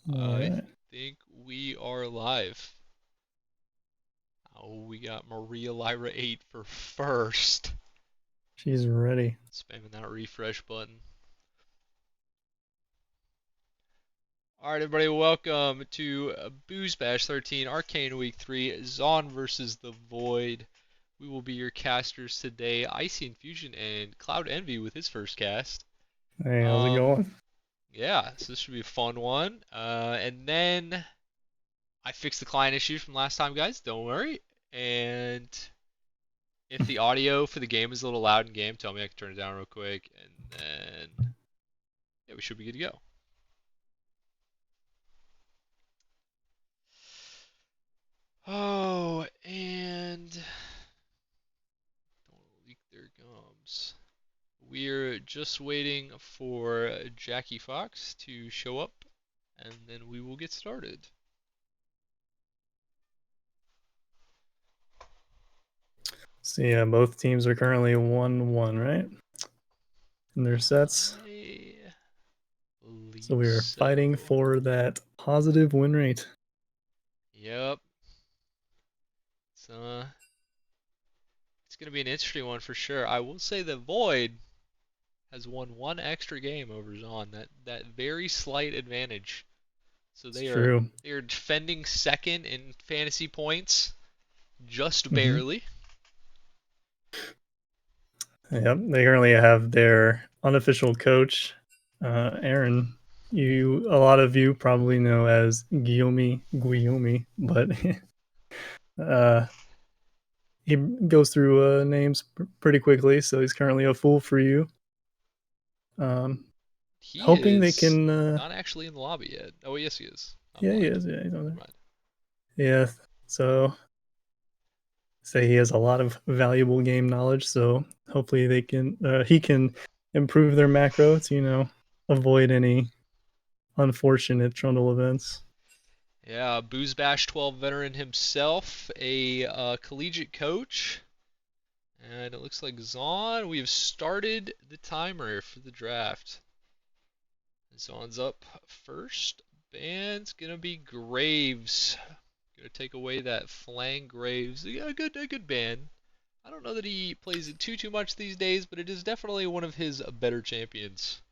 All I right. think we are live. Oh, we got Maria Lyra 8 for first. She's ready. Spamming that refresh button. All right, everybody, welcome to Boozebash 13, Arcane Week 3, Zaun versus the Void. We will be your casters today. Icy Infusion and Cloud Envy with his first cast. Hey, how's it Um, going? yeah, so this should be a fun one. And then I fixed the client issues from last time, guys. Don't worry. And if the audio for the game is a little loud in game, tell me I can turn it down real quick, and then yeah, we should be good to go. Oh, and don't leak their gums. We're just waiting for Jackie Fox to show up, and then we will get started. So yeah, both teams are currently 1-1, right? In their sets. I So believe we are fighting so. for that positive win rate. Yep. It's it's gonna be an interesting one for sure. I will say that Void has won one extra game over Zaun. That very slight advantage. So It's they are true. they are defending second in fantasy points, just hmm barely. Yep, they currently have their unofficial coach, Aaron. A lot of you probably know as Guillaume, but uh, he goes through names pretty quickly. So he's currently a fool for you. Um, He hoping they is can. not actually in the lobby yet. Oh yes, he is. I'm Yeah, he blind. is. Yeah, he's on Never there. mind. Yeah. So say he has a lot of valuable game knowledge. So hopefully he can improve their macro to avoid any unfortunate trundle events. Yeah, Boozebash 12 veteran himself, a collegiate coach, and it looks like Zaun. We have started the timer for the draft. Zaun's up first. Band's gonna be Graves. Gonna take away that Flang Graves. Yeah, a good band. I don't know that he plays it too much these days, but it is definitely one of his better champions.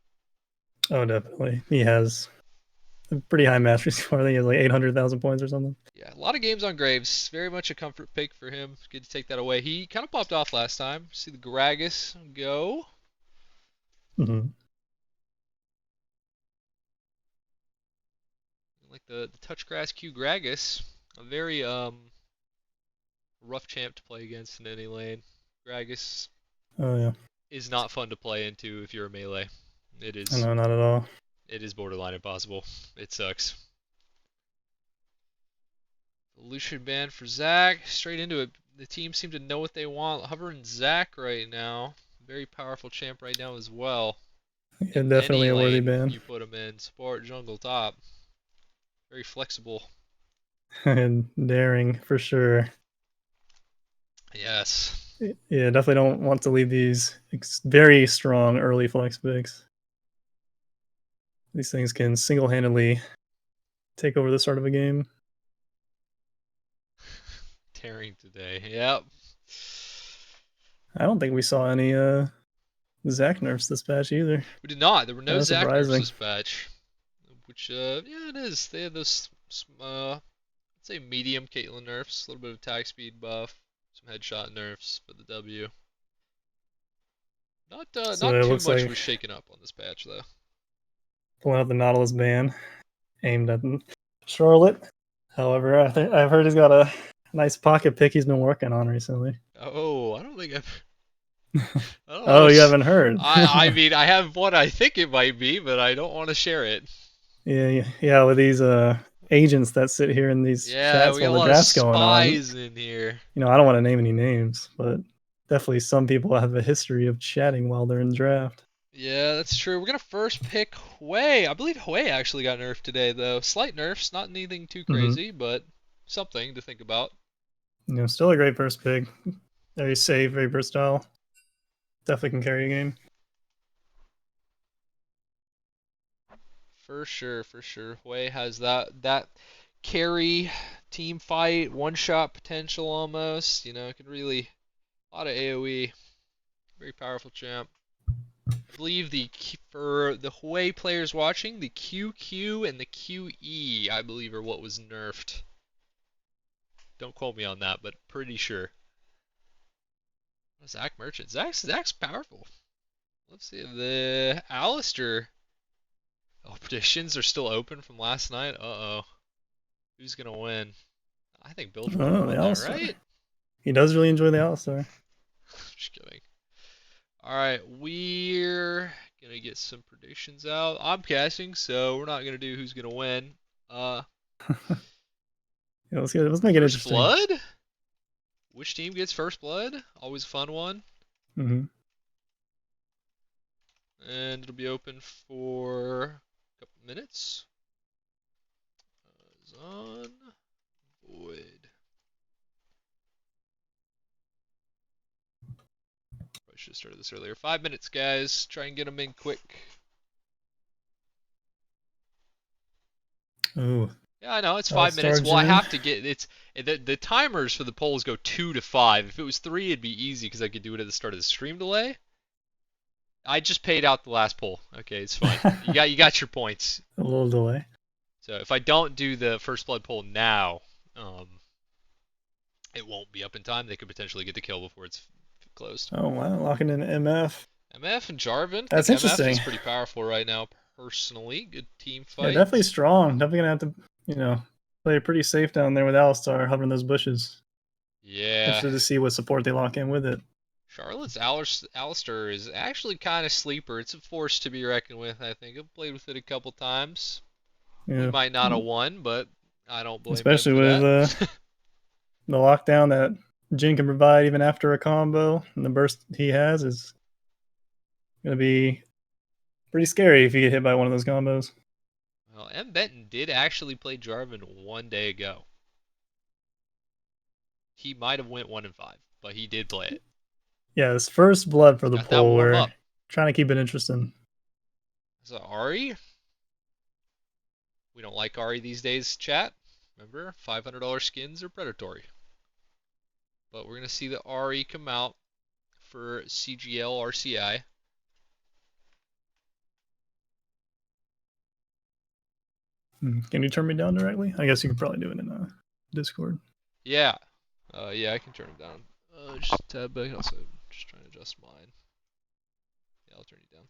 Oh, definitely. He has a pretty high mastery score. I think he has like 800,000 points or something. Yeah, a lot of games on Graves. Very much a comfort pick for him. Good to take that away. He kind of popped off last time. See the Gragas go. hmm Like the Touchgrass Q Gragas. A very rough champ to play against in any lane. Gragas Oh, yeah. is not fun to play into if you're a melee. It I is know, not at all. it is borderline impossible. It sucks. Lucian ban for Zac. Straight into it. The team seem to know what they want. Hovering Zac right now. Very powerful champ right now as well. Yeah, In definitely any a worthy lane ban. you put him in. Support, jungle, top. Very flexible. And daring for sure. Yes. Yeah, definitely don't want to leave these very strong early flex picks. These things can single handedly take over the start of a game. Tearing today. Yep. I don't think we saw any Zach nerfs this patch either. We did not. There were Kind no of Zac nerfs surprising. this patch. Which, yeah, it is. They had those, I'd say medium Caitlyn nerfs. A little bit of attack speed buff. Some headshot nerfs for the W. So Not it too looks much like was shaken up on this patch, though. pulling out the Nautilus ban aimed at Charlotte. However, I've heard he's got a nice pocket pick he's been working on recently. Oh, I don't think I've. I don't Oh, want you to. haven't heard? I mean, I have one I think it might be, but I don't want to share it. Yeah, with these agents that sit here in these Yeah, chats we got while a the lot of draft's going on. spies in here. I don't want to name any names, but definitely some people have a history of chatting while they're in draft. Yeah, that's true. We're gonna first pick Hui. I believe Hui actually got nerfed today, though. Slight nerfs, not anything too Mm-hmm. crazy, but something to think about. Still a great first pick. Very safe, very versatile. Definitely can carry a game. For sure, for sure. Hui has that carry team fight, one shot potential almost. You know, it could really a lot of AoE. Very powerful champ. I believe for the Hui players watching, the QQ and the QE, I believe, are what was nerfed. Don't quote me on that, but pretty sure. Zach Merchant. Zach's powerful. Let's see the Alistair. Oh, predictions are still open from last night. Uh-oh. Who's gonna win? I think Bilge would have Oh, the won that, Alistar. right? He does really enjoy the Alistar. Just kidding. All right, we're gonna get some predictions out. I'm casting, so we're not gonna do who's gonna win. Uh, Yeah, let's make it First interesting. blood. Which team gets first blood? Always a fun one. Mm-hmm. And it'll be open for a couple minutes. Zaun, Void. Probably should have started this earlier. 5 minutes, guys. Try and get them in quick. Ooh, Yeah, I know it's 5 minutes. Alistar Well, I Jhin. have to get the timers for the polls go 2 to 5. If it was 3, it'd be easy because I could do it at the start of the stream delay. I just paid out the last poll. Okay, it's fine. You got your points. A little delay. So if I don't do the first blood poll now, it won't be up in time. They could potentially get the kill before it's closed. Oh wow, locking in MF. MF and Jarvan. I That's think MF is interesting. pretty powerful right now, personally. Good team Yeah, fight. definitely strong. Definitely gonna have to, play pretty safe down there with Alistar hovering those bushes. Yeah. Interested to see what support they lock in with it. Charlotte's Alistair is actually kind of sleeper. It's a force to be reckoned with, I think. I've played with it a couple times. We Yeah, might not have won, but I don't blame him especially for with that. the lockdown that Jin can provide even after a combo, and the burst he has is gonna be pretty scary if you get hit by one of those combos. Well, M. Benton did actually play Jarvan one day ago. He might have went 1-5, but he did play it. Yeah, this first blood for the Got that poll. warm We're up. trying to keep it interesting. So Ari, we don't like Ari these days, chat. Remember, $500 skins are predatory. But we're gonna see the Ari come out for CGL RCI. Can you turn me down directly? I guess you could probably do it in Discord. Yeah. Yeah, I can turn it down. Just tab back. Also, just trying to adjust mine. Yeah, I'll turn you down.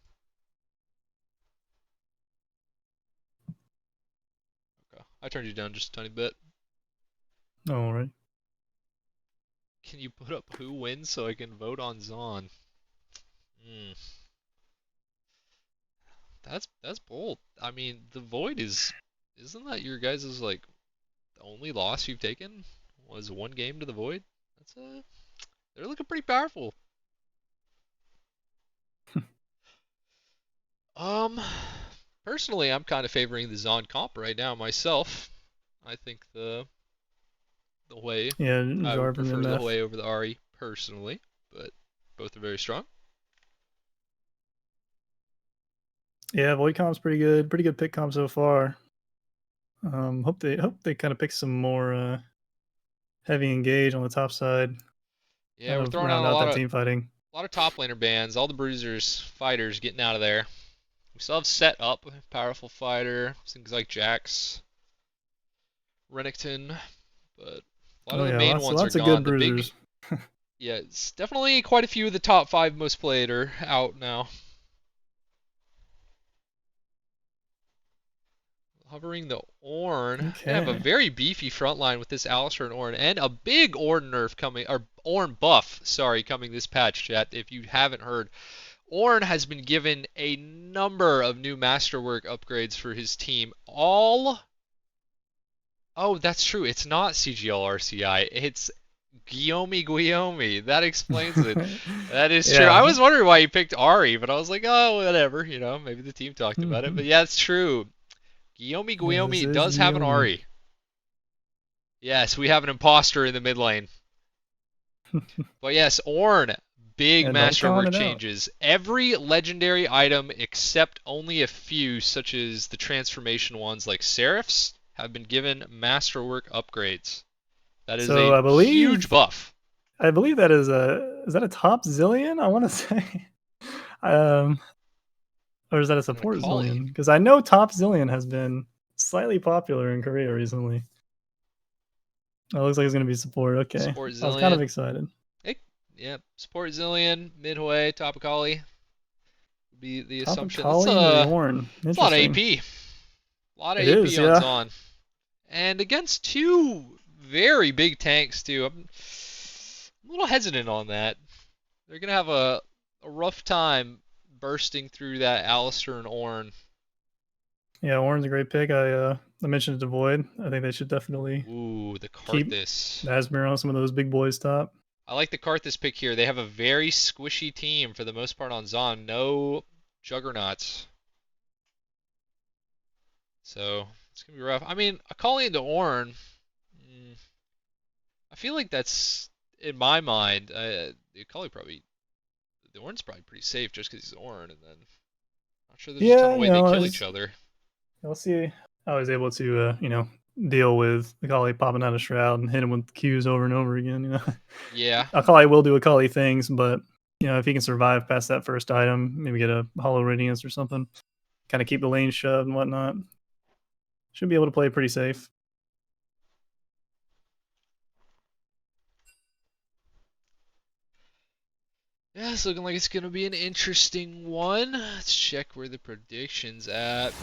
Okay, I turned you down just a tiny bit. All right. Can you put up who wins so I can vote on Zaun? Hmm. That's bold. I mean, the Void isn't that your guys' like the only loss you've taken was one game to the Void? They're looking pretty powerful. Um, Personally, I'm kind of favoring the Zaun comp right now myself. I think the way Yeah, I would Jarvan prefer the MF. way over the Ari personally, but both are very strong. Yeah, Void comp's pretty good. Pretty good pick comp so far. Hope they kind of pick some more heavy engage on the top side. Yeah, Kind we're of throwing out round out that team fighting. a lot of top laner bans, all the bruisers, fighters getting out of there. We still have set up powerful fighter, things like Jax, Renekton, but a lot Oh of the yeah, main ones are lots of good gone. The big, bruisers. yeah, it's definitely quite a few of the top 5 most played are out now. Hovering the Ornn. Gonna have a Okay. very beefy front line with this Alistar and Ornn, and a big Ornn nerf coming, or Ornn buff, sorry, coming this patch, chat. If you haven't heard, Ornn has been given a number of new masterwork upgrades for his team. Oh, that's true. It's not CGL RCI. It's Guillaume. That explains it. That is true. I Yeah. was wondering why he picked Ari, but I was like, oh, whatever. Maybe the team talked about it. Mhm. But yeah, it's true. Yeah, this Guillaume is does have an Guillaume. Ari. Yes, we have an imposter in the mid lane. But yes, Ornn, big Yeah, don't count masterwork it out. changes. Every legendary item except only a few, such as the transformation ones like Seraphs, have been given masterwork upgrades. That is So a huge buff. I believe that is that a top zillion? I want to say, um, or is that a And support Akali. zillion? Because I know top zillion has been slightly popular in Korea recently. It looks like it's gonna be support. Okay, Support I was kind of Zillion. excited. Hey, yeah, support Zillion, Midway, top Akali would be the Top of assumption. That's Kali into the Ornn. a lot of Interesting. AP. A lot of It AP is, on yeah. Zaun. And against two very big tanks too. I'm a little hesitant on that. They're gonna have a rough time bursting through that Alistair and Ornn. Yeah, Ornn's a great pick. I mentioned it to Void. I think they should definitely Ooh, the keep Karthus. Asmir on some of those big boys top. I like the Karthus pick here. They have a very squishy team for the most part on Zaun. No juggernauts. So it's gonna be rough. I mean, Akali into Ornn. I feel like that's in my mind. The Akali probably the Ornn's probably pretty safe just because he's Ornn, and then not sure there's a ton Yeah, of you way they know, kill each other. we'll see how he's able to, deal with Akali popping out of Shroud and hit him with Qs over and over again. Yeah, Akali will do Akali things, but if he can survive past that first item, maybe get a Hollow Radiance or something, kind of keep the lane shoved and whatnot, should be able to play pretty safe. yeah, it's looking like it's gonna be an interesting one. Let's check where the predictions at.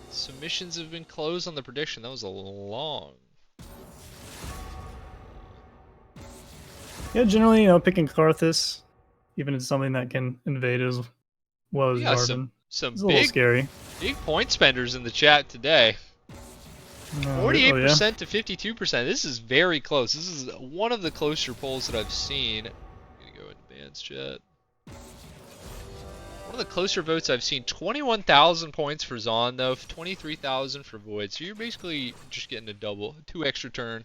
Submissions have been closed on the prediction. That was a long. Yeah, generally, picking Karthus, even if it's something that can invade as well as We got some Jarvan, some it's a little big scary. big point spenders in the chat today. Oh yeah. 48% to 52%. This is very close. This is one of the closer polls that I've seen. I'm gonna go into bands chat. One of the closer votes I've seen. 21,000 points for Zaun though, 23,000 for Void. So you're basically just getting a double, 2 extra turn.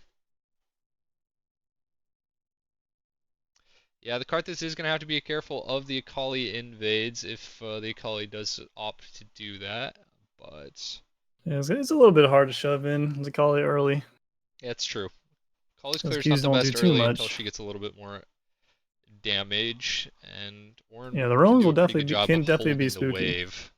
Yeah, the Karthus is gonna have to be careful of the Akali invades if the Akali does opt to do that. But Yeah, it's a little bit hard to shove in to call it early. yeah, it's true. Akali's Those clear's not Qs the don't do best too early until much. she gets a little bit more damage, and Yeah, Ornn the can roams do will a pretty good job of can definitely be holding the spooky. wave.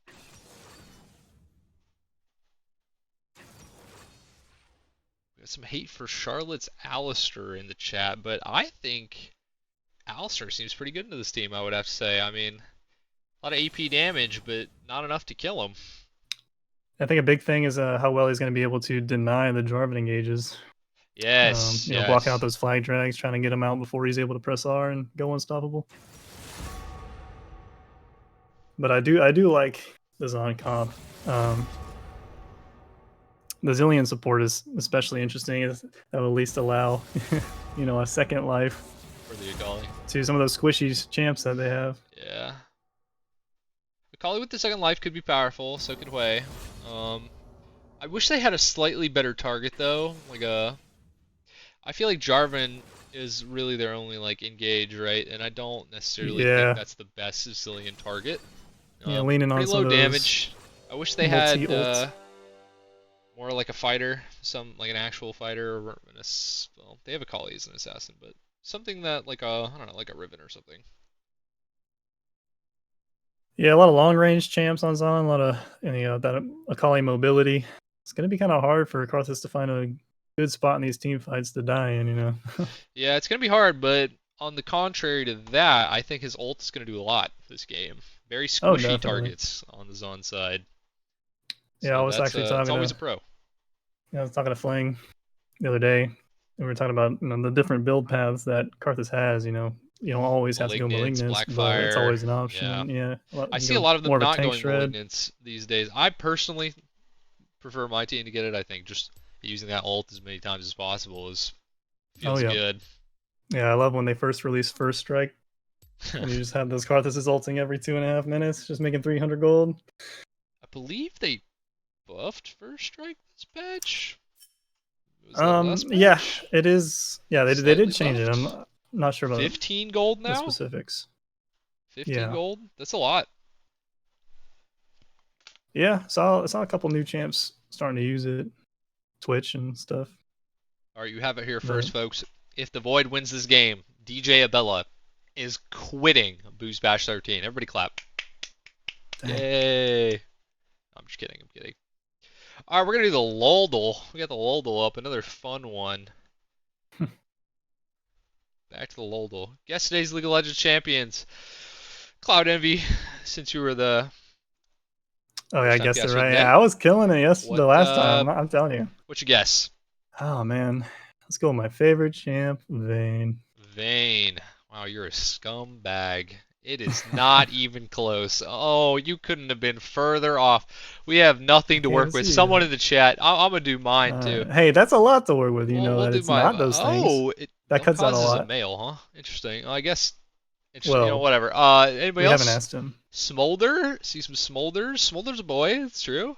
We got some hate for Charlotte's Alistair in the chat, but I think Alistair seems pretty good into this team, I would have to say. I mean, a lot of AP damage, but not enough to kill him. I think a big thing is how well he's going to be able to deny the Jarvan engages. Yes, Blocking out yes. those flag drags, trying to get him out before he's able to press R and go unstoppable. But I do like the Zaun comp. The Zillion support is especially interesting. That will at least allow, a second life For the Akali. to some of those squishy champs that they have. Yeah. Akali with the second life could be powerful, so could Hui. I wish they had a slightly better target though. I feel like Jarvan is really their only engage, right? And I don't necessarily think Yeah, that's the best Sicilian target. yeah, leaning Pretty on some low of those damage. I wish they multi had ult. more like a fighter, like an actual fighter, or well, they have Akali as an assassin, but something that I don't know, like a Riven or something. Yeah, a lot of long range champs on Zaun, a lot of that Akali mobility. It's gonna be kind of hard for Karthus to find a good spot in these team fights to die in. Yeah, it's gonna be hard, but on the contrary to that, I think his ult is gonna do a lot this game. Very Oh, squishy definitely. targets on the Zaun side. Yeah, I So was actually it's talking always to a pro. I was talking to Fling the other day, and we were talking about the different build paths that Karthus has. You don't always have to go Malignance, malignance, but it's Blackfire, always an yeah. option. Yeah, I you can see a go lot of them more of a not tank going shred. Malignance these days. I personally prefer my team to get it. I think just using that ult as many times as possible Oh feels yeah, good. yeah. I love when they first released First Strike, and you just have those Karthus ulting every 2.5 minutes, just making 300 gold. I believe they buffed First Strike this patch. Was that last Yeah, patch? it is. Yeah, they did Slightly change it. buffed? Not sure about 15 gold the now? specifics. 15 Yeah. gold? That's a lot. Yeah, saw a couple new champs starting to use it, Twitch and stuff. All right, you have it here But first, folks. If the Void wins this game, DJ Abella is quitting Boozebash 13. Everybody clap. dang. Yay. I'm just kidding. I'm kidding. All right, we're going to do the Luldle. We got the Luldle up. Another fun one. Back to the Luldle. Guess today's League of Legends champions. Cloud Envy, since you were the Oh yeah, I first time guessed it guesser right. today. Yeah, I was killing it the What last time. I'm telling you. what you guess? Oh man, let's go with my favorite champ, Vayne. Vayne. Wow, you're a scumbag. It is not even close. Oh, you couldn't have been further off. We have I nothing to work can't with. see Someone it. in the chat. I'm gonna do mine too. Hey, that's a lot to work with. You We'll know we'll that do it's my. not those things. Oh, That no cuts out a cause is a lot. male, huh? Interesting. I guess. Interesting. Well, Whatever. Anybody we haven't else? asked him. Smolder. See some Smolders. Smolder's a boy. It's true.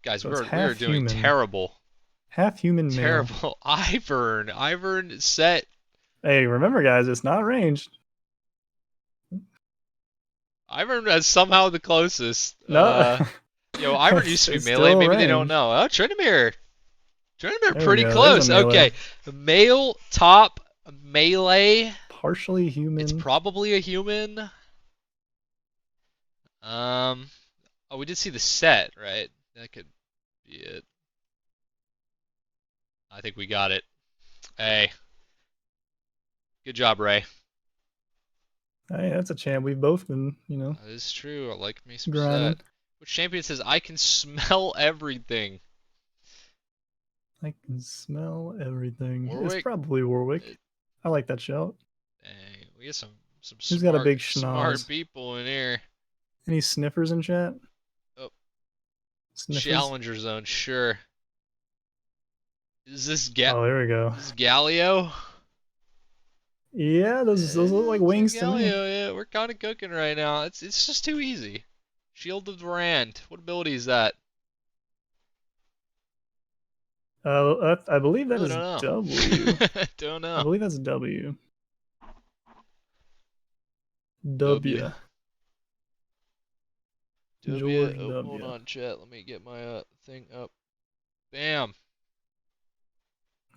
Guys, So it's we are half doing human, terrible. half human male. Terrible. Ivern. Ivern set. Hey, remember guys, it's not ranged. Ivern is somehow the closest. No, Ivern used to be it's melee. still Maybe they don't ranged. know. Oh, Tryndamere. Tryndamere There we pretty go. There's a close. melee. Okay. Male top melee. Partially It's human. probably a human. Oh, we did see the set, right? That could be it. I think we got it. Hey. Good job, Ray. Hey, that's a champ we've both been, That is true. I like me some grinding. set. Which champion says I can smell everything? I can smell everything. It's Warwick. probably Warwick. I like that shout. Dang, we get some Who's got a big smart schnoz? people in here. Any sniffers in chat? Oh, Sniffers? Challenger zone, sure. Is this Oh, there we go. This is Galio? Yeah, those look like wings to me. Galio, yeah, we're kind of cooking right now. It's just too easy. Shield of Durand. What ability is that? I believe that Really is don't know. W. Don't I know. believe that's W. W. George Oh, W. hold on, chat. Let me get my thing up. Bam.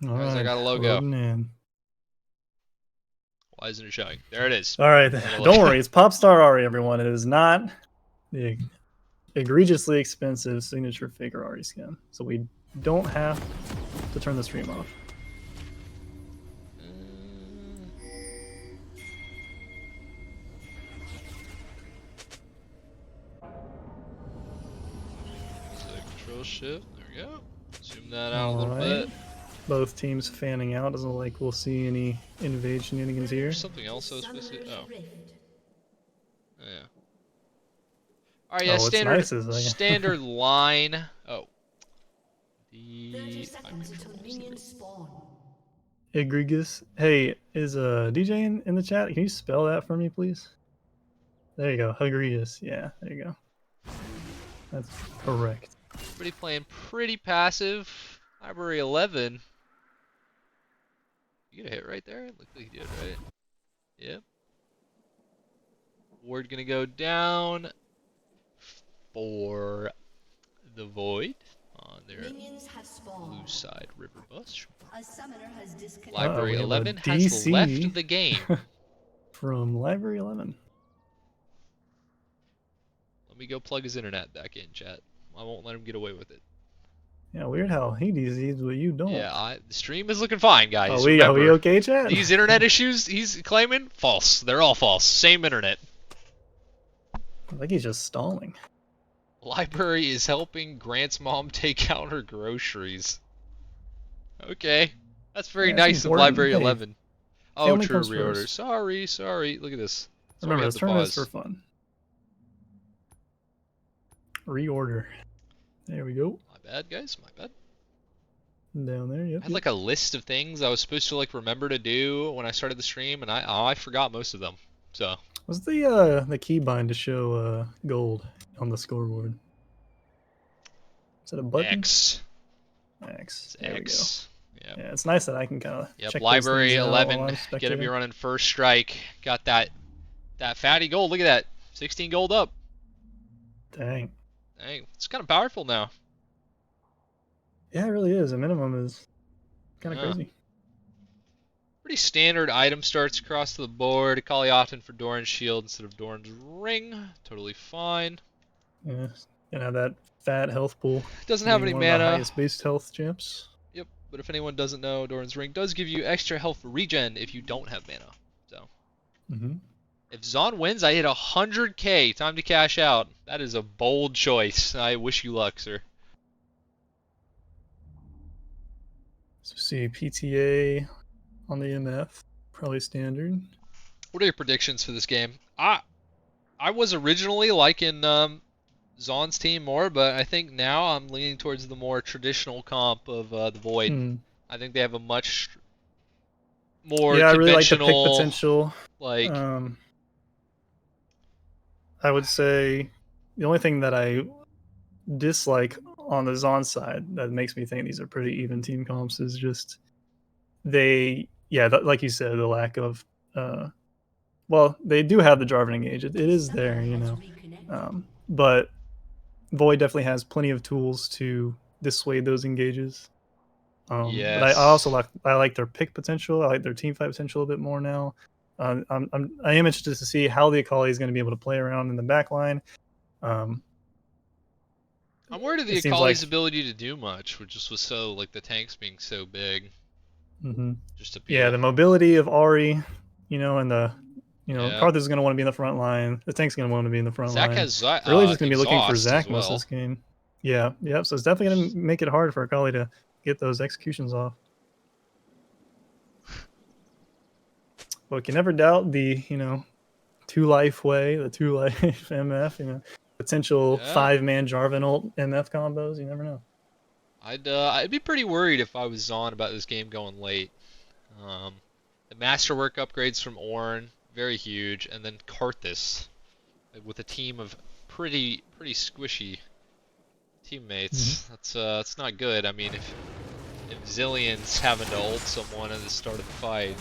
All Guys, I right, got a logo. loading in. Why isn't it showing? There it is. All right, don't worry. It's Popstar Ari, everyone. It is not the egregiously expensive signature figure Ari skin, so we don't have to turn the stream off. Control shift. There we go. Zoom that out a little bit. Both teams fanning out. Doesn't look like we'll see any invade shenanigans here. There's something else I was supposed to. Oh. Yeah. All right. Yeah. Standard line. Oh. Egregious. Hey, is DJ in the chat? Can you spell that for me, please? There you go. Egregious. Yeah, there you go. That's correct. Everybody playing pretty passive. Library 11. You get a hit right there? It looked like you did, right? Yep. Ward gonna go down for the Void on their blue side river bus. Library 11 has left the game. From Library 11. Let me go plug his internet back in, chat. I won't let him get away with it. Yeah, weird how he DCs, but you don't. Yeah, the stream is looking fine, guys. Are we okay, chat? These internet issues he's claiming, false. They're all false. Same internet. I think he's just stalling. Library is helping Grant's mom take out her groceries. Okay. That's very nice of Library 11. Oh, true reorder. Sorry. Look at this. Remember, this tournament is for fun. Reorder. There we go. My bad, guys. My bad. Down there, yep. I had like a list of things I was supposed to like remember to do when I started the stream, and I forgot most of them. So. What's the keybind to show gold on the scoreboard? Is that a button? X. X. There X. Yep. Yeah, it's nice that I can kind of Yep. check those Library things out while 11. I'm Gonna be spectating. running first strike. Got that fatty gold. Look at that. 16 gold up. Dang. Dang. It's kind of powerful now. Yeah, it really is. A minimum is kind of Yeah. crazy. Pretty standard item starts across the board. Kali often for Doran's shield instead of Doran's ring. Totally fine. Yeah, gonna have that fat health pool. Doesn't have Being any one of the mana. highest base health champs. Yep, but if anyone doesn't know, Doran's ring does give you extra health regen if you don't have mana. So, if Zaun wins, I hit 100k. Time to cash out. That is a bold choice. I wish you luck, sir. So see PTA on the MF, probably standard. What are your predictions for this game? I was originally liking Zaun's team more, but I think now I'm leaning towards the more traditional comp of the Void. I think they have a much more Yeah, I really like the pick conventional, potential. like, I would say the only thing that I dislike on the Zaun side that makes me think these are pretty even team comps is just like you said, the lack of well, they do have the Jarvan engage. It is there, you know. But Void definitely has plenty of tools to dissuade those engages. But I also yes. like their pick potential. I like their team fight potential a bit more now. I am interested to see how the Akali is going to be able to play around in the back line. I'm worried of the It seems Akali's like ability to do much, which just was so, like, the tanks being so big. Just yeah, appeal. the mobility of Ari, you know, and Yeah. Karthus is going to want to be in the front line. The tank's going to want to be in the front Zac line. has They're really just going to be looking for exhaust as Zac most of well. this game. Yeah, yep. So it's definitely going to make it hard for Akali to get those executions off. But you can never doubt the, two life way, the two life MF, potential 5-man Jarvan ult MF combos. You never know. I'd be pretty worried if I was Zaun about this game going late. The masterwork upgrades from Ornn, very huge, and then Karthus, with a team of pretty squishy teammates. That's not good. I mean, if Zillion's having to ult someone at the start of the fight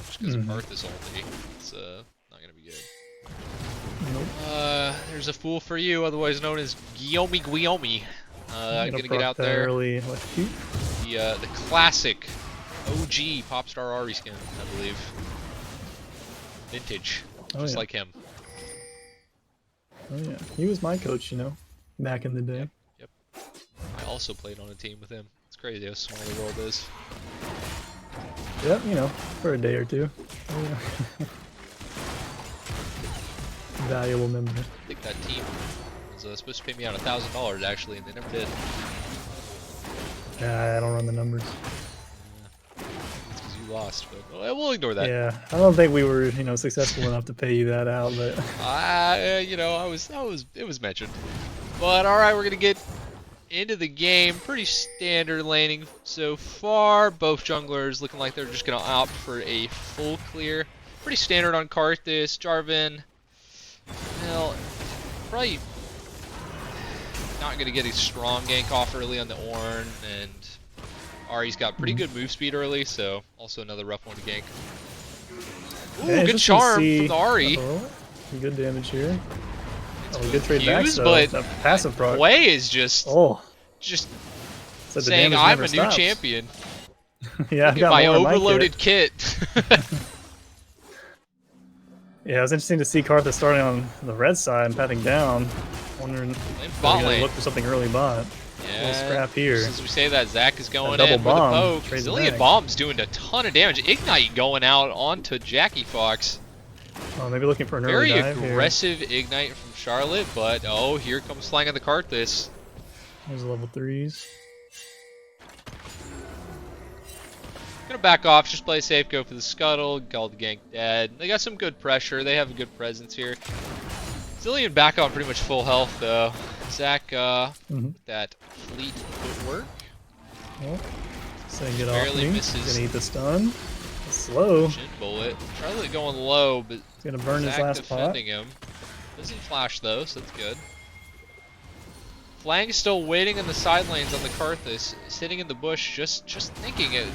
just because of Karthus ulti, it's not gonna be good. Nope. There's a fool for you, otherwise known as Guillaume. Gonna get out there. Early The classic OG Popstar Ari skin, I believe. Vintage, just like him. Oh yeah, he was my coach, back in the day. Yep. I also played on a team with him. It's crazy how small the world is. Yep, for a day or two. Yeah. Valuable member. I think that team was supposed to pay me out $1,000 actually, and they never did. Yeah, I don't run the numbers. It's because you lost, but we'll ignore that. Yeah, I don't think we were, successful enough to pay you that out, but it was mentioned. But all right, we're gonna get into the game. Pretty standard laning so far. Both junglers looking like they're just gonna opt for a full clear. Pretty standard on Karthus, Jarvan. Well, probably not gonna get a strong gank off early on the Ornn, and Ari's got pretty good move speed early, so also another rough one to gank. Ooh, good charm from the Ari. Good damage here. Good trade back, but the passive proc. Play is just so saying I'm a new champion. Yeah, I've Look got at my more in overloaded kit. Yeah, it was interesting to see Karthus starting on the red side and patting down. Wondering if they're going to look for something early bot. Yeah, a little scrap here. Since we say that, Zac is going double in bomb, for the poke. Zillion Bomb's doing a ton of damage. Ignite going out onto Jackie Fox. Oh, maybe looking for an early dive Very aggressive Ignite from Charlotte, but here comes Slang of the Karthus. There's level 3s. Gonna back off, just play safe, go for the scuttle, call the gank dead. They got some good pressure, they have a good presence here. Zillion back on pretty much full health though. Zac with that fleet footwork. Well, saying get off barely me. Misses. Gonna eat the stun. Slow. Shin bullet. Charlotte going low, but he's gonna burn Zac his last defending him. Doesn't flash though, so that's good. Flang's still waiting in the side lanes on the Karthus, sitting in the bush, just thinking it,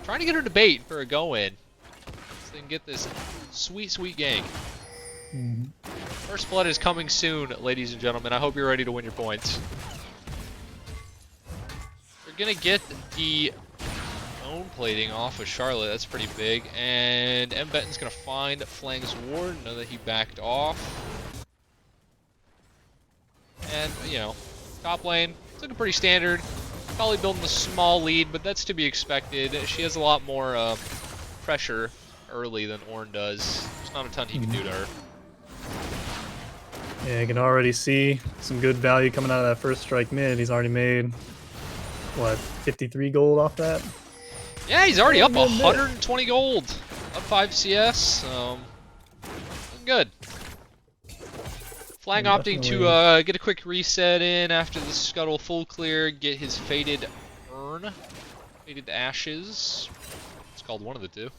trying to get her to bait for a go-in, so they can get this sweet, sweet gank. First blood is coming soon, ladies and gentlemen. I hope you're ready to win your points. We're gonna get the own plating off of Charlotte. That's pretty big. And M. Benton's gonna find Flang's ward, know that he backed off. And, you know, top lane, it's looking pretty standard. Probably building a small lead, but that's to be expected. She has a lot more pressure early than Ornn does. There's not a ton he can do to her. Yeah, you can already see some good value coming out of that first strike mid. He's already made, what, 53 gold off that? Yeah, he's already up 120 gold. Up 5 CS. Looking good. Flang opting to get a quick reset in after the Scuttle full clear, get his Fated Urn. Fated Ashes. It's called one of the two.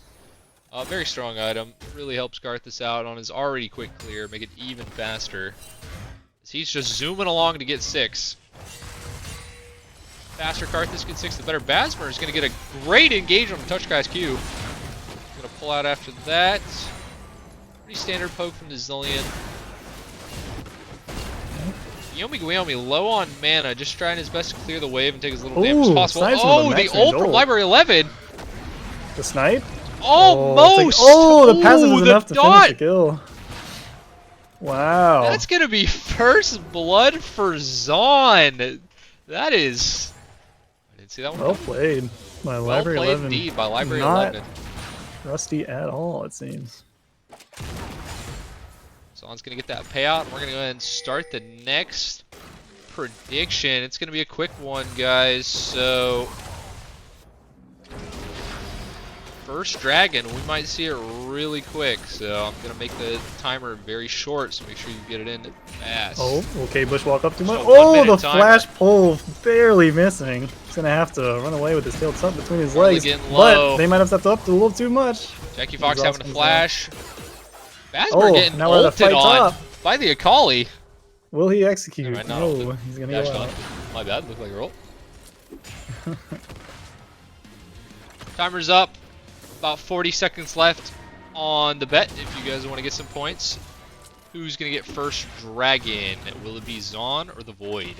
Very strong item. Really helps Karthus out on his already quick clear, make it even faster. He's just zooming along to get 6. Faster Karthus gets 6, the better. Basmer is going to get a great engagement from Touch Guy's Q. Going to pull out after that. Pretty standard poke from the Zillion. Guillaume low on mana, just trying his best to clear the wave and take as little damage as possible. Oh, the ult from Library 11! The snipe? Almost! Oh, the passive was enough to finish the kill. Wow. That's gonna be first blood for Zaun. That is... I didn't see that one. Well played by Library 11. Well played indeed by Library Not 11. Rusty at all, it seems. Zaun's gonna get that payout. We're gonna go ahead and start the next prediction. It's gonna be a quick one, guys. So... first dragon, we might see it really quick, so I'm gonna make the timer very short, so make sure you get it in fast. Oh, okay, bushwalk up too much. So Oh, the flash pull barely missing. He's gonna have to run away with his tail tucked between his legs, but they might have stepped up a little too much. Jackie Fox having a flash. Basmer getting ulted on by the Akali. Will he execute? Right, no, he's gonna go out. My bad, looked like a roll. Timer's up. About 40 seconds left on the bet if you guys want to get some points. Who's going to get first dragon? Will it be Zaun or the Void?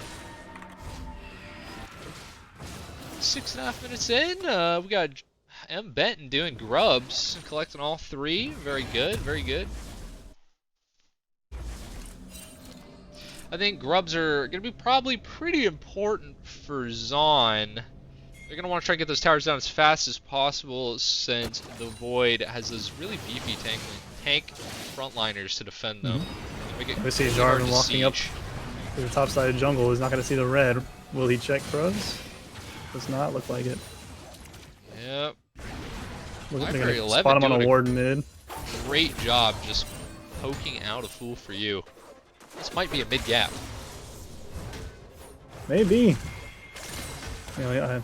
6.5 minutes in. We got M. Benton doing grubs, collecting all 3. Very good, very good. I think grubs are going to be probably pretty important for Zaun. They're going to want to try and get those towers down as fast as possible since the Void has those really beefy tank frontliners to defend them. We see Jarvan walking up to the top side of jungle. He's not going to see the red. Will he check Krubs? Does not look like it. Yep. They're going to spot him on a ward mid. Great job just poking out a fool for you. This might be a mid gap. Maybe. You know,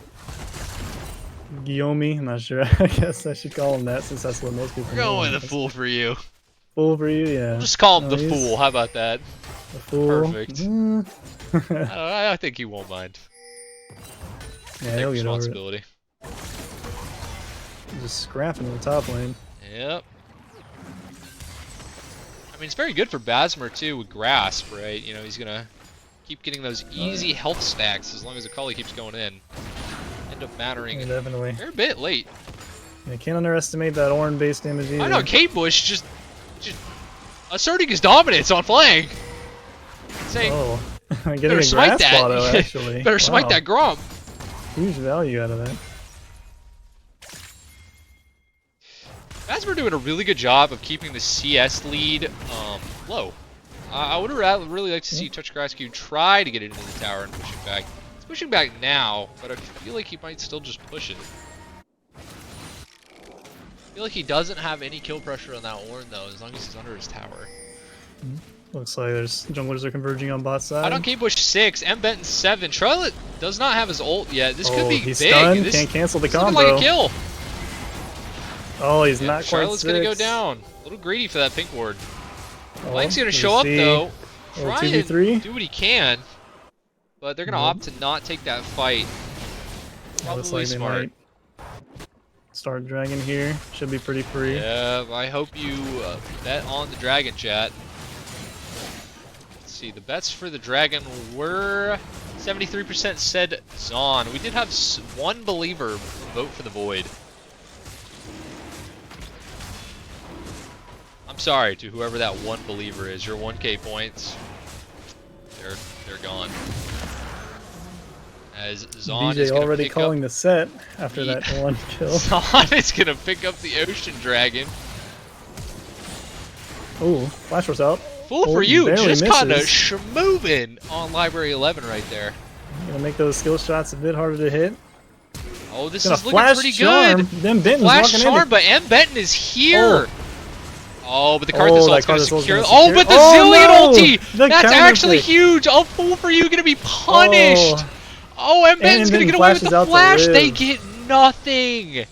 Guillaume, I'm not sure. I guess I should call him that since that's what most people know. We're going with a fool for you. Fool for you, yeah. We'll just call him the fool. How about that? The fool. Perfect. I think he won't mind. Yeah, he'll get over responsibility. it. Just scrapping in the top lane. Yep. I mean, it's very good for Basmer too with Grasp, right? You know, he's gonna keep getting those easy health stacks as long as Akali keeps going in. End up mattering. Yeah, definitely. They're a bit late. You can't underestimate that Ornn base damage either. I know, Kate Bush just asserting his dominance on flank. Saying, getting a grass auto, actually. Better smite that Gromp. Huge value out of that. Basmer doing a really good job of keeping the CS lead low. I would really like to see Touch Grascue try to get it into the tower and push it back. He's pushing back now, but I feel like he might still just push it. I feel like he doesn't have any kill pressure on that Ornn though, as long as he's under his tower. Looks like there's junglers are converging on bot side. I don't Kate Bush 6, M. Benton 7. Charlotte does not have his ult yet. This could be he's big. Stunned. This can't cancel the this combo. like a kill. Oh, he's not quite Charlotte's gonna go down. A little greedy for that pink ward. Blank's gonna show up though. Try and do what he can. but they're gonna opt to not take that fight. Looks Probably like they smart. might start dragon here. Should be pretty free. Yeah, I hope you bet on the dragon, chat. Let's see, the bets for the dragon were 73% said Zaun. We did have one believer vote for the void. I'm sorry to whoever that one believer is. Your 1K points, they're gone. As Zaun is BJ gonna already pick calling up the set after that one kill. Zaun is gonna pick up the ocean dragon. Ooh, flash force out. Fool Oh, for you, barely just kinda misses. schmoving on Library 11 right there. Gonna make those skill shots a bit harder to hit. Oh, this Gonna is looking flash pretty charm. good. Then Benton's Flash walking charm, in. but M. Benton is here. Oh, but the Karthus that ult's gonna Karthus ult's secure. gonna Oh, but the secure- Zillion no! ulti! The That's counter actually pick. huge. Oh, fool for you, gonna be punished. Oh, M. Benton's gonna then get away with flashes the out to flash. They live. get nothing.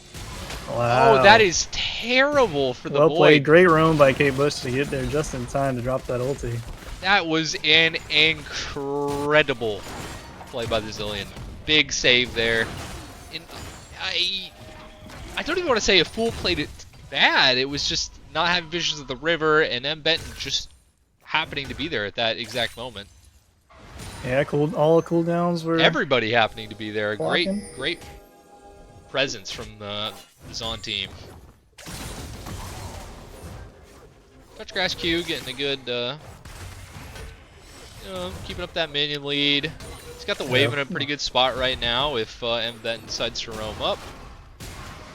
Wow. Oh, that is terrible for the well Void. played. Great roam by Kate Bush to get there just in time to drop that ulti. That was an incredible play by the Zillion. Big save there. And I don't even want to say a fool played it bad. It was just not having visions of the river and M. Benton just happening to be there at that exact moment. Yeah, all cooldowns were Everybody happening to be there. blocking. Great presence from the Zaun team. Touch grass Q getting a good, keeping up that minion lead. He's got the wave in a pretty good spot right now if M. Benton decides to roam up.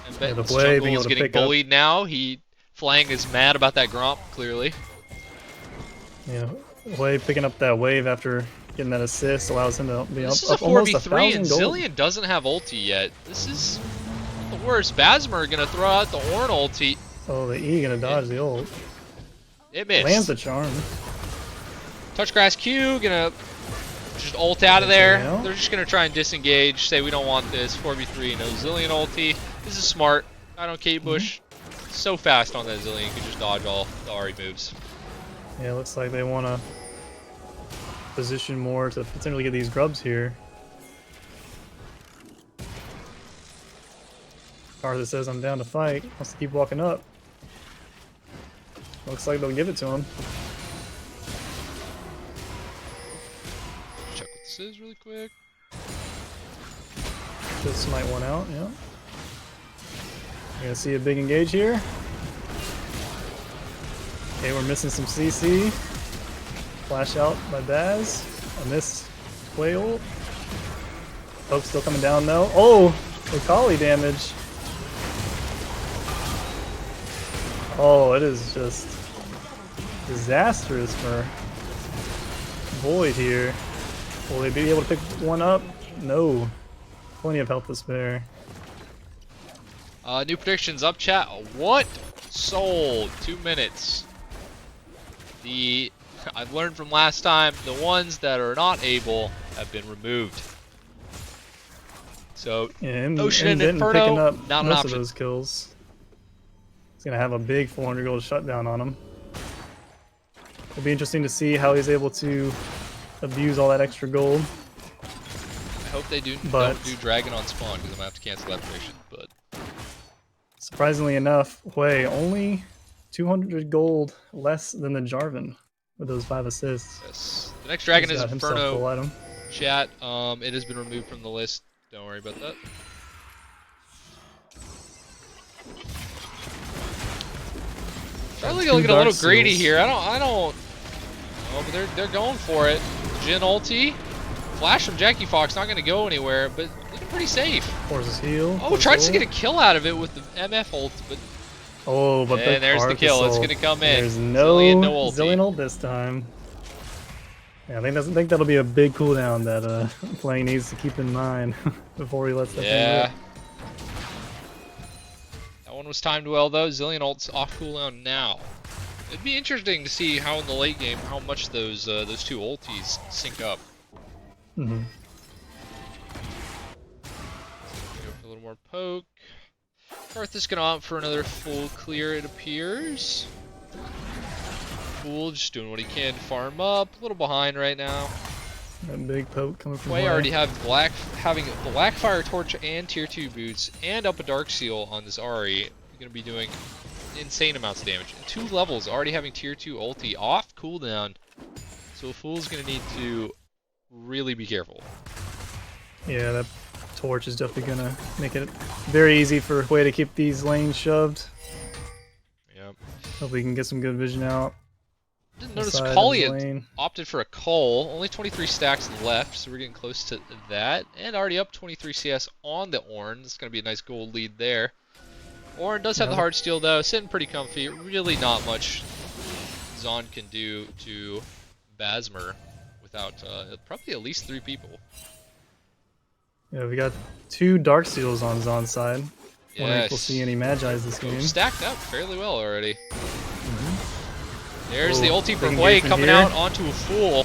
M. Benton's the wave jungle being is able to getting pick up. bullied now. Flang is mad about that Gromp, clearly. Yeah, Wave picking up that wave after getting that assist allows him to be This is up a almost 4v3 and 1,000 gold. Zillion doesn't have ulti yet. This is the worst. Basmer gonna throw out the Ornn ulti. Oh, the E gonna dodge the ult. It missed. Lands the charm. Touch grass Q gonna just ult out of there. Yeah. They're just gonna try and disengage. Say we don't want this. 4v3 no Zillion ulti. This is smart. I don't Kate Bush. So fast on that Zillion. You can just dodge all the Ahri moves. Yeah, looks like they want to position more to potentially get these grubs here. Karthus says I'm down to fight. Wants to keep walking up. Looks like they'll give it to him. Check what this is really quick. Just smite one out, yeah. You're gonna see a big engage here. Okay, we're missing some CC. Flash out by Baz. A miss Quail. Poke's still coming down though. Oh! The Kali damage. Oh, it is just disastrous for Void here. Will they be able to pick one up? No. Plenty of health to spare. New predictions up, chat. What? Sold. 2 minutes. I've learned from last time, the ones that are not able have been removed. So, Yeah, Ocean and Benton Inferno, picking up not an most of option. those kills. He's gonna have a big 400 gold shutdown on him. It'll be interesting to see how he's able to abuse all that extra gold. I hope they But- don't do Dragon on spawn, because I'm gonna have to cancel that prediction. But Surprisingly enough, Hui only 200 gold less than the Jarvan with those 5 assists. yes. The next Dragon He's is got himself full Inferno, item. chat. It has been removed from the list. Don't worry about that. Charlie Two looking a little dark greedy seals. here. I don't. Oh, but they're going for it. Jhin ulti. Flash from Jackie Fox not gonna go anywhere, but looking pretty safe. Forces heal. Oh, force tries to ult. get a kill out of it with the MF ult, but Oh, but and there's the Karthus kill. It's ult. gonna come in. There's no Zillion, no ulti. Zillion ult this time. Yeah, I think that'll be a big cooldown that playing needs to keep in mind before he lets that Yeah. thing That one was timed well though. Zillion ult's off cooldown now. It'd be interesting to see how in the late game how much those two ultis sync up. rip. Mm-hmm. Go for a little more poke. Karthus gonna opt for another full clear, it appears. Fool just doing what he can to farm up. A little behind right now. That big poke coming from Way Hwei. already having Black Fire Torch and Tier 2 boots and up a Dark Seal on this Ahri. You're going to be doing insane amounts of damage. And 2 levels, already having Tier 2 ulti off cooldown. So Fool's going to need to really be careful. Yeah, that torch is definitely going to make it very easy for Hwei to keep these lanes shoved. Yep. Hope we can get some good vision out. Didn't notice Kali had opted for a cull. Only 23 stacks left, so we're getting close to that. And already up 23 CS on the Ornn. It's going to be a nice gold lead there. Ornn does have the hard steal though, sitting pretty comfy. Really not much Zaun can do to Basmer without probably at least 3 people. Yeah, we got 2 Dark Seals on Zaun's side. Yes. Wondering if we'll see any Magi's this game. Stacked up fairly well already. There's the ulti for Hwei coming here. out onto a Fool.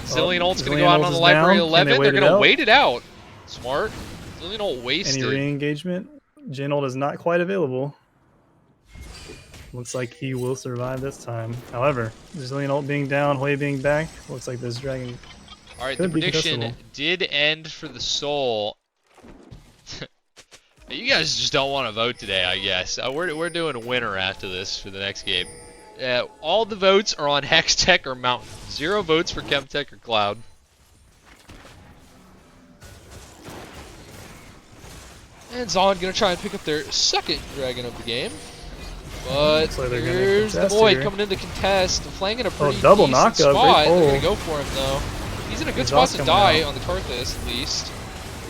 Zillion ult's going to go out on the down. Library 11. They're going to out? wait it out. Smart. Zillion ult wasted. Any re-engagement? Jhin ult is not quite available. Looks like he will survive this time. However, Zillion ult being down, Hwei being back. Looks like this dragon Alright, the prediction did end for the Soul. You guys just don't want to vote today, I guess. We're doing a winner after this for the next game. All the votes are on Hextech or Mountain. 0 votes for Chemtech or Cloud. And Zaun gonna try and pick up their second dragon of the game. But like here's the Void coming in to contest. Flanking a pretty double decent knockup, spot. great They're gonna go for him though. He's in a good spot to die on the Karthus at least.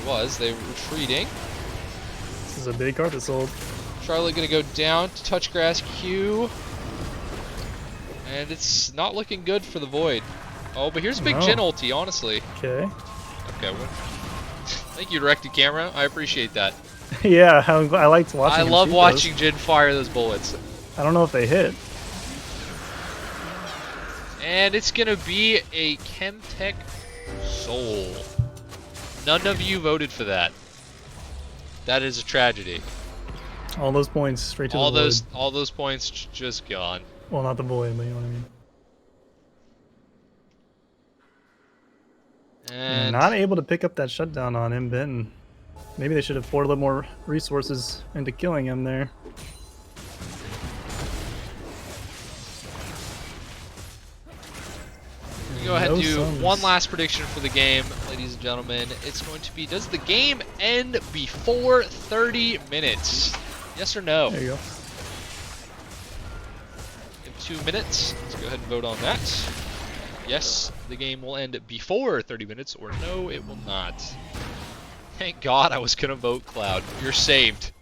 He was. They were retreating. This is a big Karthus ult. Charlotte gonna go down to touch grass Q. And it's not looking good for the Void. Oh, but here's a big Jhin ulti, honestly. Okay. Okay, well, thank you, Directed Camera. I appreciate that. Yeah, I liked watching. I love watching Jhin fire those bullets. I don't know if they hit. And it's gonna be a Chemtech Soul. None of you voted for that. That is a tragedy. All those points straight to the Void. All those points just gone. Well, not the Void, but you know what I mean. And not able to pick up that shutdown on him, Benton. Maybe they should have poured a little more resources into killing him there. Go ahead and do one last prediction for the game, ladies and gentlemen. It's going to be, does the game end before 30 minutes? Yes or no? There you go. In 2 minutes. Let's go ahead and vote on that. Yes, the game will end before 30 minutes, or no, it will not. Thank God I was going to vote Cloud. You're saved.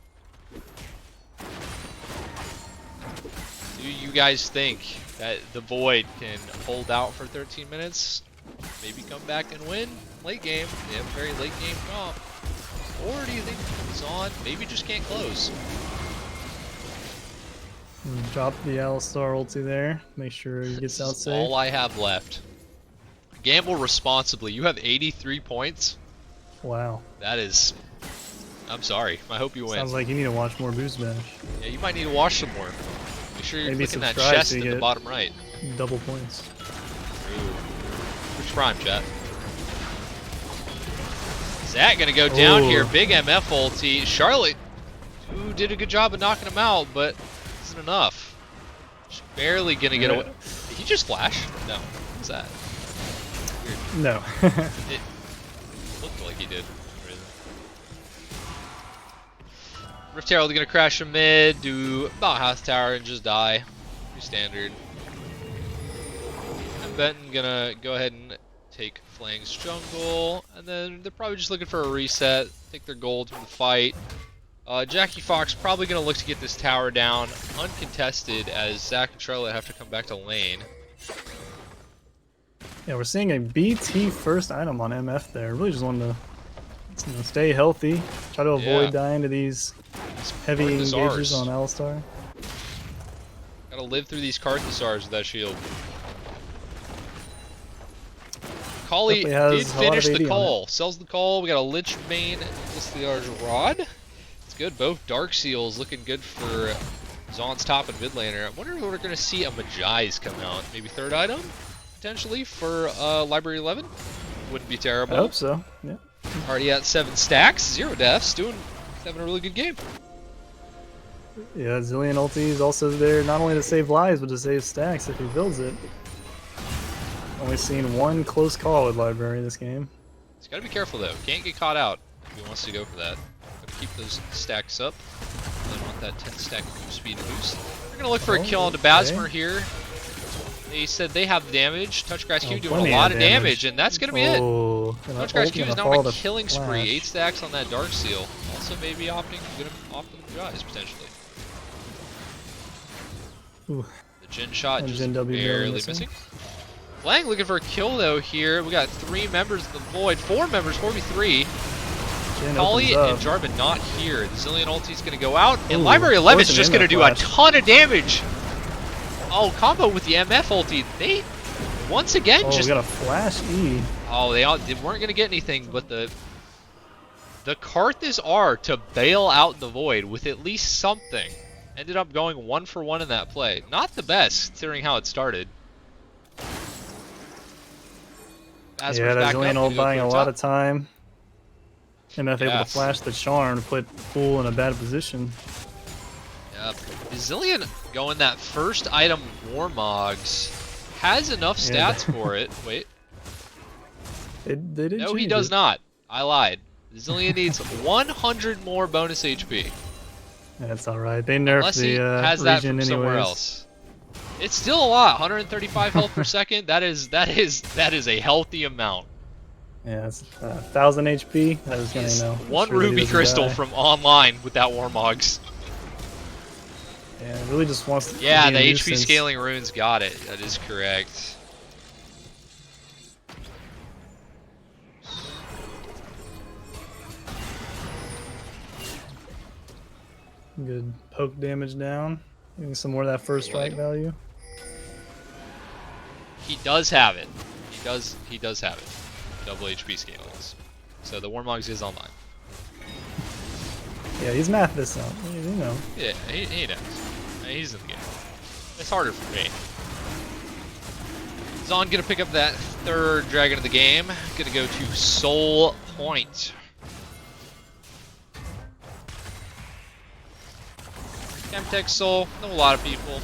Do you guys think that the Void can hold out for 13 minutes? Maybe come back and win late game. They have a very late game comp. Or do you think Zaun maybe just can't close? Drop the Alistar ulti there. Make sure he gets out safe. All I have left. Gamble responsibly. You have 83 points. Wow. That is... I'm sorry. I hope you win. Sounds like you need to watch more Boozebash. Yeah, you might need to watch some more. Make sure you're Maybe clicking that subscribe chest so you in the get bottom right. double points. Ooh. Which prime, chat? Zach gonna go down here. Big MF ulti. Charlotte, who did a good job of knocking him out, but isn't enough. She's barely gonna get away. Did he just flash? No. What was that? Weird. No. It looked like he did. Rift Herald gonna crash a mid, do about half tower and just die. Pretty standard. And Benton gonna go ahead and take Flang's jungle, and then they're probably just looking for a reset, take their gold from the fight. Jackie Fox probably gonna look to get this tower down uncontested as Zach and Charlotte have to come back to lane. Yeah, we're seeing a BT first item on MF there. Really just wanted to stay healthy, try to avoid dying to these heavy engagers on Alistar. Gotta live through these Karthusars with that shield. Kali did finish the call. Sells the call. We got a Lich main, this the Rod. It's good. Both Dark Seals looking good for Zaun's top and mid laner. I wonder if we're gonna see a Magi's come out. Maybe third item potentially for Library 11. Wouldn't be I terrible. hope so. Yeah. Already at 7 stacks, 0 deaths, having a really good game. Yeah, Zillion ulti is also there not only to save lives, but to save stacks if he builds it. Only seen one close call with Library this game. He's got to be careful though. Can't get caught out if he wants to go for that. Got to keep those stacks up. Really want that 10 stack move speed boost. We're gonna look for a kill onto Basmer here. They said they have the damage. Touchgrass Q doing a lot of damage, and that's gonna be it. Touchgrass Q is now on a killing spree. 8 stacks on that Dark Seal. Also maybe opting to get him off to the Jaws potentially. Ooh. The Jin shot And just Jin W barely missing. Lang looking for a kill though here. We got 3 members of the Void, 4 members, 4v3. Kali and Jarvan not here. The Zillion ulti's gonna go out, and Library 11 is just gonna do a ton of damage. Oh, combo with the MF ulti. They once again just got a flash E. Oh, they weren't gonna get anything, but the Karthus R to bail out the Void with at least something. Ended up going 1 for 1 in that play. Not the best, considering how it started. Yeah, that Zillion ult buying a lot of time. MF able to flash the charm to put Fool in a bad position. Yep. Zillion going that first item Warmogs has enough stats for it. Wait. They didn't No, he does not. I lied. Zillion needs 100 more bonus HP. That's alright. They nerfed the has that region from somewhere anyways. else. It's still a lot. 135 health per second. That is a healthy amount. Yeah, it's 1,000 HP. That is gonna know. One ruby crystal from online with that Warmogs. Yeah, it really just wants to. Yeah, the HP scaling runes got it. That is correct. Good poke damage down. Getting some more of that first strike value. He does have it. He does have it. Double HP scalings. So the Warmogs is online. Yeah, he's mathed this out. You know. Yeah, he knows. He's in the game. It's harder for me. Zaun gonna pick up that 3rd dragon of the game. Gonna go to Soul Point. Chemtech Soul. Know a lot of people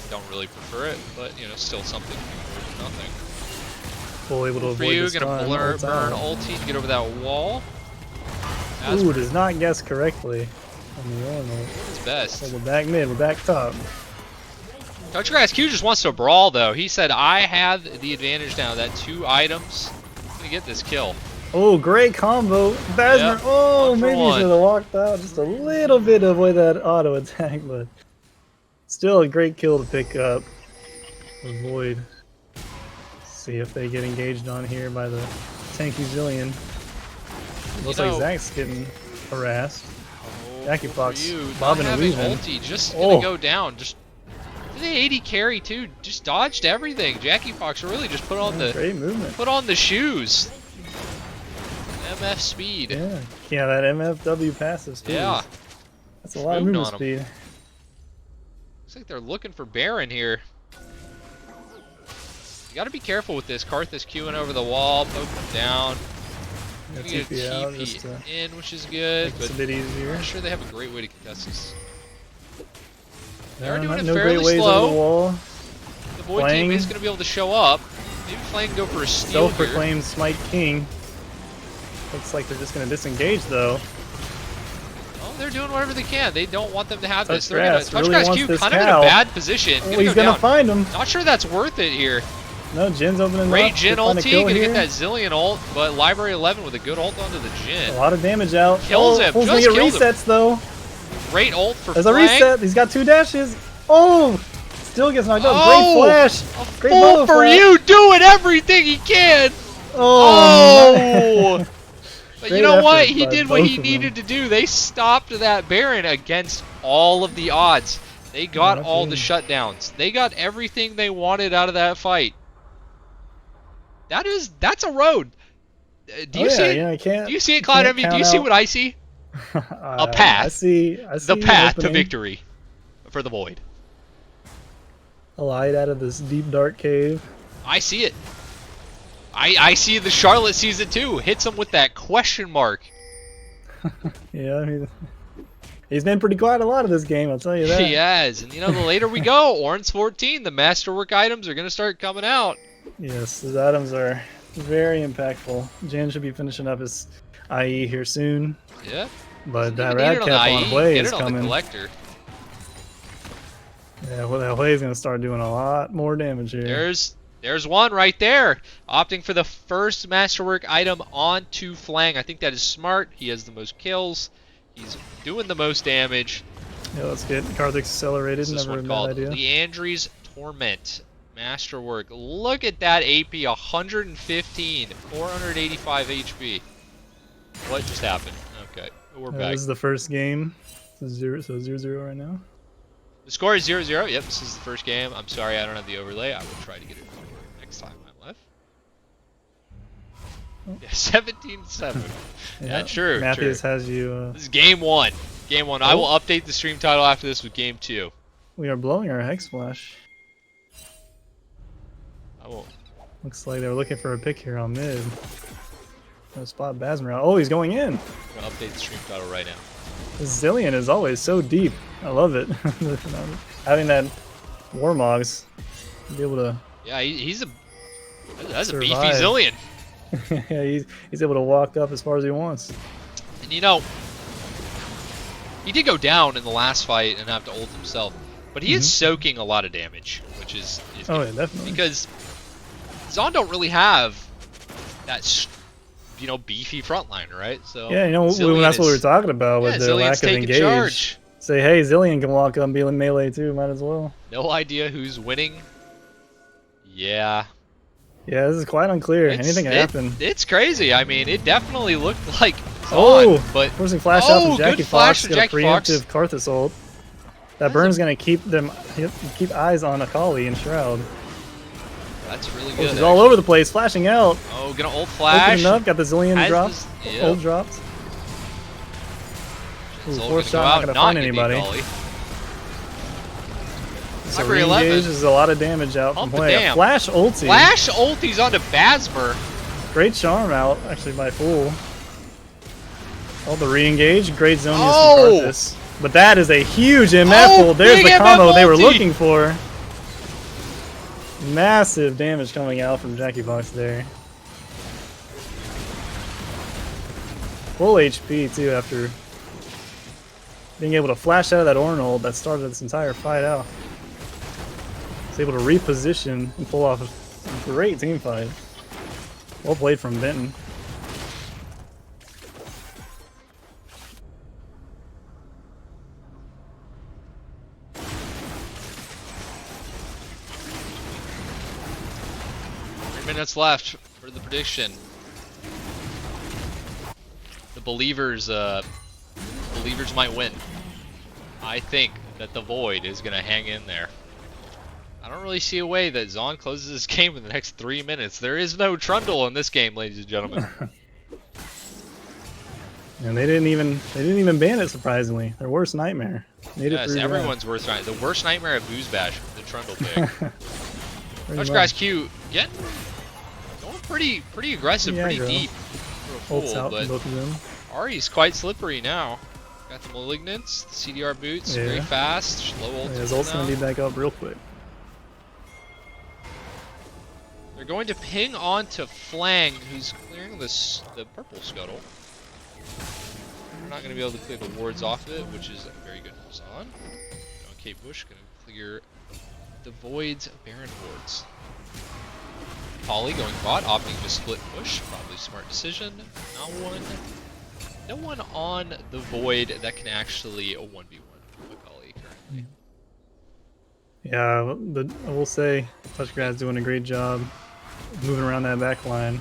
don't really prefer it, but you know, still something better than nothing. Full able to avoid you, this gonna burn ulti to get over that wall. Ooh, does not guess correctly on the Ornal. It's best. So we're back mid, we're back top. Touchgrass Q just wants to brawl though. He said, I have the advantage now. That 2 items. I'm gonna get this kill. Oh, great combo. Basmer. Yep. Oh, maybe he should have walked out just a little bit to avoid that auto attack, but still a great kill to pick up. Avoid. See if they get engaged on here by the tanky Zillion. Looks like Zach's getting harassed. Jackie Fox bobbing and weaving. Ulti just gonna go down. Just the AD carry too. Just dodged everything. Jackie Fox really just put on great movement. Put on the shoes. MF speed. Yeah, that MFW passive speed. Yeah. That's a lot of movement speed. Looks like they're looking for Baron here. You gotta be careful with this. Karthus queuing over the wall, poke him down. Get a TP in, which is good, but it's a bit easier. I'm not sure they have a great way to contest this. They're No, doing it no fairly great ways slow. over the wall. The Void team is going to be able to show up. Maybe Flame can go for a steal here. Self-proclaimed Smite King. Looks like they're just going to disengage though. Oh, they're doing whatever they can. They don't want them to have this. Touchgrass Q kind of in a bad position. Oh, he's going to find him. Not sure that's worth it here. No, Jin's opening Great up. Jin ulti, gonna get that Zillion ult, but Library 11 with a good ult onto the Jin. A lot of damage out. Kills him, just get resets though. Great ult for There's a reset. He's got 2 dashes. Oh! Still gets knocked out. Great flash. Great fool for you, doing everything he can. Oh! But you know what? He did what he needed to do. They stopped that Baron against all of the odds. They got all the shutdowns. They got everything they wanted out of that fight. That's a road. Do you see it? Yeah, do you see it, Cloud Envy? Do you see what I see? A path. I see the path to victory for the Void. A light out of this deep dark cave. I see it. I see the Charlotte sees it too. Hits him with that question mark. Yeah, I mean, he's been pretty quiet a lot of this game, I'll tell you that. He has, and you know, the later we go, Orange 14, the masterwork items are gonna start coming out. Yes, his items are very impactful. Jan should be finishing up his IE here soon. Yeah. But Doesn't that even need it Rad on Cap the on IE, Hui get is it on the coming. collector. Yeah, well, that Hui is going to start doing a lot more damage here. There's one right there, opting for the first masterwork item onto Flang. I think that is smart. He has the most kills. He's doing the most damage. Yeah, let's get Karthik accelerated. This is Never a one bad called idea. Leandri's Torment. Masterwork. Look at that AP, 115, 485 HP. What just happened? Okay, we're back. This is the first game. So 0-0 right now. The score is 0-0. Yep, this is the first game. I'm sorry I don't have the overlay. I will try to get it next time I'm left. Yeah, 17-7. Yeah, true. Matthews has you. This is game one. Game one. I will update the stream title after this with game two. We are blowing our Hex Splash. I won't. Looks like they're looking for a pick here on mid. Gonna spot Basmer out. Oh, he's going in. I'm gonna update the stream title right now. This Zillion is always so deep. I love it. Having that Warmogs, be able to. Yeah, that's survive. a beefy Zillion. Yeah, he's able to walk up as far as he wants. And you know, he did go down in the last fight and have to ult himself, but he is soaking a lot of damage, which is oh yeah, definitely. Because Zaun don't really have that, you know, beefy frontliner, right? So yeah, you know, that's what we were talking about with the Zillion's lack of engage. Charge. Say, hey, Zillion can walk up and be in melee too. Might as well. No idea who's winning. Yeah. Yeah, this is quite unclear. Anything can happen. It's crazy. I mean, it definitely looked like Zaun, but forcing flash out from Jackie good flash Fox. from Got a Jackie Fox. preemptive Karthus ult. That burn's gonna keep eyes on Akali and Shroud. That's really good. She's all over the place, flashing out. Oh, gonna ult flash. Opening up, got the Zillion dropped. Ult dropped. Ooh, fourth shot, not gonna find anybody. So re-engage is a lot of damage out from Hui. Flash ulti. Flash ulti's onto Basmer. Great charm out, actually, by Fool. Oh, the re-engage. Great zone use from Karthus. But that is a huge MF ult. There's the combo they were looking for. Massive damage coming out from Jackie Fox there. Full HP, too, after being able to flash out of that Ornn ult that started this entire fight out. He's able to reposition and pull off a great team fight. Well played from Benton. Minutes left for the prediction. The believers might win. I think that the Void is gonna hang in there. I don't really see a way that Zaun closes this game in the next 3 minutes. There is no Trundle in this game, ladies and gentlemen. And they didn't even ban it, surprisingly. Their worst nightmare. Yes, everyone's worst nightmare. The worst nightmare of Boozebash, the Trundle pick. Touchgrass Q getting going pretty aggressive, pretty deep for a Fool, but both of them. Ari's quite slippery now. Got the Malignants, the CDR boots, very fast, slow ult. His ult's gonna be back up real quick. They're going to ping on to Flang, who's clearing the purple scuttle. They're not going to be able to clear the wards off of it, which is very good for Zaun. Kate Bush going to clear the Void's Baron wards. Polly going bot, opting to split push, probably smart decision. No one on the Void that can actually 1v1 Akali currently. Yeah, I will say Touchgrass doing a great job moving around that back line.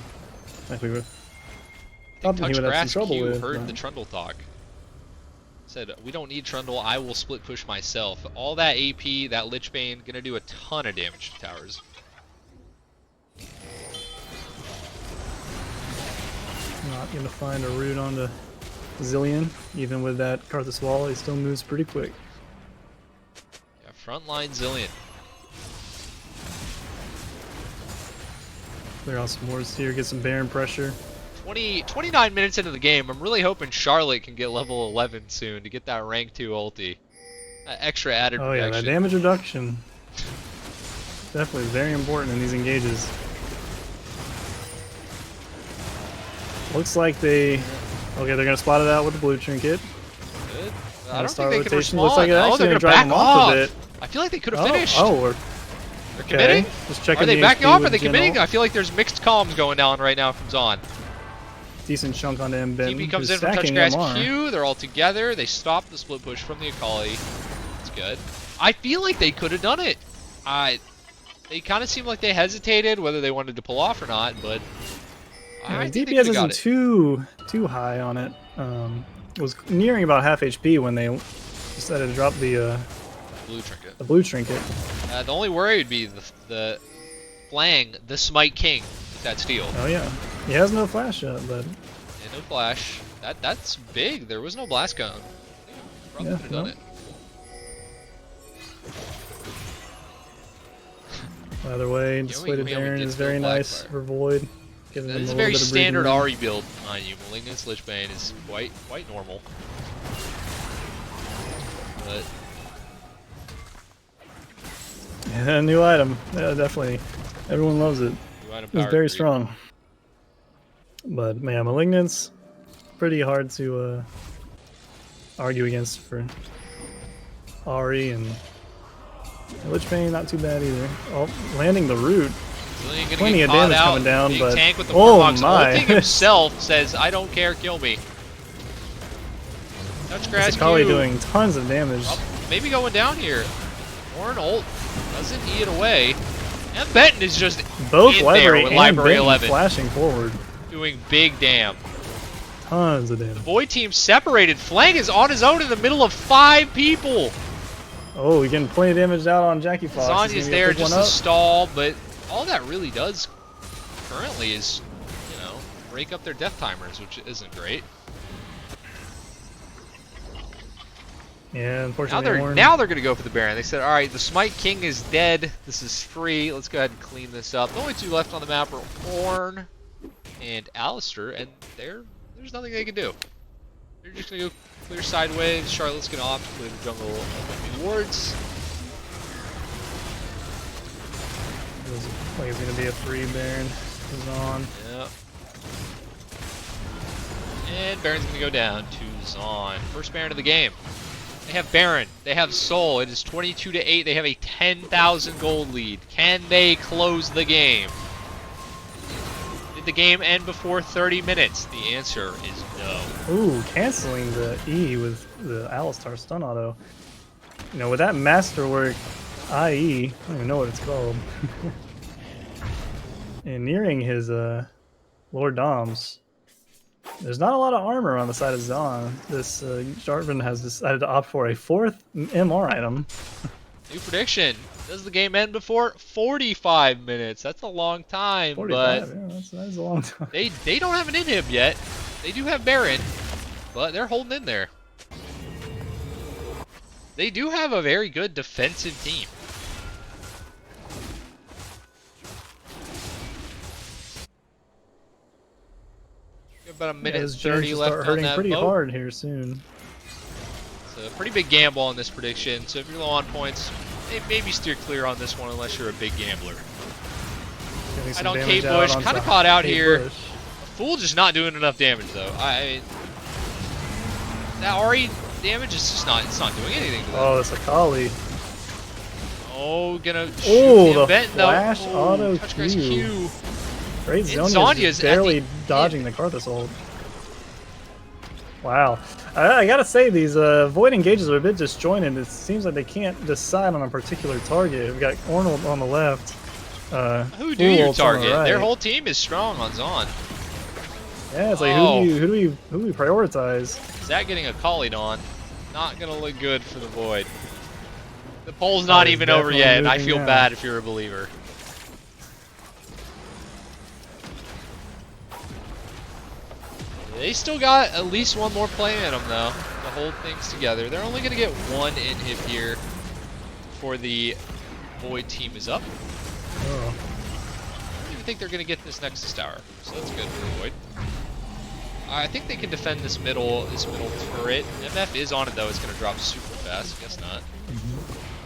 Like we were thought he would have some trouble with. Heard the Trundle talk. Said, we don't need Trundle, I will split push myself. All that AP, that Lich Bane, gonna do a ton of damage to towers. Not gonna find a route onto Zillion, even with that Karthus wall, he still moves pretty quick. Yeah, frontline Zillion. Clear out some wards here, get some Baron pressure. 29 minutes into the game, I'm really hoping Charlotte can get level 11 soon to get that rank 2 ulti. Extra added Oh protection. yeah, that damage reduction. Definitely very important in these engages. Looks like they... Okay, they're gonna spot it out with the blue trinket. Good. I don't think Start they can rotation. respond. Looks like it's Oh, actually they're gonna gonna drive back them off off. a bit. I feel like they could have finished. We're They're okay. committing? Just checking Are they the backing HP off? Are with they committing? General. I feel like there's mixed comms going down right now from Zaun. Decent chunk on them. Ben, TP comes who's in from stacking Touchgrass MR. Q. They're all together. They stop the split push from the Akali. That's good. I feel like they could have done it. They kind of seemed like they hesitated whether they wanted to pull off or not, but I think they DPS could have got isn't it. too high on it. It was nearing about half HP when they decided to drop the Blue trinket. blue trinket. The only worry would be the Flang, the Smite King, with that steal. Oh yeah, he has no flash yet, but And no flash. That's big. There was no blast cone. Probably Yeah, could have done no. it. either way, we Dissuaded get Baron is still very nice Blackfire. for Void. Giving them This is a little very bit of breathing standard room. Ahri build, mind you. Malignance Lichbane is quite normal. But Yeah, new item. Yeah, definitely. Everyone loves it. item It's power very creep. strong. But man, Malignance, pretty hard to argue against for Ahri, and Lichbane not too bad either. Oh, landing the root. Zillion gonna Plenty get of caught damage out. coming down, Big but tank with the oh Warbox my! ulting himself says, "I don't care, kill me." Touchgrass Akali Q. doing tons of damage. Maybe going down here. Warren ult doesn't eat it away. And Benton is just Both in Library there with and Library Benton 11 flashing forward. doing big damn. Tons of damage. Void team separated. Flang is on his own in the middle of 5 people. Oh, we're getting plenty of damage out on Jackie Fox. Zanya's there just to stall, but all that really does currently is, break up their death timers, which isn't great. Yeah, unfortunately. Now they're gonna go for the Baron. They said, all right, the Smite King is dead. This is free. Let's go ahead and clean this up. The only 2 left on the map are Ornn and Alistair, and there's nothing they can do. They're just gonna go clear sideways. Charlotte's gonna opt to clear the jungle open wards. Looks like it's gonna be a free Baron. Is on. Yep. And Baron's gonna go down to Zaun. First Baron of the game. They have Baron. They have Soul. It is 22-8. They have a 10,000 gold lead. Can they close the game? Did the game end before 30 minutes? The answer is no. Ooh, canceling the E with the Alistar stun auto. With that masterwork IE, I don't even know what it's called. And nearing his Lord Doms. There's not a lot of armor on the side of Zaun. This Jarvan has decided to opt for a 4th MR item. New prediction. Does the game end before 45 minutes? That's a long time, 45, but yeah, that's a long time. they don't have an inhib yet. They do have Baron, but they're holding in there. They do have a very good defensive team. About a minute 30 left on hurting that pretty boat. hard here soon. It's a pretty big gamble on this prediction, so if you're low on points, maybe steer clear on this one unless you're a big gambler. I don't Kate Bush, kind of caught out here. Bush. Fool just not doing enough damage though. That Ahri damage is just not doing anything to them. Oh, it's Akali. Oh, gonna shoot Oh, the event, flash though. auto Touchgrass Q. Great And Zonya's Zonya's barely at the dodging the Karthus ult. Wow. I gotta say, these Void engages are a bit disjointed. It seems like they can't decide on a particular target. We've got Ornn on the left. Who do you Ult's on the target? right. Their whole team is strong on Zaun. Yeah, it's like Oh. who do we prioritize? Zach getting a Khalid on. Not gonna look good for the Void. The poll's not He's even over definitely yet, and I moving feel now. bad if you're a believer. They still got at least one more play in them, though, to hold things together. They're only going to get one inhib here before the Void team is up. Oh. even think they're going to get this Nexus Tower, so that's good for Void. I think they can defend this middle turret. MF is on it though. It's going to drop super fast. Guess not.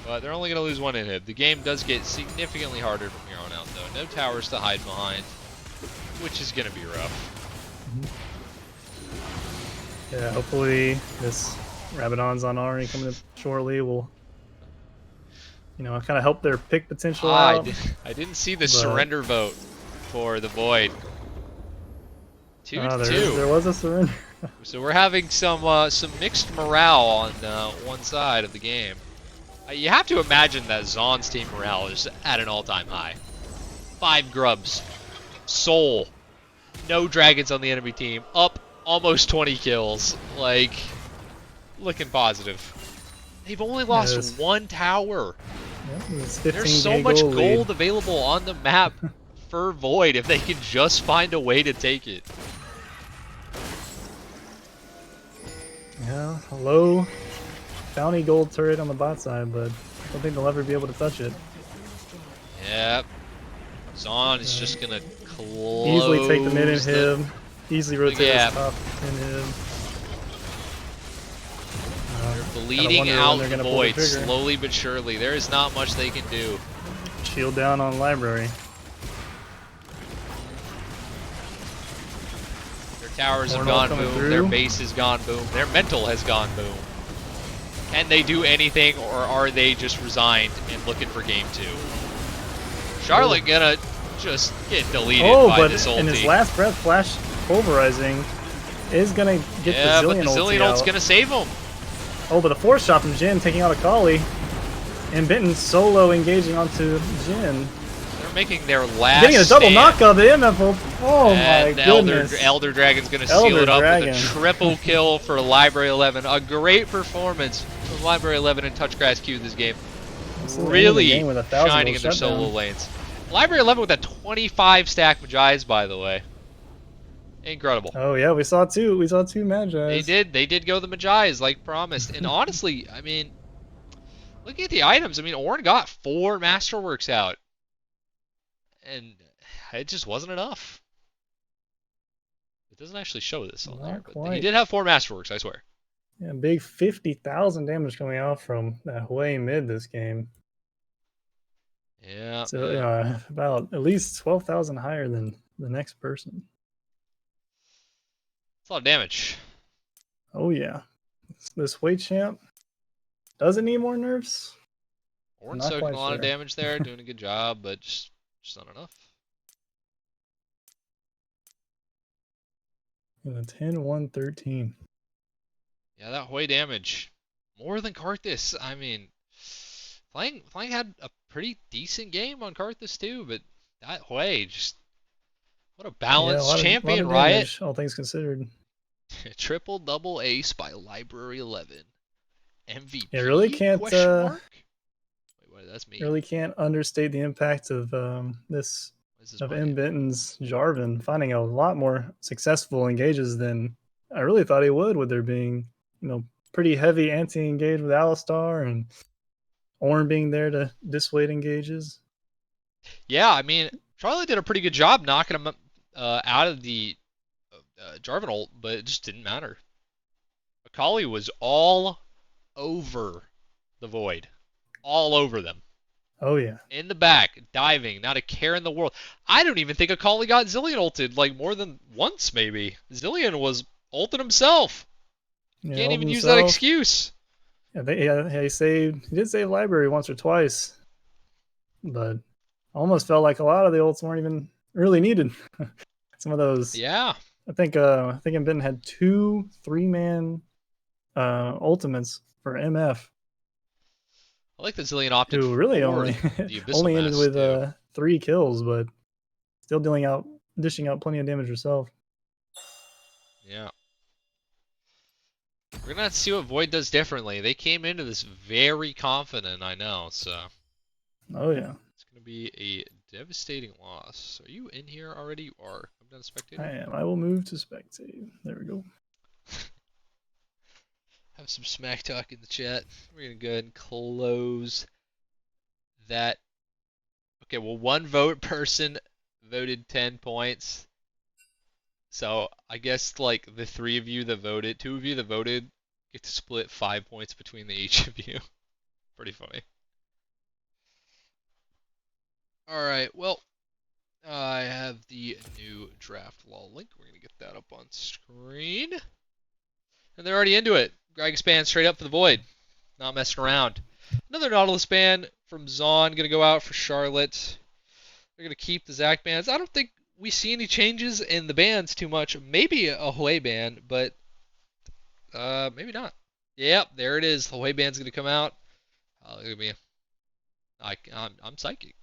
But they're only going to lose one inhib. The game does get significantly harder from here on out though. No towers to hide behind, which is going to be rough. Yeah, hopefully this Rabadon's on Ari coming up shortly will, you know, kind of help their pick potential out. I didn't see the surrender vote for the Void. 2-2. There was a surrender. So we're having some mixed morale on one side of the game. You have to imagine that Zaun's team morale is at an all-time high. 5 grubs, soul, no dragons on the enemy team, up almost 20 kills. Like, looking positive. They've only lost 1 tower. Yeah, there's so much gold available on the map for Void if they can just find a way to take it. Yeah, a low bounty gold turret on the bot side, but I don't think they'll ever be able to touch it. Yep. Zaun is just gonna close. Easily take the mid inhib. Easily rotate his top inhib. They're bleeding out the Void slowly but surely. There is not much they can do. Shield down on library. Towers have gone boom, their base has gone boom, their mental has gone boom. Can they do anything, or are they just resigned and looking for game 2? Charlotte gonna just get deleted by this ulti. In his last breath, Flash pulverizing is gonna get the Zillion ulti. Yeah, but the Zillion ult's gonna save him. Oh, but a force shot from Jhin taking out Akali. And Benton solo engaging onto Jhin. Making their last getting a double knockout the MF. Oh my goodness. Elder Dragon's gonna seal it up with a triple kill for Library 11. A great performance from Library 11 and Touchgrass Q this game. Really shining in their solo lanes. Library 11 with a 25 stack Magi's, by the way. Incredible. Oh yeah, we saw two Magi's. They did go the Magi's like promised. And honestly, I mean, looking at the items, I mean, Ornn got 4 Masterworks out. And it just wasn't enough. It doesn't actually show this on there, but he did have 4 Masterworks, I swear. Yeah, big 50,000 damage coming out from that Hui mid this game. Yeah. So about at least 12,000 higher than the next person. It's a lot of damage. Oh yeah. This Hui champ doesn't need more nerfs. Ornn soaking a lot of damage there, doing a good job, but just not enough. And a 10-1-13. Yeah, that Hui damage. More than Karthus. I mean, Flying had a pretty decent game on Karthus too, but that Hui just... What a balanced champion, Riot. All things considered. Triple double ace by Library 11. MVP? Yeah, really can't... That's me. Really can't understate the impact of this of M. Benton's Jarvan finding a lot more successful engages than I really thought he would, with there being, you know, pretty heavy anti-engage with Alistar and Ornn being there to dissuade engages. Yeah, I mean, Charlie did a pretty good job knocking him out of the Jarvan ult, but it just didn't matter. Akali was all over the Void. All over them. Oh yeah. In the back, diving, not a care in the world. I don't even think Akali got Zillion ulted, like more than once maybe. Zillion was ulted himself. Yeah, can't even use that excuse. Yeah, he did save Library once or twice, but almost felt like a lot of the ults weren't even really needed. Some of those. Yeah. I think Benton had 2 3-man ultimates for MF. I like that Zillion opted who really for only the only ended with 3 kills, but still dishing out plenty of damage herself. Yeah. We're gonna have to see what Void does differently. They came into this very confident, I know, so. Oh yeah. It's gonna be a devastating loss. Are you in here already? You are. I'm done spectating. I am. I will move to spectate. There we go. Have some smack talk in the chat. We're gonna go ahead and close that. Okay, well, 1 vote person voted 10 points. So I guess like the three of you that voted, two of you that voted, get to split 5 points between the each of you. Pretty funny. All right, well, I have the new draft law link. We're gonna get that up on screen, and they're already into it. Greg Span straight up for the void, not messing around. Another Nautilus ban from Zaun gonna go out for Charlotte. They're gonna keep the Zac bans. I don't think we see any changes in the bans too much. Maybe a Hue ban, but maybe not. Yep, there it is. The Hue ban's gonna come out. Look at me. I'm psychic.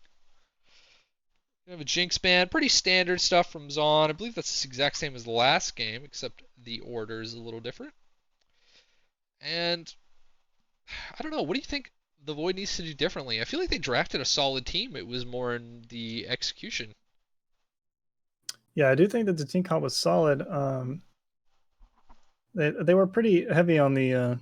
We have a Jinx ban, pretty standard stuff from Zaun. I believe that's the exact same as the last game, except the order is a little different. And I don't know, what do you think the Void needs to do differently? I feel like they drafted a solid team. It was more in the execution. Yeah, I do think that the team comp was solid. They were pretty heavy on the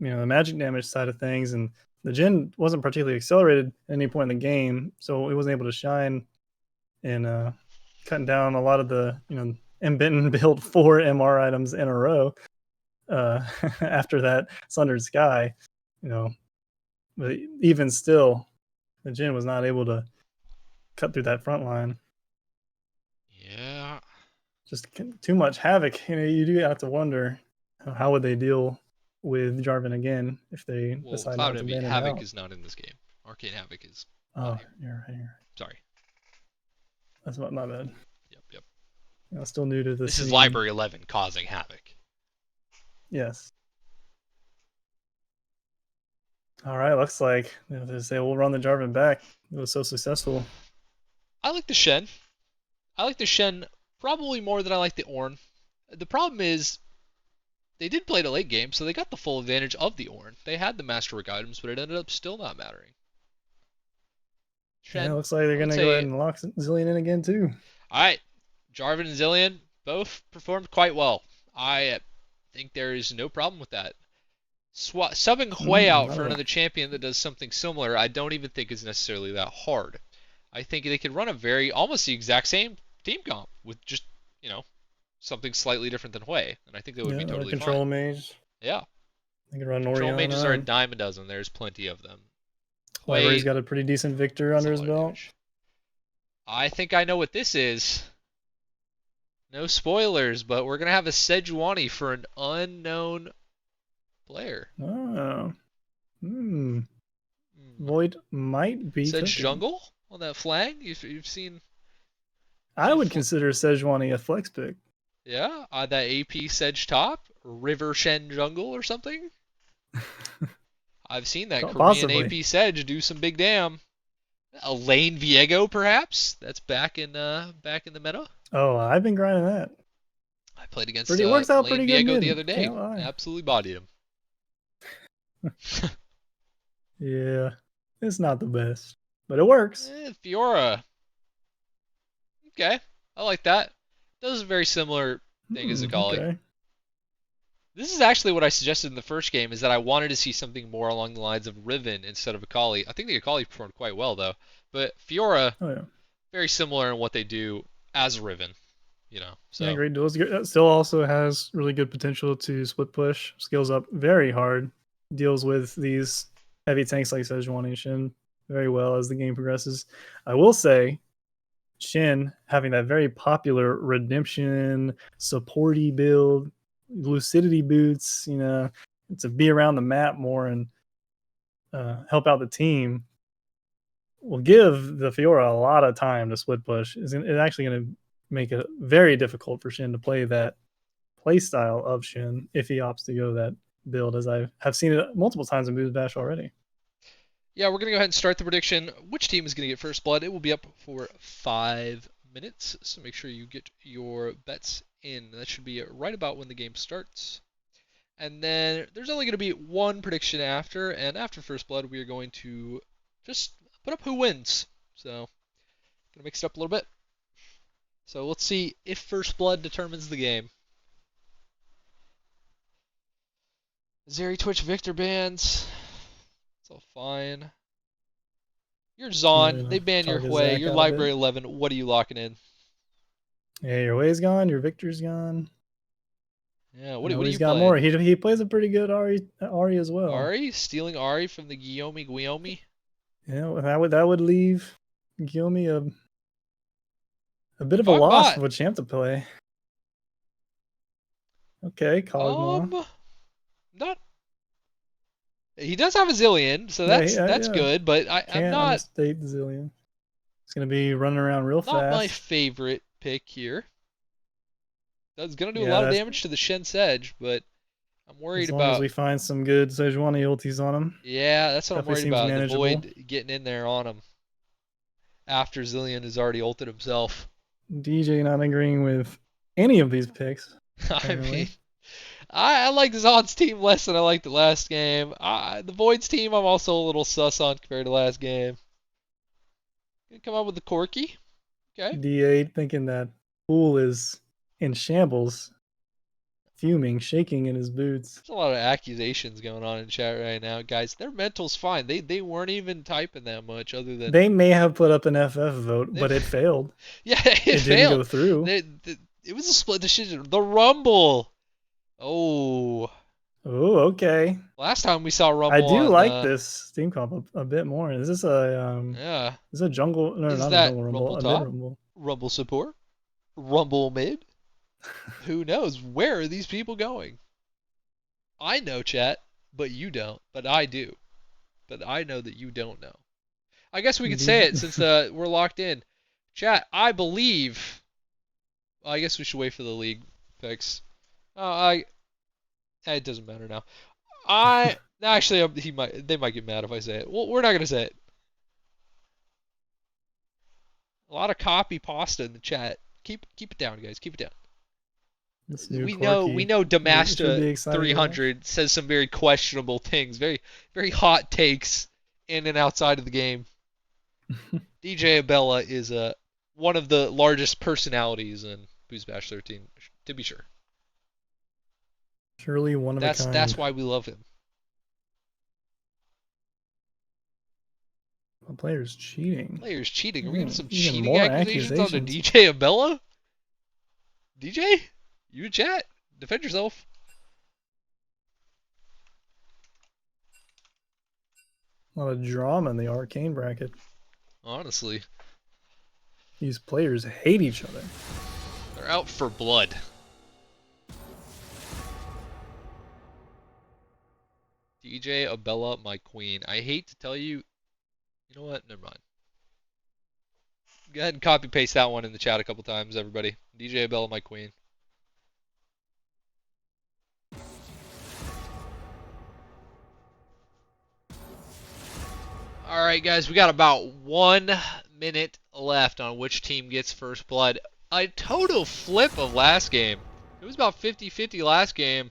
the magic damage side of things, and the Jhin wasn't particularly accelerated at any point in the game, so he wasn't able to shine in cutting down a lot of the Mbitten built 4 MR items in a row. After that Sundered Sky, you know, but even still, the Jhin was not able to cut through that front line. Yeah. Just too much havoc. You do have to wonder how would they deal with Jarvan again if they decide Cloud not to Envy. ban him Havoc out. is not in this game. Arcane Havoc is Oh, not here. you're right. Sorry. That's my bad. Yep. Still new to This scene. is Library 11 causing havoc. Yes. All right, looks like they say we'll run the Jarvan back. It was so successful. I like the Shen. I like the Shen probably more than I like the Ornn. The problem is they did play the late game, so they got the full advantage of the Ornn. They had the Masterwork items, but it ended up still not mattering. Shen, Yeah, looks like they're going to go ahead and lock Zilean in again, too. All right. Jarvan and Zilean both performed quite well. I think there is no problem with that. Subbing Hue out for another champion that does something similar, I don't even think is necessarily that hard. I think they could run a almost the exact same team comp with just, something slightly different than Hue, and I think that would be totally control fine. mage. Yeah. They can run Control Orianna. mages are a dime a dozen. There's plenty of them. Library's got a pretty decent Victor under his belt. Damage. I think I know what this is. No spoilers, but we're going to have a Sejuani for an unknown player. Oh. Void might be Sedge jungle on that flag? You've seen... I would consider Sejuani a flex pick. Yeah, that AP Sedge top, River Shen jungle or something. I've seen that Korean AP Sedge do some big damn. A Lane Viego, perhaps? That's back in the meta. Oh, I've been grinding that. I played against Lane Viego the other day. Absolutely bodied him. Yeah, it's not the best, but it works. Fiora. Okay, I like that. Does a very similar thing as Akali. Okay. This is actually what I suggested in the first game, is that I wanted to see something more along the lines of Riven instead of Akali. I think the Akali performed quite well, though. But Fiora, very similar in what they do as Riven. So. Yeah, great duels. Still also has really good potential to split push. Scales up very hard. Deals with these heavy tanks like Sejuani and Shin very well as the game progresses. I will say, Shin having that very popular redemption supporty build, lucidity boots, to be around the map more and help out the team, will give the Fiora a lot of time to split push. It's actually going to make it very difficult for Shin to play that play style of Shin if he opts to go that build, as I have seen it multiple times in Boozebash already. Yeah, we're going to go ahead and start the prediction. Which team is going to get first blood? It will be up for 5 minutes, so make sure you get your bets in. That should be right about when the game starts. And then there's only going to be one prediction after, and after first blood, we are going to just put up who wins. So, going to mix it up a little bit. So let's see if first blood determines the game. Zeri Twitch Victor bans. It's all fine. You're Really Zaun. They gonna ban your target Hui. Zach You're out a bit. Library 11. What are you locking in? Yeah, your way's gone. Your victor's gone. Yeah, I what know are he's you got more. playing? He plays a pretty good Ari as well. Ari? Stealing Ari from the Guillaume? You know, that would leave Guillaume a bit of a Fine loss bot. of a champ to play. Okay, Kog'Maw. Not. He does have a zillion, so Yeah, that's yeah. good. But I'm Can't not understate the Zillion. It's gonna be running around real not my fast. favorite pick here. That's gonna do a Yeah, lot of that's damage to the Shen Sedge, but I'm as worried long as about. we find some good Sejuani ultis on him. Yeah, that's what I'm Definitely worried seems about. The manageable. Void getting in there on him after Zillion has already ulted himself. DJ not agreeing with any of these picks, I mean, apparently. I like Zaun's team less than I liked the last game. The Void's team I'm also a little sus on compared to last game. Gonna come up with the Corki. Okay. D8 thinking that Pool is in shambles, fuming, shaking in his boots. There's a lot of accusations going on in chat right now, guys. Their mental's fine. They weren't even typing that much, other than They may have put up an FF vote, they. but it failed. Yeah, it It didn't failed. go through. It was a split decision. The Rumble. Oh, Oh, okay. last time we saw I Rumble do on. like this Steam comp a bit more. Yeah. is this a jungle? No, Is not a that jungle rumble, Rumble a mid top? rumble. Rumble support? Rumble mid? Who knows? Where are these people going? I know, chat, but you don't. But I do. But I know that you don't know. I guess we could say it since we're locked in. Chat, I believe. Well, I guess we should wait for the league picks. It doesn't matter now. Actually, they might get mad if I say it. Well, we're not gonna say it. A lot of copy pasta in the chat. Keep it down, guys. Keep it down. This new We know Corki should be Damasta excited about. 300 says some very questionable things, very hot takes in and outside of the game. DJ Abella is one of the largest personalities in Boozebash 13, to be sure. Surely one of a That's kind. why we love him. The player's cheating. Players cheating. Are we getting some Even cheating more accusations on the DJ Abella? DJ, you chat. Defend yourself. A lot of drama in the Arcane bracket. Honestly, These players hate each other. they're out for blood. DJ Abella, my queen. I hate to tell you. You know what? Never mind. Go ahead and copy paste that one in the chat a couple times, everybody. DJ Abella, my queen. All right, guys, we got about 1 minute left on which team gets first blood. A total flip of last game. It was about 50-50 last game.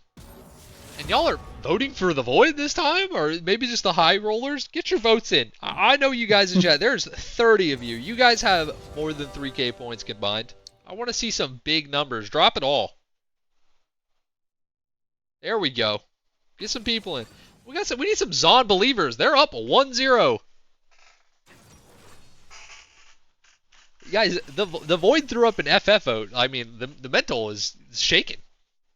And y'all are voting for the Void this time? Or maybe just the high rollers? Get your votes in. I know you guys in chat. There's 30 of you. You guys have more than 3K points combined. I want to see some big numbers. Drop it all. There we go. Get some people in. We need some Zaun believers. They're up 1-0. Guys, the Void threw up an FF vote. I mean, the mental is shaken.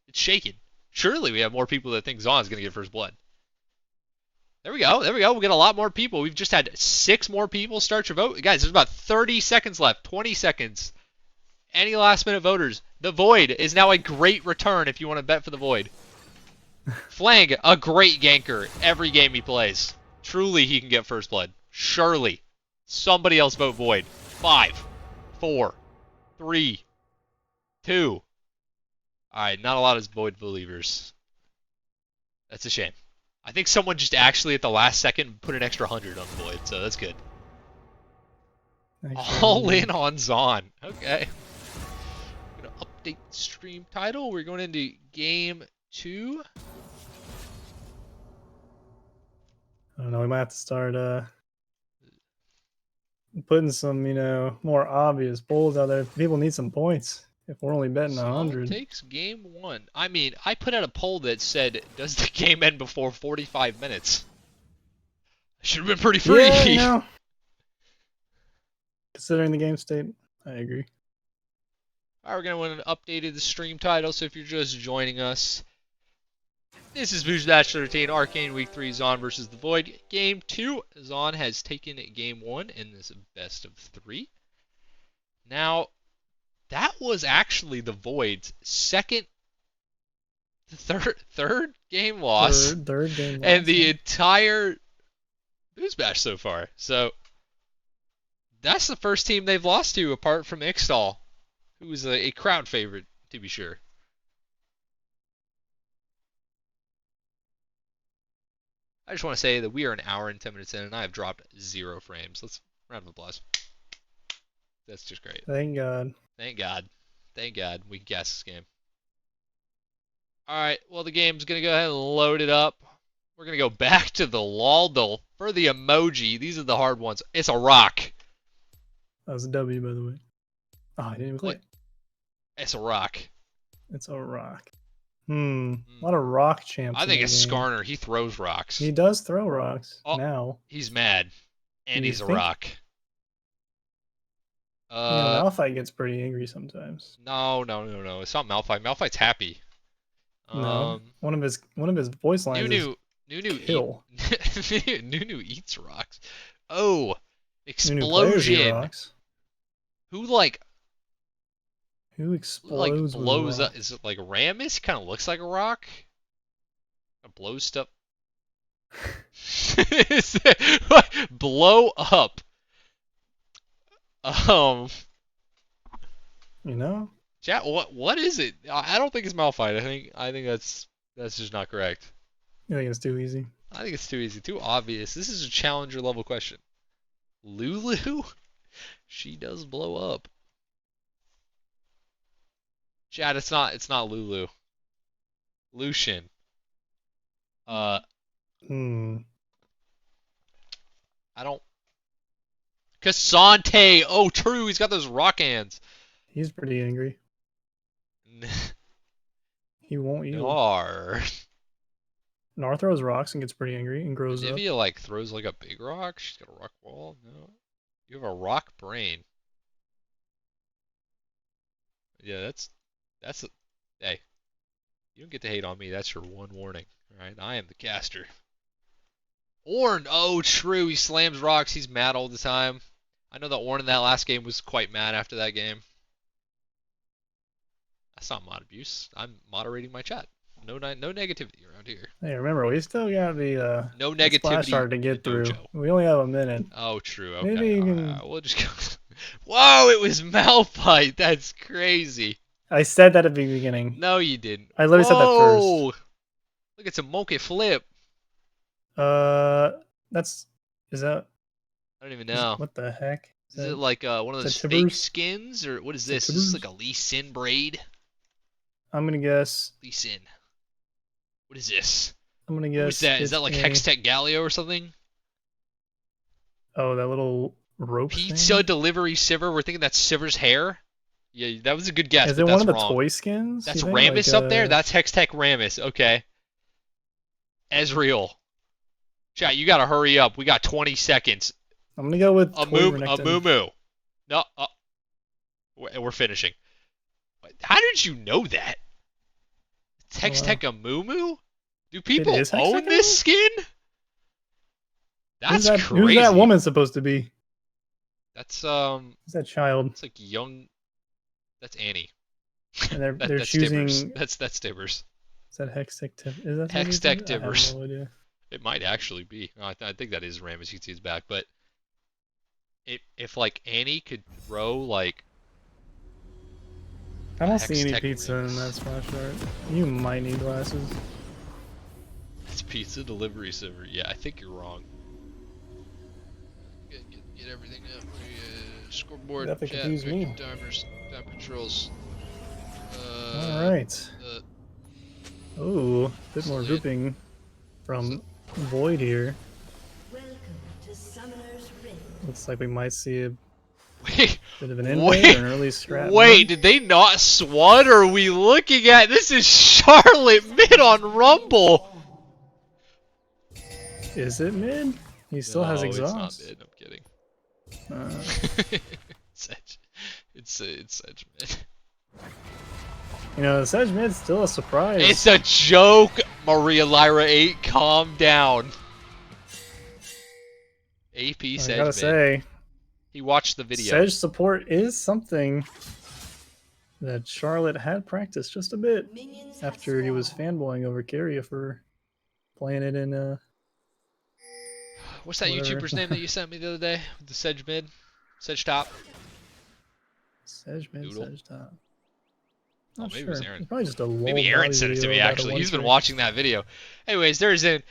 It's shaken. Surely we have more people that think Zaun's going to get first blood. There we go. There we go. We get a lot more people. We've just had 6 more people start your vote. Guys, there's about 30 seconds left. 20 seconds. Any last minute voters? The Void is now a great return if you want to bet for the Void. Flang, a great ganker every game he plays. Truly, he can get first blood. Surely. Somebody else vote Void. 5, 4, 3, 2. Alright, not a lot of Void believers. That's a shame. I think someone just actually at the last second put an extra 100 on the Void, so that's good. All in on Zaun. Okay. I'm going to update the stream title. We're going into game 2. I don't know. We might have to start putting some, more obvious polls out there. People need some points. If we're only betting 100. Takes game 1. I mean, I put out a poll that said, does the game end before 45 minutes? Should have been pretty free. Yeah, Considering the game state, I agree. Alright, we're going to want to update the stream title, so if you're just joining us, this is Boozebash 13, Arcane Week 3, Zaun versus the Void. Game 2, Zaun has taken Game 1 in this best of 3. Now, that was actually the Void's third game loss. Third game loss. And the entire Boozebash so far. So, that's the first team they've lost to, apart from Ixtal, who was a crowd favorite, to be sure. I just want to say that we are an hour and 10 minutes in, and I have dropped 0 frames. Let's round of applause. That's just great. Thank God. Thank God. Thank God we can gas this game. Alright, well, the game's going to go ahead and load it up. We're going to go back to the Laldal for the emoji. These are the hard ones. It's a rock. That was a W, by the way. Oh, I didn't even play. It's a rock. It's a rock. A lot of rock champs. I think it's Skarner. He throws rocks. He does throw rocks now. He's mad. And he's a rock. Malphite gets pretty angry sometimes. No. It's not Malphite. Malphite's happy. No. One of his voice lines is kill. Nunu eats rocks. Oh, explosion. Rocks. Who explodes? Blows up? Is it like Rammus? Kind of looks like a rock. Blows stuff. Blow up. Chat. What is it? I don't think it's Malphite. I think that's just not correct. You think it's too easy? I think it's too easy, too obvious. This is a challenger level question. Lulu? She does blow up. Chat, it's not Lulu. Lucian. I don't. Cassante! Oh, true, he's got those rock hands. He's pretty angry. He won't yield. Gnar throws rocks and gets pretty angry and grows up. Olivia throws a big rock. She's got a rock wall. No, you have a rock brain. Yeah, that's hey, you don't get to hate on me. That's your one warning. All right, I am the caster. Ornn. Oh, true. He slams rocks. He's mad all the time. I know that Ornn in that last game was quite mad after that game. That's not mod abuse. I'm moderating my chat. No negativity around here. Hey, remember, we still got the no negativity splash to get through. We only have a minute. Oh, true. Okay. Maybe you can... we'll just go. Whoa, it was Malphite. That's crazy. I said that at the beginning. No, you didn't. I literally said that first. Look, it's a monkey flip. Is that? I don't even know. What the heck? Is it like one of those fake skins, or what is this? Is this like a Lee Sin braid? I'm gonna guess. Lee Sin. What is this? I'm gonna guess. What is that? Is that like Hextech Galio or something? Oh, that little rope Pizza thing? Delivery Sivir. We're thinking that's Sivir's hair. Yeah, that was a good guess. Is it one of the toy skins? That's Rammus up there? That's Hextech Rammus. Okay. Ezreal. Chat, you gotta hurry up. We got 20 seconds. I'm gonna go with Amumu. No, we're finishing. How did you know that? It's Hextech Amumu? Do people own this skin? That's crazy. Who's that woman supposed to be? That's Who's that child? It's like young. That's Annie. And they're that's choosing. Tibbers. That's Tibbers. Is that Hextech Tibbers? Is that Hextech Tibbers? I have no idea. It might actually be. No, I think that is Rammus. You can see his back, but if Annie could throw like. I don't see any pizza in that splash art. You might need glasses. It's Pizza Delivery Sivir. Yeah, I think you're wrong. Get everything up. Scoreboard, chat, timers, time controls. Alright. Ooh, a bit more grouping from Void here. Looks like we might see a bit of an invade or an early scrap. Wait, did they not SWAT, or are we looking at... This is Charlotte mid on Rumble! Is it mid? He still has exhaust. It's not mid, I'm kidding. Sedge. It's Sedge mid. You know, the Sedge mid's still a surprise. It's a joke, Maria Lyra 8. Calm down. AP Sedge I gotta mid. say, He watched the video. Sedge support is something that Charlotte had practiced just a bit after he was fanboying over Keria for playing it in What's that whatever. YouTuber's name that you sent me the other day? The Sedge mid? Sedge top? Sedge mid, Noodle. Sedge top. Oh, Not maybe sure. it was Aaron. It's probably just a Maybe Aaron sent it to me, actually. He's been watching that video. Anyways, there's a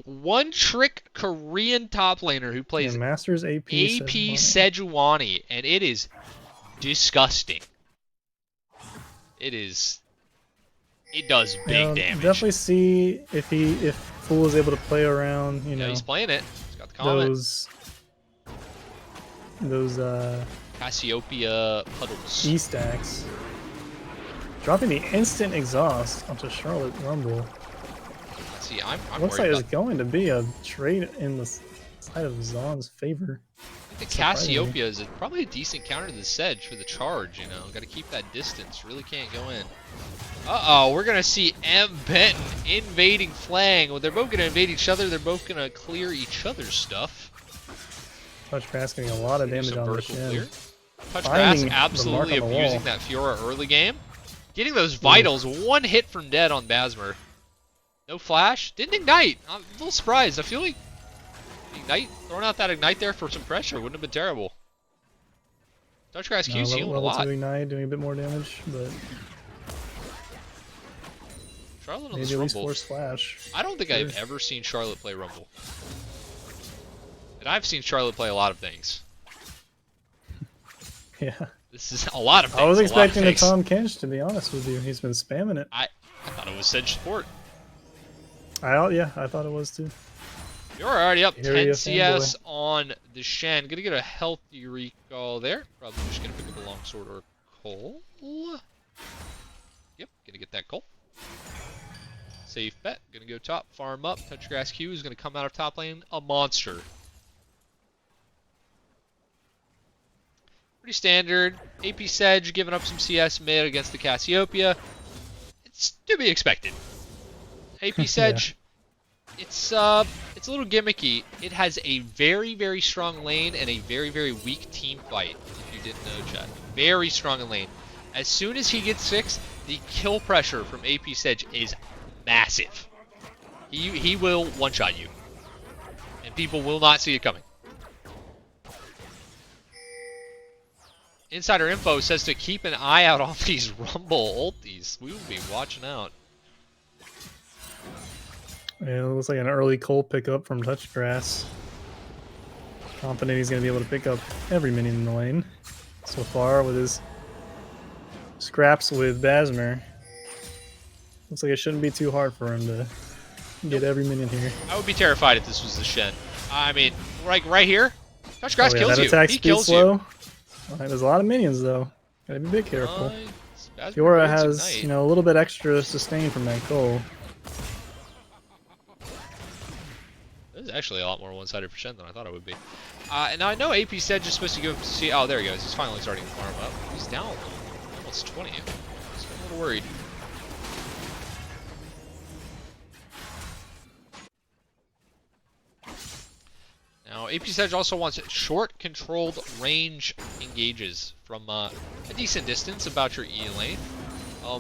one-trick Korean top laner who plays Masters AP Sejuani, and it is disgusting. It does big damage. Definitely see if Fool is able to play around, you know. He's playing it. He's got the comment. Those Cassiopeia puddles. E stacks. Dropping the instant exhaust onto Charlotte Rumble. Let's see, I'm looks like worried it's going to be a trade in the side of Zaun's favor. the Cassiopeia is probably a decent counter to the Sedge for the charge, you know. Got to keep that distance. Really can't go in. Uh-oh, we're going to see M. Benton invading Flang. Well, they're both going to invade each other. They're both going to clear each other's stuff. Touch Grass getting a lot of damage on the shin. Touch Grass absolutely abusing that Fiora early game. Getting those vitals, one hit from dead on Basmer. No flash, didn't ignite. I'm a little surprised. I feel like ignite, throwing out that ignite there for some pressure wouldn't have been terrible. Touch Grass Q's healing a lot. Level 2 ignite, doing a bit more damage, but Charlotte on maybe this at least Rumble. force flash. I don't think I've ever seen Charlotte play Rumble. And I've seen Charlotte play a lot of things. Yeah. This is a lot of things. I was expecting the Tom Kench, to be honest with you. He's been spamming it. I thought it was Sedge support. Yeah, I thought it was too. You're already up 10 CS fanboy. on the Shen. Gonna get a healthy recall there. Probably just gonna pick up a longsword or a Cole. Yep, gonna get that Cole. Safe bet. Gonna go top, farm up. Touch Grass Q is gonna come out of top lane. A monster. Pretty standard. AP Sedge giving up some CS mid against the Cassiopeia. It's to be expected. AP Sedge, it's a little gimmicky. It has a very, very strong lane and a very, very weak team fight, if you didn't know, Chad. Very strong in lane. As soon as he gets 6, the kill pressure from AP Sedge is massive. He will one-shot you. And people will not see it coming. Insider info says to keep an eye out on these Rumble ultis. We will be watching out. Yeah, it looks like an early Cole pickup from Touch Grass. Confident he's going to be able to pick up every minion in the lane so far with his scraps with Basmer. Looks like it shouldn't be too hard for him to get every minion here. I would be terrified if this was the Shen. I mean, like right here, Touch Grass kills that you. Attack He speed kills slow. you. Right, there's a lot of minions though. Gotta be a bit careful. Basmer Fiora needs has, Ignite. you know, a little bit extra sustain from that Cole. This is actually a lot more one-sided for Shen than I thought it would be. And now I know AP Sedge is supposed to go see. Oh, there he goes. He's finally starting to farm up. He's down almost 20. So I'm a little worried. Now, AP Sedge also wants short, controlled range engages from a decent distance, about your E lane.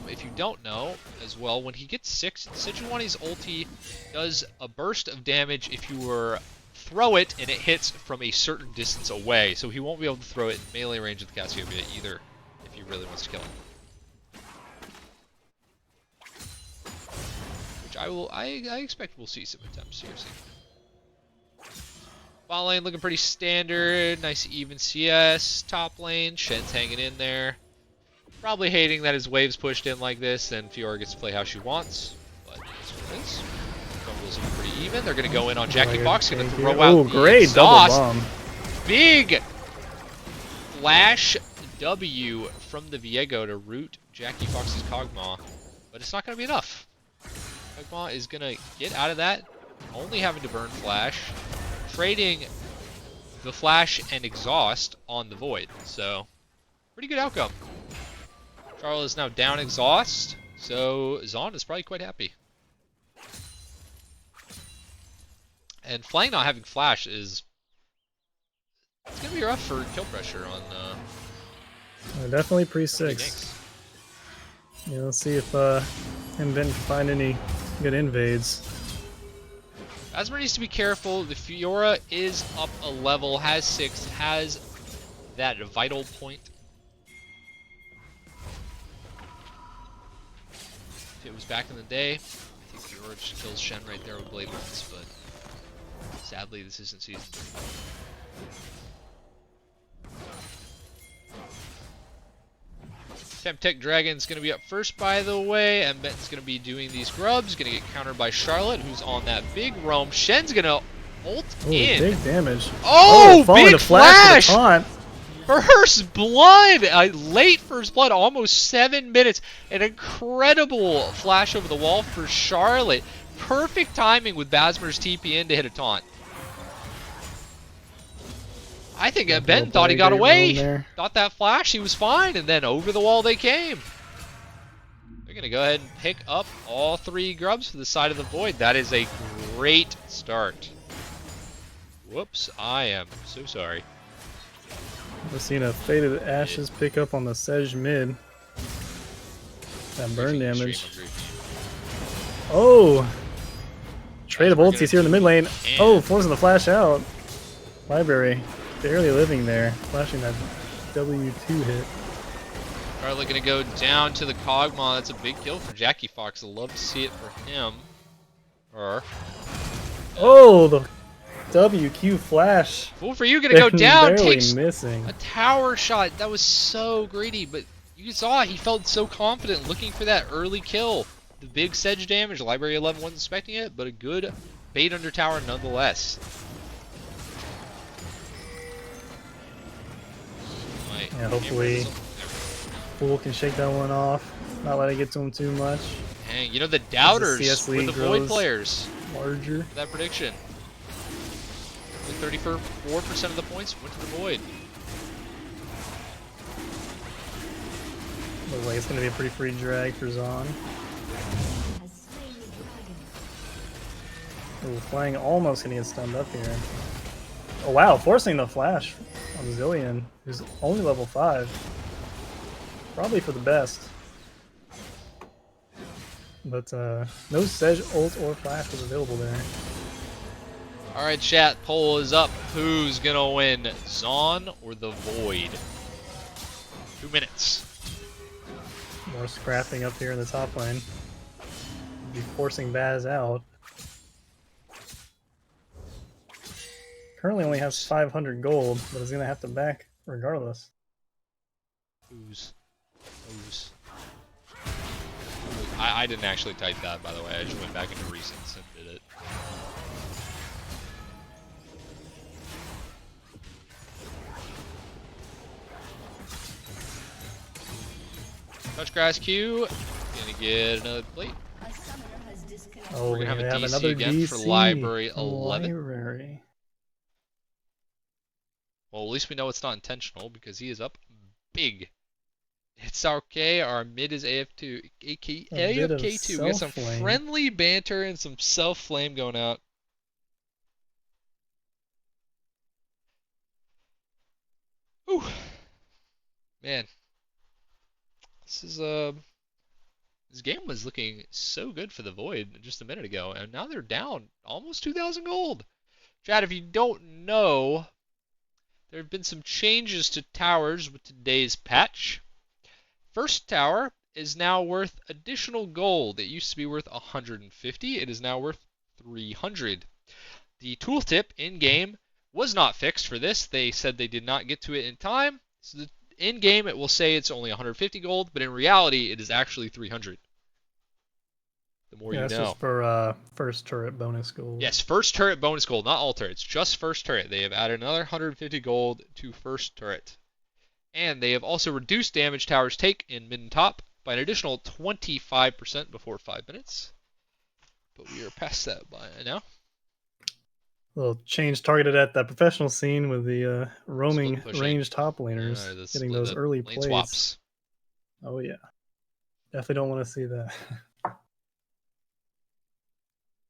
If you don't know, as well, when he gets 6, Sejuani's ulti does a burst of damage if you were throw it and it hits from a certain distance away. So he won't be able to throw it in melee range of the Cassiopeia either, if he really wants to kill him. Which I expect we'll see some attempts here soon. Bot lane looking pretty standard, nice even CS. Top lane, Shen's hanging in there. Probably hating that his wave's pushed in like this, and Fiora gets to play how she wants. But that's what it is. Rumble's looking pretty even. They're going to go in on Jackie Fox, going to throw out the great exhaust. double bomb. Big flash W from the Viego to root Jackie Fox's Kog'Maw. But it's not going to be enough. Kog'Maw is going to get out of that, only having to burn flash. Trading the Flash and Exhaust on the Void. So, pretty good outcome. Charlotte is now down Exhaust, so Zaun is probably quite happy. And Flang not having Flash is... It's going to be rough for kill pressure on... Definitely pre-6. Yeah, let's see if him Ben can find any good invades. Asmer needs to be careful. The Fiora is up a level, has 6, has that vital point. If it was back in the day, I think Fiora just kills Shen right there with Blade Lance, but sadly this isn't Season 3. Femtech Dragon's going to be up first, by the way, and Benton's going to be doing these grubs. Going to get countered by Charlotte, who's on that big roam. Shen's going to ult in. Big damage. Oh, big to flash! Taunt. First blood! Late first blood, almost 7 minutes. An incredible flash over the wall for Charlotte. Perfect timing with Basmer's TP in to hit a taunt. I think Ben thought he got away. Thought that flash, he was fine, and then over the wall they came. They're going to go ahead and pick up all 3 grubs for the side of the Void. That is a great start. Whoops, I am so sorry. We're seeing a Faded Ashes pick up on the Sej mid. That burn damage. Oh! Trade of ultis here in the mid lane. Oh, forcing the flash out. Library. Barely living there, flashing that W2 hit. Charlotte gonna go down to the Kog'Maw. That's a big kill for Jackie Fox. I'd love to see it for him. Oh, the WQ flash. Fool for you, gonna go down. Takes missing a tower shot. That was so greedy, but you saw he felt so confident looking for that early kill. The big sedge damage. Library 11 wasn't expecting it, but a good bait under tower nonetheless. Yeah, hopefully Fool can shake that one off, not let it get to him too much. And you know the doubters with the Void players. Larger. That prediction. 34% of the points went to the Void. Looks like it's going to be a pretty free drag for Zaun. Oh, Flying almost going to get stunned up here. Oh wow, forcing the flash on Zillion, who's only level 5. Probably for the best. But no Sedge ult or flash was available there. Alright chat, poll is up. Who's gonna win? Zaun or the Void? 2 minutes. More scrapping up here in the top lane. Be forcing Baz out. Currently only has 500 gold, but is gonna have to back regardless. Who's? I didn't actually type that, by the way. I just went back into recents and did it. Touch grass Q. Gonna get another plate. Oh, we're gonna have a DC another again DC for Library 11. Library. Well, at least we know it's not intentional because he is up big. It's okay. Our mid is AF2. AFK2. We got some friendly banter and some self-flame going out. Ooh. Man. This game was looking so good for the Void just a minute ago, and now they're down almost 2,000 gold. Chad, if you don't know, there have been some changes to towers with today's patch. First tower is now worth additional gold. It used to be worth 150. It is now worth 300. The tooltip in-game was not fixed for this. They said they did not get to it in time. So in-game it will say it's only 150 gold, but in reality it is actually 300. The more you know. That's just for first turret bonus gold. Yes, first turret bonus gold, not all turrets, just first turret. They have added another 150 gold to first turret. And they have also reduced damage towers take in mid and top by an additional 25% before 5 minutes. But we are past that by now. Little change targeted at that professional scene with the Split roaming pushing. range top Yeah, laners the getting split those up early lane plays. swaps. Oh yeah, definitely don't want to see that.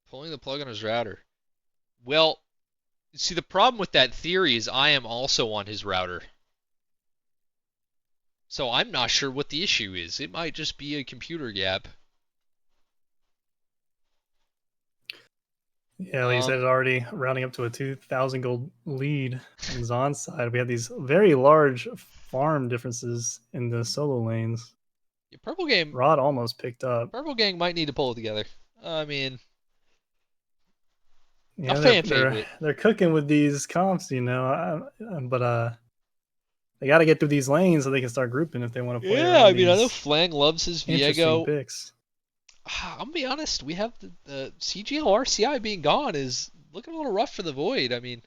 Pulling the plug on his router. Well, see, the problem with that theory is I am also on his router. So I'm not sure what the issue is. It might just be a computer gap. Yeah, like you said, it's already rounding up to a 2,000 gold lead on Zaun's side. We have these very large farm differences in the solo lanes. Yeah, Purple Game, Rod almost picked up. Purple Gang might need to pull it together. I mean, a Yeah, fan favorite. they're cooking with these comps, but they got to get through these lanes so they can start grouping if they want to play Yeah, I around mean, I know these Flang loves his interesting Viego. picks. I'm gonna be honest, we have the CGL RCI being gone is looking a little rough for the Void. I mean,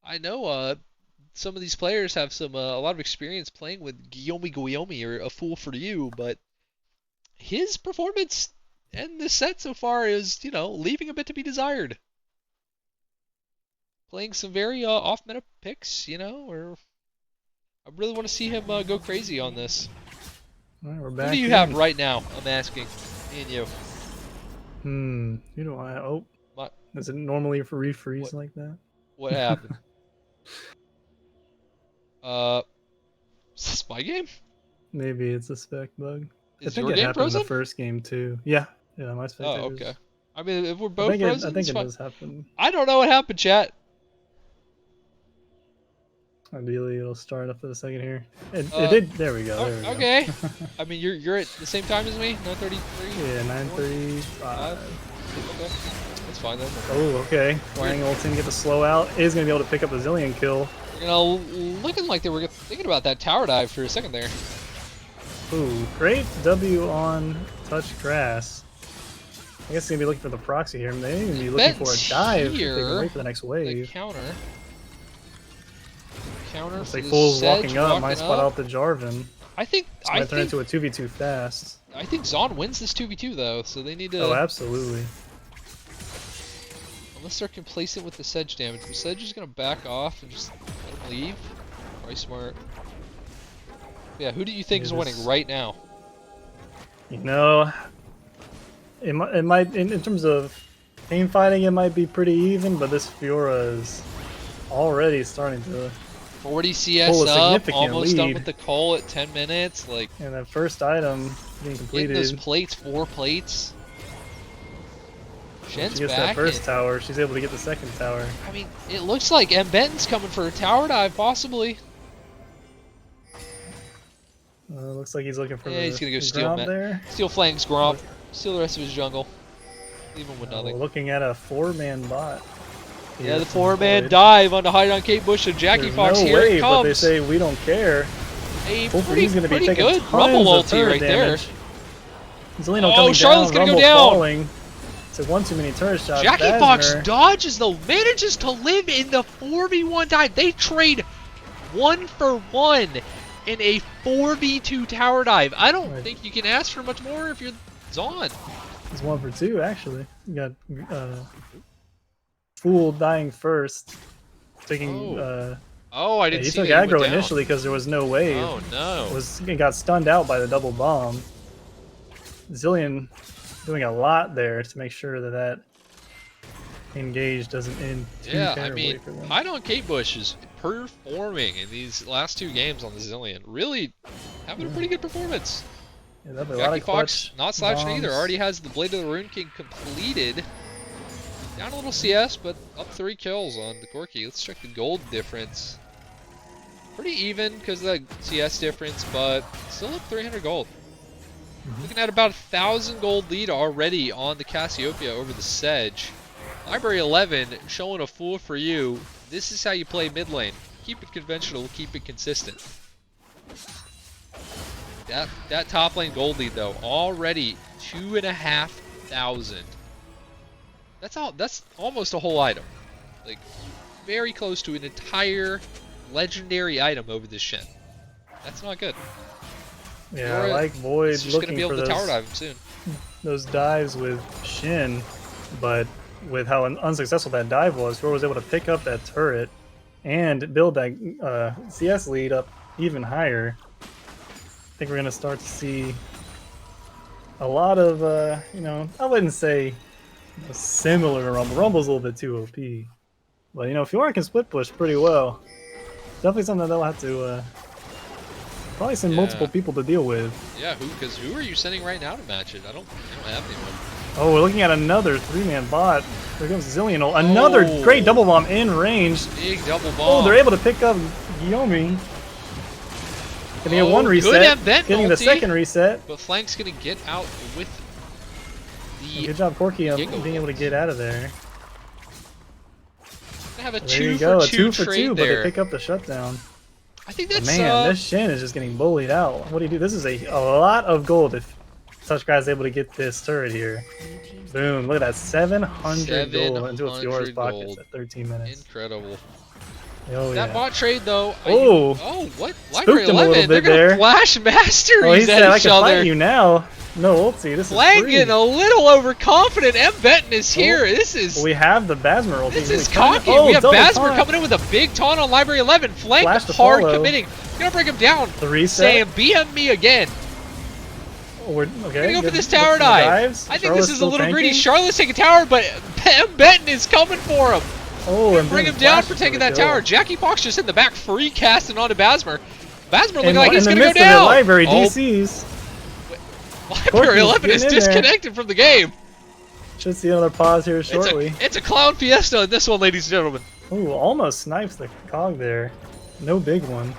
I know some of these players have a lot of experience playing with Guillaume or A Fool for You, but his performance and this set so far is, leaving a bit to be desired. Playing some very off-meta picks, or I really want to see him go crazy on this. All right, we're Who do back you have in. right now? I'm asking. Me and you. You know why? Oh, My, does it normally refreeze what like that? what happened? Uh, is this my game? Maybe it's a spec bug. I Is think your it game happened in the frozen? first game too. Yeah, yeah, my Oh, okay. spectators. I mean, if we're both I frozen, think it's it fine. does happen. I don't know what happened, chat. Ideally, it'll start up for a second here. It Uh, did. There we go. There we okay. go. I mean, you're at the same time as me, 9:33. Yeah, 4, 5. 9:35. Okay, that's fine then. Oh, okay. Flying ulting, get the slow out. Is gonna be able to pick up a Zillion kill. Looking like they were thinking about that tower dive for a second there. Ooh, great W on touch grass. I guess they're gonna be looking for the proxy here. They ain't gonna be looking for a dive if they can wait for the next The wave. counter. Counter Looks for like the Fool's Sedge walking up. Might spot out the Jarvan. I think This might turn into a 2v2 fast. I think Zaun wins this 2v2 though, so they need to. Oh, absolutely. Unless they're complacent with the Sedge damage, the Sedge is gonna back off and just let him leave. Probably smart. Yeah, who do you think is winning right now? You know, it might in terms of team fighting, it might be pretty even, but this Fiora is already starting to 40 CS pull a up, significant almost done lead. with the call at 10 minutes. Like, And that first item being getting those completed. plates, 4 plates. Shen's She gets back. that first tower. She's able to get the second tower. I mean, it looks like M. Benton's coming for a tower dive, possibly. Looks like he's looking for Yeah, the he's gonna go steal Gromp there. Steal Flang's Gromp. Steal the rest of his jungle. Leave him with nothing. Looking at a 4-man bot. Yeah, the 4-man dive onto hide on Kate Bush and Jackie There's Fox. no Here wave, it but they comes. say we don't care. A Hopefully he's going to be pretty taking good tons Rumble of ulti turret right damage. Zelino Oh, coming Charlotte's down, gonna go Rumble down. falling. Took one too many turret shots. Jackie Basner. Fox dodges though, manages to live in the 4v1 dive. They trade 1-for-1 in a 4v2 tower dive. I don't think you can ask for much more if you're Zaun. It's 1-for-2 actually. You got Fool dying first, taking. Oh, I didn't he see took that he aggro went down. initially because there was no wave. Oh no! He got stunned out by the double bomb. Zillion doing a lot there to make sure that engage doesn't end too terribly for them. Hide on Kate Bush is performing in these last 2 games on the Zillion. Really having a pretty good performance. Yeah, Jackie Fox not slouching bombs. either. Already has the Blade of the Rune King completed. Down a little CS, but up 3 kills on the Corki. Let's check the gold difference. Pretty even because of the CS difference, but still up 300 gold. Looking at about 1,000 gold lead already on the Cassiopeia over the Sedge. Library 11 showing a Fool for You. This is how you play mid lane. Keep it conventional, keep it consistent. That top lane gold lead though, already 2,500. That's almost a whole item. Like, very close to an entire legendary item over this Shen. That's not good. Yeah, I like Void just gonna looking be able for to tower dive him soon. those dives with Shin, but with how unsuccessful that dive was, Fiora was able to pick up that turret and build that CS lead up even higher. I think we're gonna start to see a lot of, you know, I wouldn't say similar to Rumble. Rumble's a little bit too OP, but you know, Fiora can split push pretty well. Definitely something that they'll have to probably send multiple people to deal with. Yeah, because who are you sending right now to match it? I don't have anyone. Oh, we're looking at another 3-man bot. There comes Zillion. Another great double bomb in range. Big double bomb. Oh, they're able to pick up Guillaume. Getting a one reset. Getting the second reset. But Flank's gonna get out with the. Good job, Corky, being able to get out of there. Gonna have a There you go, a 2 for 2, but there. they pick up the shutdown. I think that's Man, this Shin is just getting bullied out. What do you do? This is a lot of gold if Touch Guy's able to get this turret here. Boom, look at that, 700 gold into a Fiora's pockets at 13 minutes. Incredible. Oh, that yeah. bot trade though. Oh, what? Spooked Library him a 11. little They're bit gonna there. flash masteries Oh, he said, at I each can other. fight you now. No ulti, this Flank is free. getting a little overconfident. M. Benton is here. This is. We have the Basmer ulti. This is cocky. We have Basmer coming in with a big taunt on Library 11. Flank hard committing. Gonna break him down. The reset. Saying, BM me again. We're okay. Gonna go for this tower dive. I think this is a little greedy. Charlotte's taking tower, but M. Benton is coming for him. Oh, and bring him down for taking that tower. Jackie Fox just in the back, free casting onto Basmer. Basmer looking like he's gonna go down. Library DCs. Library 11 is disconnected from the game. Should see another pause here shortly. It's a clown fiesta in this one, ladies and gentlemen. Ooh, almost snipes the cog there. No big one.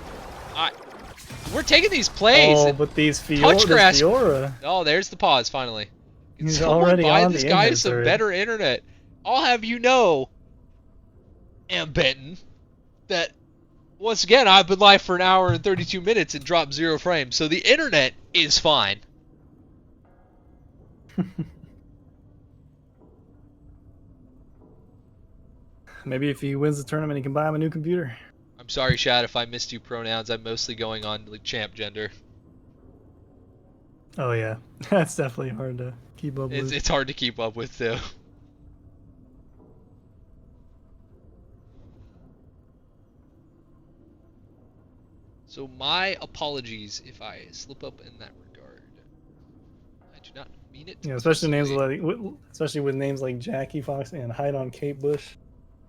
We're taking these plays. Oh, but these Fiora. Oh, there's the pause finally. He's already on this the guy some better internet. I'll have you know, M. Benton, that once again I've been live for an hour and 32 minutes and dropped 0 frames, so the internet is fine. Maybe if he wins the tournament, he can buy him a new computer. I'm sorry, Shad, if I missed you pronouns. I'm mostly going on like champ gender. Oh yeah, that's definitely hard to keep up with. It's hard to keep up with too. So my apologies if I slip up in that regard. I do not mean it. Yeah, especially with names like Jackie Fox and Hide on Kate Bush,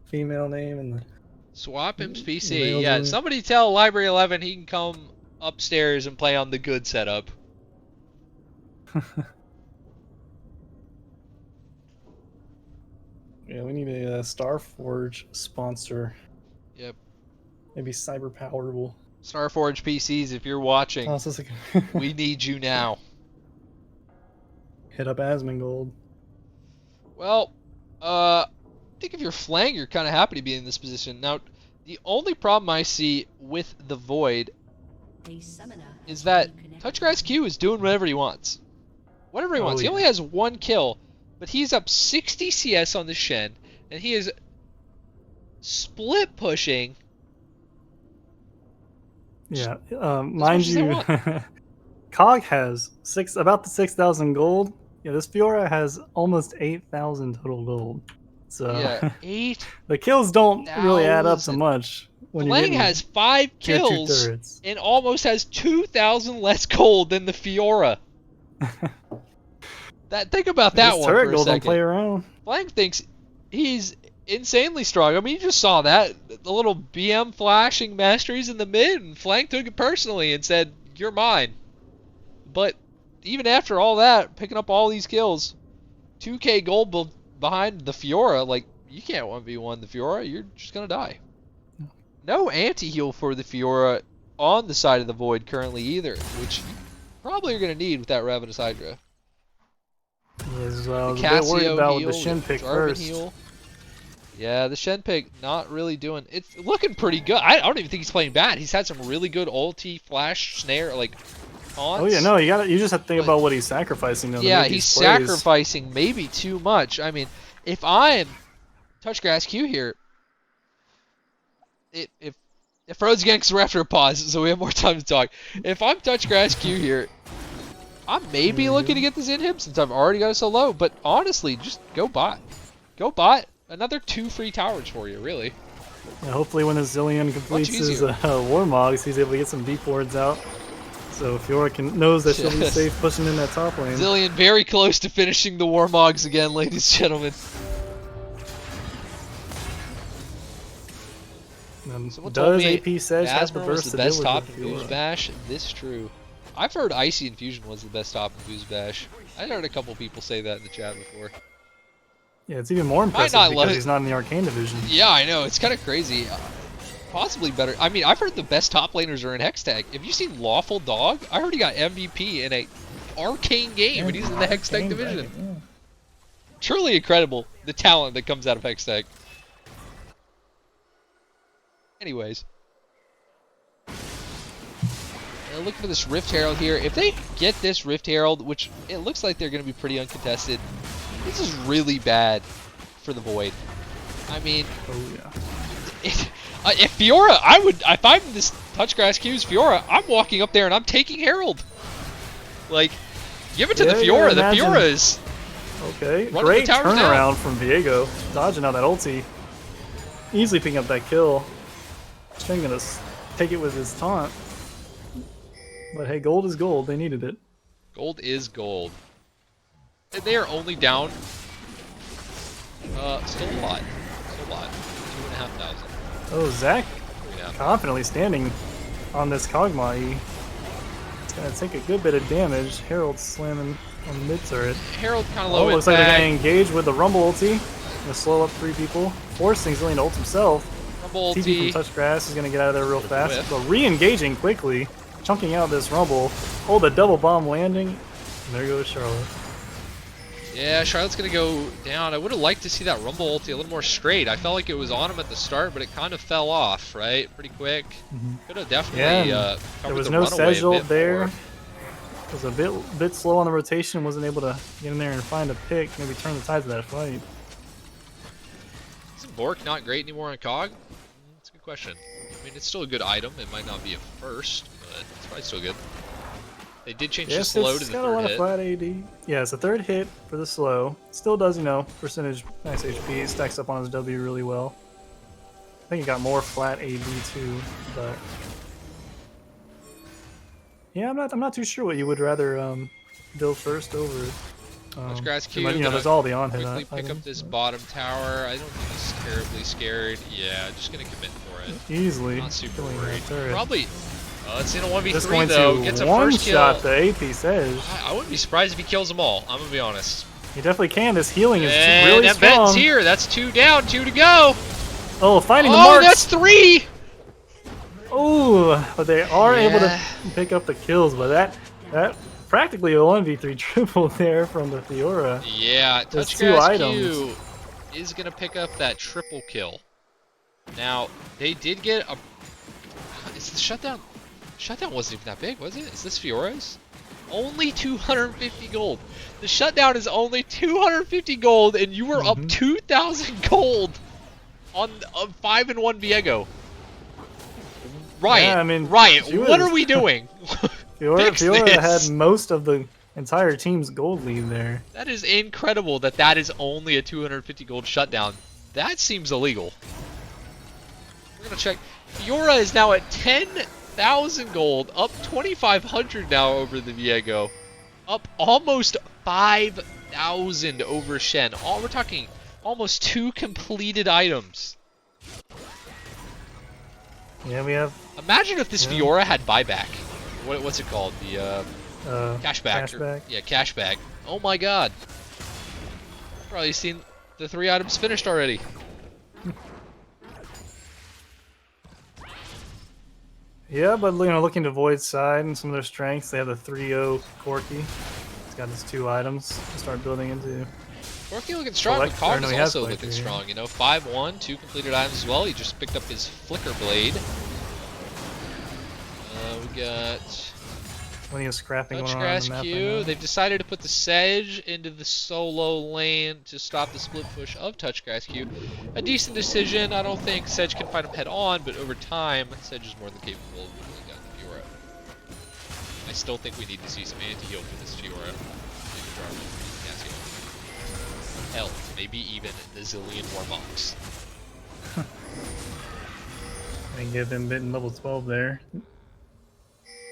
female name, and the Swap him's PC. Yeah, somebody tell Library 11 he can come upstairs and play on the good setup. Yeah, we need a Starforge sponsor. Yep. Maybe Cyberpower will. Starforge PCs, if you're watching, we need you now. Hit up Asmongold. Well, I think if you're Flang, you're kind of happy to be in this position. Now, the only problem I see with the Void is that Touchgrass Q is doing whatever he wants. Whatever he wants. He only has 1 kill, but he's up 60 CS on the Shen, and he is split pushing. Yeah, mind you, Cog has about the 6,000 gold. Yeah, this Fiora has almost 8,000 total gold. So yeah, the kills don't really add up to much. Flang has 5 kills and almost has 2,000 less gold than the Fiora. Think about that one for a second. Don't play around. Flang thinks he's insanely strong. I mean, you just saw that. The little BM flashing masteries in the mid, and Flang took it personally and said, "You're mine." But even after all that, picking up all these kills, 2k gold behind the Fiora, like, you can't 1v1 the Fiora, you're just gonna die. No anti-heal for the Fiora on the side of the Void currently either, which you probably are gonna need with that Ravenous Hydra. Yes, well, I was a bit worried about with the Shen pick first. Heal. Yeah, the Shen pick not really doing. It's looking pretty good. I don't even think he's playing bad. He's had some really good ulti, flash, snare, like taunts. Oh yeah, no, you just have to think about what he's sacrificing. Yeah, he's sacrificing maybe too much. I mean, if I'm Touchgrass Q here, if Rhodes Ganks are after a pause, so we have more time to talk. If I'm Touchgrass Q here, I'm maybe looking to get this in him since I've already got it so low. But honestly, just go bot. Go bot. Another 2 free towers for you, really. Yeah, hopefully when the Zillion completes his Warmogs, he's able to get some deep wards out. So Fiora knows that she'll be safe pushing in that top lane. Zillion very close to finishing the Warmogs again, ladies and gentlemen. Someone does AP Sedge have the burst was the best top in Boozebash? This true. I've heard Icy Infusion was the best top in Boozebash. I heard a couple people say that in the chat before. Yeah, it's even more impressive because he's not in the Arcane division. Yeah, I know. It's kind of crazy. Possibly better. I mean, I've heard the best top laners are in Hextech. Have you seen Lawful Dog? I heard he got MVP in a Arcane game, and he's in the Hextech division. Yeah. Truly incredible, the talent that comes out of Hextech. Anyways. Look for this Rift Herald here. If they get this Rift Herald, which it looks like they're going to be pretty uncontested, this is really bad for the Void. I mean, if Fiora, if I'm this Touchgrass Q's Fiora, I'm walking up there and I'm taking Herald. Like, give it to the Fiora. The Fiora is great turnaround from Viego, dodging out that ulti, easily picking up that kill. Shen gonna take it with his taunt. But hey, gold is gold. They needed it. Gold is gold. And they are only down. Still a lot. 2,500. Oh, Zach confidently standing on this Kog'Maw E. It's gonna take a good bit of damage. Herald slamming on the mid turret. Herald kind of low. Looks like they're gonna engage with the Rumble ulti. Gonna slow up 3 people, forcing Zillion to ult himself. Rumble ulti. TP from Touchgrass is gonna get out of there real fast. But re-engaging quickly. Chunking out this Rumble. Oh, the double bomb landing. And there goes Charlotte. Yeah, Charlotte's going to go down. I would have liked to see that Rumble ulti a little more straight. I felt like it was on him at the start, but it kind of fell off, right? Pretty quick. Could have definitely there was no Sedge ult there. It was a bit slow on the rotation. Wasn't able to get in there and find a pick. Maybe turn the tides of that fight. Isn't Bork not great anymore on Cog? That's a good question. I mean, it's still a good item. It might not be a first, but it's probably still good. They did change the slow to the third hit. It's got a lot of flat AD. Yeah, it's a third hit for the slow. Still does, percentage max HP. Stacks up on his W really well. I think he got more flat AD too, but yeah, I'm not too sure what you would rather build first over. Touchgrass Q. There's all the on hit. Quickly pick up this bottom tower. I don't think he's terribly scared. Yeah, just gonna commit for it. Easily. Not super worried. Probably. It's in a 1v3 just going though. To gets a one first shot kill. The AP Sedge. I wouldn't be surprised if he kills them all. I'm gonna be honest. He definitely can. This healing is really strong. And Ben's here. That's 2 down, 2 to go. Oh, finding the marks. Oh, that's 3. Oh, but they are able to pick up the kills. But that practically a 1v3 triple there from the Fiora. Yeah, Touchgrass Q is gonna pick up that triple kill. Now they did get a. Is the shutdown? Shutdown wasn't even that big, was it? Is this Fiora's? Only 250 gold. The shutdown is only 250 gold, and you were up 2,000 gold on 5-1 Viego. Riot, yeah, I mean, Riot, what are we doing? Fiora had most of the entire team's gold lead there. That is incredible that is only a 250 gold shutdown. That seems illegal. We're gonna check. Fiora is now at 10,000 gold, up 2,500 now over the Viego, up almost 5,000 over Shen. We're talking almost 2 completed items. Yeah, we have. Imagine if this Fiora had buyback. What's it called? The cashback. Cashback. Yeah, cashback. Oh my God. Probably seen the 3 items finished already. Yeah, but looking to Void's side and some of their strengths, they have the 3-0 Corki. He's got his 2 items to start building into. Corki looking strong, but Cog is also looking strong. 5-1, 2 completed items as well. He just picked up his Flicker Blade. We got Plenty of scrapping going on the Touchgrass Q. They've decided to put the Sedge into the solo lane to stop the split push of Touchgrass Q. A decent decision. I don't think Sedge can fight him head on, but over time, Sedge is more than capable of pulling down the Fiora. I still think we need to see some anti-heal for this Fiora. health, maybe even the zillion warmocks. And give him bitten level 12 there.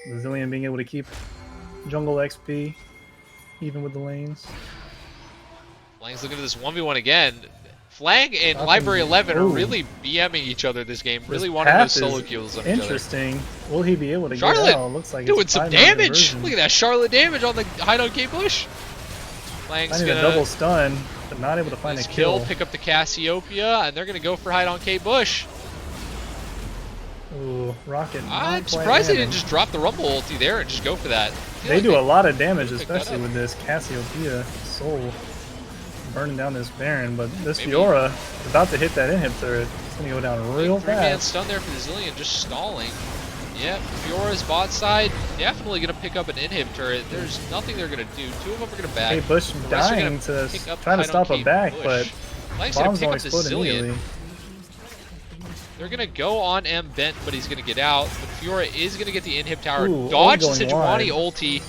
Zillion being able to keep jungle XP even with the lanes. Flang's looking at this 1v1 again. Flang and Library 11 are really BMing each other this game, really wanting those solo kills on each other. Interesting. Will he be able to Charlotte get out? Looks like doing it's some damage. Look at that Charlotte damage on the hide on Kate Bush. Flang's gonna a double stun, but not able to find a kill. Pick up the Cassiopeia, and they're gonna go for hide on Kate Bush. Ooh, Rocket. I'm surprised they didn't just drop the Rumble ulti there and just go for that. They do a lot of damage, especially with this Cassiopeia soul burning down this Baron, but this Fiora is about to hit that inhib turret. It's gonna go down real fast. 3-man stun there for the Zillion, just stalling. Yep, Fiora's bot side definitely gonna pick up an inhib turret. There's nothing they're gonna do. Two of them are gonna back. Hey, Bush dying to try to stop a back, but bombs don't explode immediately. They're gonna go on M Bent, but he's gonna get out. But Fiora is gonna get the inhib tower. Ooh, dodge the Sejuani ulti.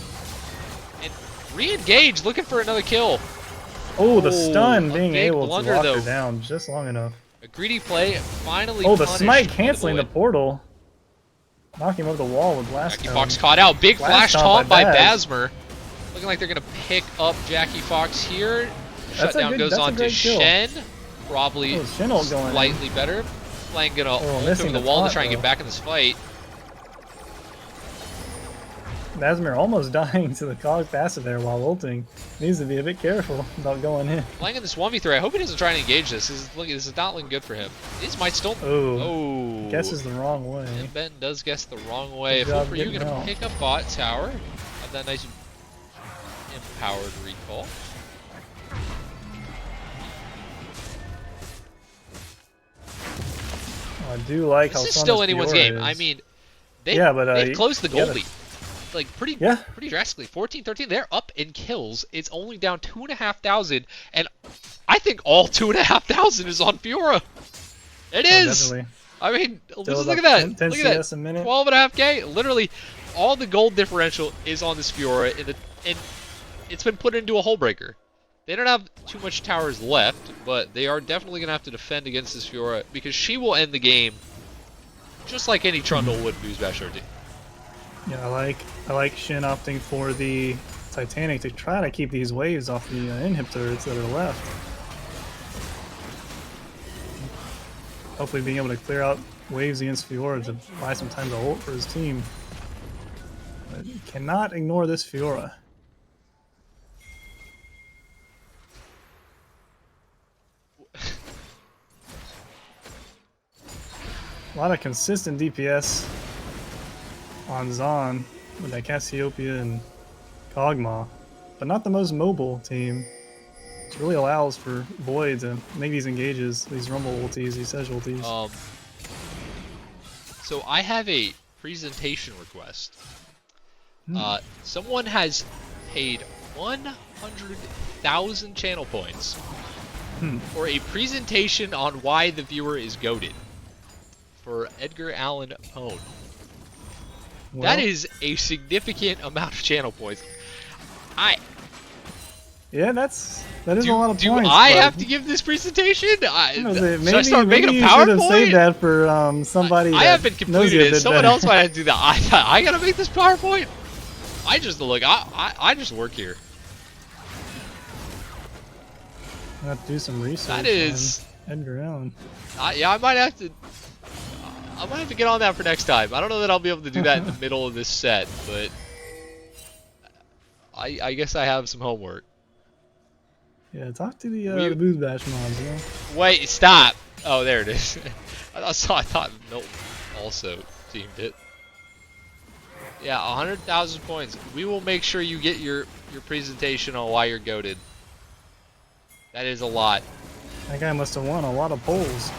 And re-engage, looking for another kill. Oh, the stun being able to lock though. her down just long enough. A greedy play finally. Oh, the smite canceling the portal. Knocking him over the wall with Blast Jackie Fox caught out. Big flash taunt by Basmer. Looking like they're gonna pick up Jackie Fox here. Shutdown goes on to Shen. Probably slightly better. Flang gonna ult over the wall to try and get back in this fight. Basmer almost dying to the Cog passive there while ulting. Needs to be a bit careful about going in. Flang in this 1v3. I hope he doesn't try and engage this. This is not looking good for him. These might still. Oh. Guesses the wrong way. And Ben does guess the wrong way. If for you, gonna pick up bot tower. Have that nice empowered recall. I do like how this is still anyone's game. I mean, they've closed the goal lead. Like pretty drastically. 14-13, they're up in kills. It's only down 2,500, and I think all 2,500 is on Fiora. It is. Definitely. I mean, look at that. 10 look at that. CS a minute. 12.5k. Literally, all the gold differential is on this Fiora, and it's been put into a hull breaker. They don't have too much towers left, but they are definitely gonna have to defend against this Fiora because she will end the game, just like any Trundle would Boozebash RD. Yeah, I like Shin opting for the Titanic to try to keep these waves off the inhib turrets that are left. Hopefully being able to clear out waves against Fiora to buy some time to ult for his team. But you cannot ignore this Fiora. A lot of consistent DPS on Zaun with that Cassiopeia and Kog'Maw, but not the most mobile team. It really allows for Void to make these engages, these Rumble ultis, these Sedge ultis. So I have a presentation request. Someone has paid 100,000 channel points for a presentation on why the viewer is goated. For Edgar Allan Poe. Well, that is a significant amount of channel points. Yeah, that is a lot of points. Do I have to give this presentation? Should I start making a PowerPoint? Maybe you should have saved that for somebody. I haven't completed it. Someone else might have to do that. I gotta make this PowerPoint. I just work here. I have to do some research. That is Edgar Allan. Yeah, I might have to get on that for next time. I don't know that I'll be able to do that in the middle of this set, but I guess I have some homework. Yeah, talk to the Boozebash mods, yeah. Wait, stop! Oh, there it is. I thought Milton also teamed it. Yeah, 100,000 points. We will make sure you get your presentation on why you're goated. That is a lot. That guy must have won a lot of polls.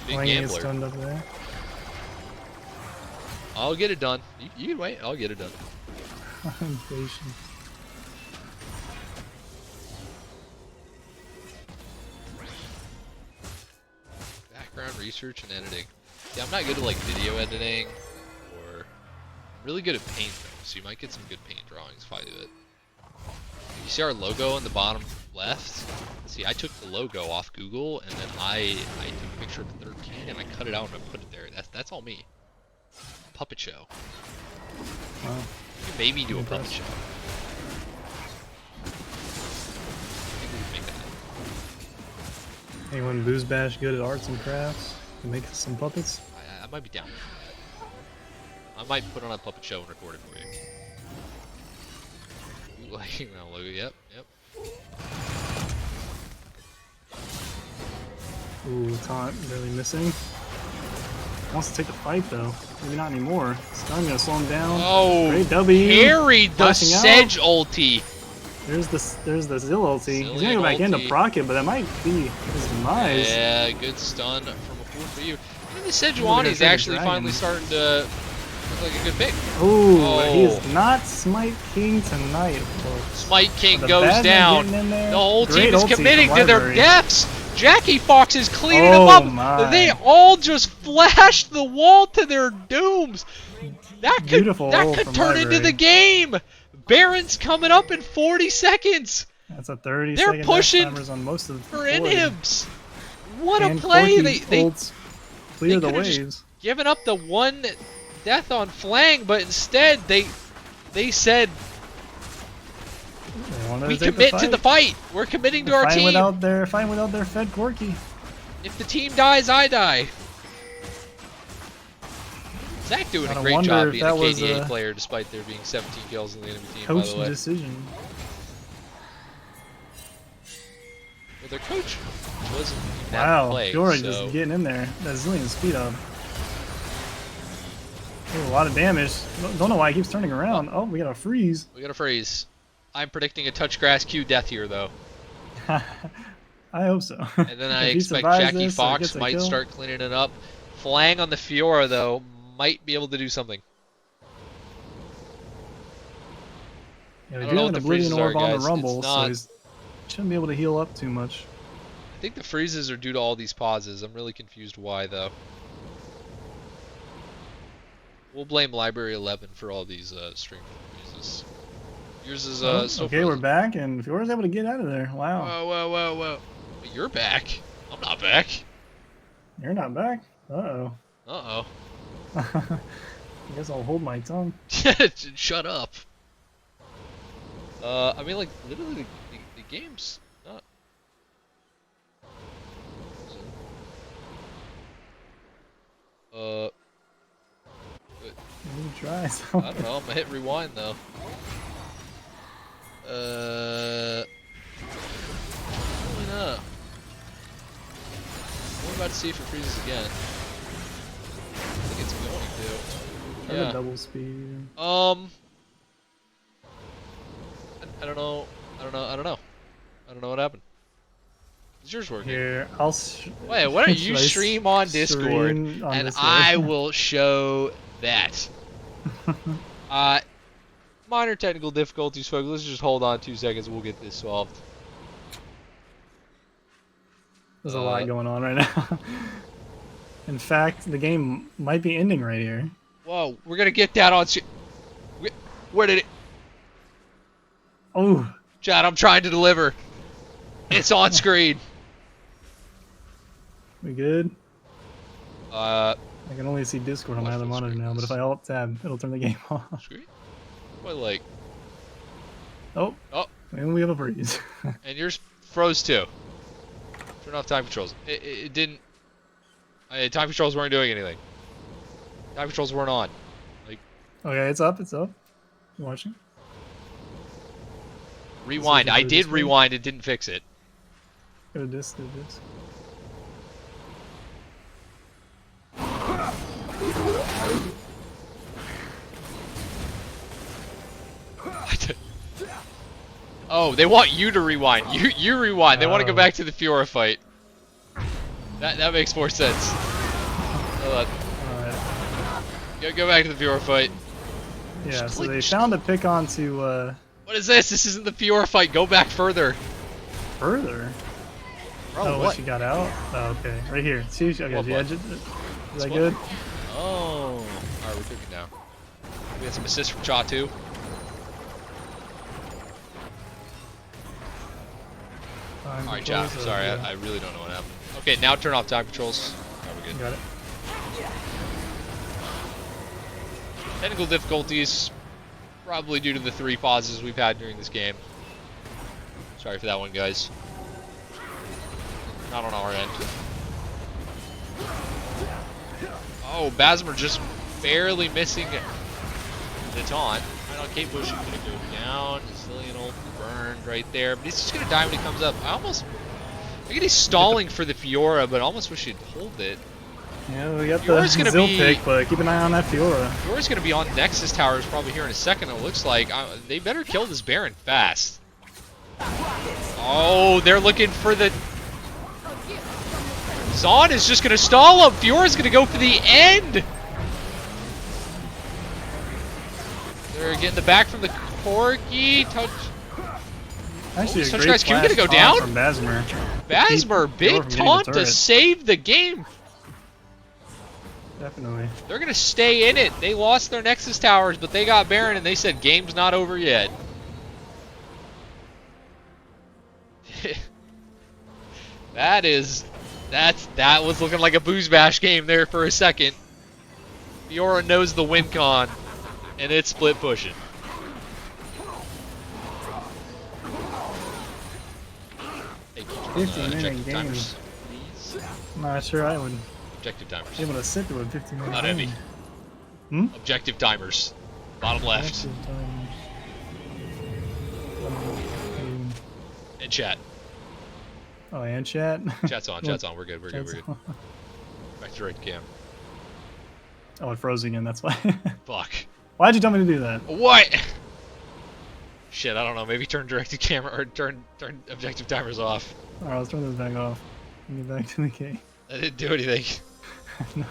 Big gambler. Stunned up there. I'll get it done. You can wait. I'll get it done. I'm patient. Background research and editing. Yeah, I'm not good at like video editing, or I'm really good at paint though. So you might get some good paint drawings if I do it. You see our logo on the bottom left? See, I took the logo off Google, and then I took a picture of the 13, and I cut it out and I put it there. That's all me. Puppet show. Wow. You made me do a puppet show. I think we can make that. Anyone Boozebash good at arts and crafts? Can make us some puppets? I might be down with that. I might put on a puppet show and record it for you. You liking that logo? Yep. Ooh, taunt really missing. Wants to take the fight though. Maybe not anymore. Stun gonna slow him down. Oh, great W. Parried the Sedge ulti. There's the Zill ulti. He's gonna go back into proc it, but that might be his demise. Yeah, good stun from a fool for you. I think the Sejuani is actually finally starting to look like a good pick. Ooh, he is not Smite King tonight, folks. Smite King goes down. The whole team is committing to their deaths. Jackie Fox is cleaning them up. They all just flashed the wall to their dooms. That could turn into the game. Baron's coming up in 40 seconds. That's a 30 They're second pushing on most of for inhibs. What a play. They clear the waves. Given up the one death on Flang, but instead they said, we commit to the fight. We're committing to our team. Fighting without their Fed Corky. If the team dies, I die. Zach doing a great job being a KDA player despite there being 17 kills in the enemy team, by the way. Decision. Well, their coach wasn't even that play. Fiora just getting in there. That zillion speed up. A lot of damage. Don't know why he keeps turning around. Oh, we got a freeze. We got a freeze. I'm predicting a touch grass Q death here, though. I hope so. And then I expect Jackie Fox might start cleaning it up. Flang on the Fiora, though, might be able to do something. Yeah, we do have an Oblivion Orb on the Rumble, so he shouldn't be able to heal up too much. I think the freezes are due to all these pauses. I'm really confused why, though. We'll blame Library 11 for all these stream freezes. Yours is still okay, we're back, and Fiora's able to get out of there. Wow. Whoa. But you're back. I'm not back. You're not back? Uh-oh. Uh-oh. I guess I'll hold my tongue. Shut up. I mean, like, literally, the game's not... Maybe try something. I don't know, I'm gonna hit rewind, though. Probably not. We're about to see if it freezes again. I think it's going to. Yeah. Double speed. I don't know what happened. Is yours working? Here, wait, why don't you stream on Discord and I will show that. Minor technical difficulties, folks. Let's just hold on 2 seconds. We'll get this solved. There's a lot going on right now. In fact, the game might be ending right here. Whoa, we're gonna get that on. Where did it? Oh, Chad, I'm trying to deliver. It's on screen. We good? I can only see Discord on my other monitor now, but if I alt tab, it'll turn the game off. Screen? What, like? Oh. And we have a freeze. And yours froze too. Turn off time controls. It didn't. Time controls weren't doing anything. Time controls weren't on. Like. Okay, it's up. You watching? Rewind. I did rewind. It didn't fix it. Go to this. Do this. Oh, they want you to rewind. You rewind. They want to go back to the Fiora fight. That makes more sense. Alright. Go back to the Fiora fight. Yeah, so they found a pick onto What is this? This isn't the Fiora fight. Go back further. Further? Oh, what? She got out? Oh, okay. Right here. See, okay, the edge. Is that good? Oh. Alright, we're cooking now. We had some assist from Cha too. Time Alright, chat. controls, Sorry, yeah. I really don't know what happened. Okay, now turn off time controls. Oh, we're good. Got it. Technical difficulties, probably due to the 3 pauses we've had during this game. Sorry for that one, guys. Not on our end. Oh, Basmer just barely missing the taunt. I know Kate Bush is gonna go down. Zillion ult burned right there, but he's just gonna die when he comes up. I think he's stalling for the Fiora, but I almost wish he'd hold it. Yeah, we got Fiora's the gonna Zil be- pick, but keep an eye on that Fiora. Fiora's gonna be on Nexus Towers probably here in a second. It looks like they better kill this Baron fast. Oh, they're looking for the. Zaun is just gonna stall him. Fiora's gonna go for the end. They're getting the back from the Corgi. Touch. Actually, Such a great guys, can we get a flash go down? taunt from Basmer. Basmer, Keep Fiora big from getting the taunt to turret. save the game. Definitely. They're gonna stay in it. They lost their Nexus Towers, but they got Baron, and they said game's not over yet. That was looking like a Boozebash game there for a second. Fiora knows the win con, and it's split pushing. Hey, can you 15-minute objective game. timers, please? I'm not sure I would Objective timers. be able to sit through a 15-minute Not game. heavy. Hmm? Objective timers. Bottom left. Active timers. And chat. Oh, and chat? Chat's on. Chat's on. We're good. We're good. We're Chat's good. on. Back to right cam. Oh, it froze again, that's why. Fuck. Why'd you tell me to do that? What? Shit, I don't know. Maybe turn directed camera or turn objective timers off. Alright, let's turn this back off. And get back to the game. That didn't do anything. No.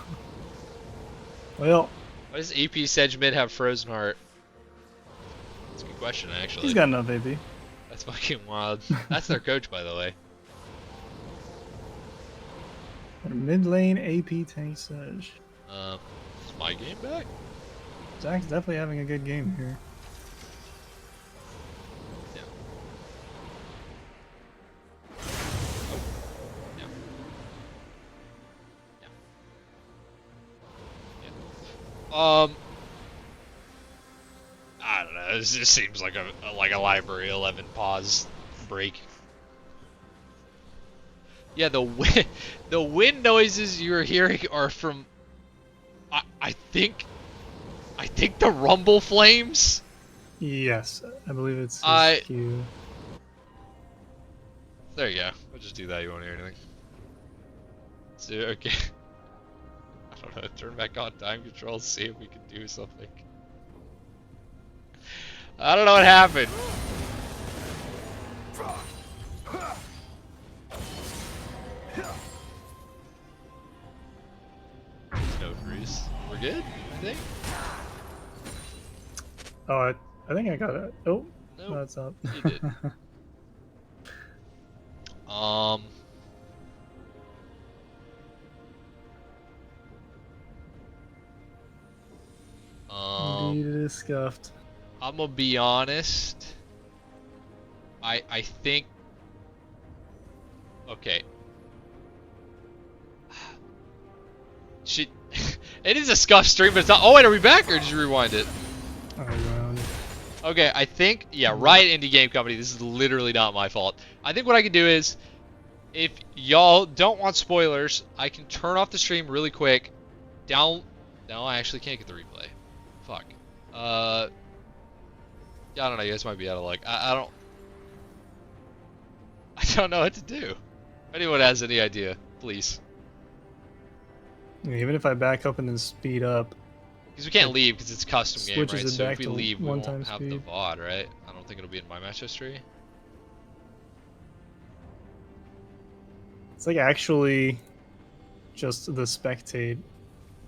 Well, Why does AP Sedge Mid have Frozen Heart? That's a good question, actually. he's got enough AP. That's fucking wild. That's their coach, by the way. Mid lane AP tank Sedge. Is my game back? Zach's definitely having a good game here. Yeah. Yeah. Yeah. I don't know. This just seems like a library 11 pause break. Yeah, the wind noises you're hearing are from I think the rumble flames. Yes, I believe it's I- his Q. There you go. I'll just do that. You won't hear anything. So, okay. I don't know. Turn back on time control. See if we can do something. I don't know what happened. There's no freeze. We're good, I think. Oh, I think I got it. Oh, Nope. no, it's up. You did. Um. Indeed, it is scuffed. I'm gonna be honest. I think. Okay. Shit. It is a scuff stream, but it's not. Oh wait, are we back or did you rewind it? Around. Okay, I think, yeah, Riot Indie Game Company, this is literally not my fault. I think what I can do is, if y'all don't want spoilers, I can turn off the stream really quick. No, I actually can't get the replay. Fuck. Yeah, I don't know, you guys might be out of luck. I don't know what to do. If anyone has any idea, please. Even if I back up and then speed up, Because we can't leave because it's a custom game, switches right? it So if back we to leave, we won't one-time have the speed. VOD, right? I don't think it'll be in my match history. it's like actually just the spectate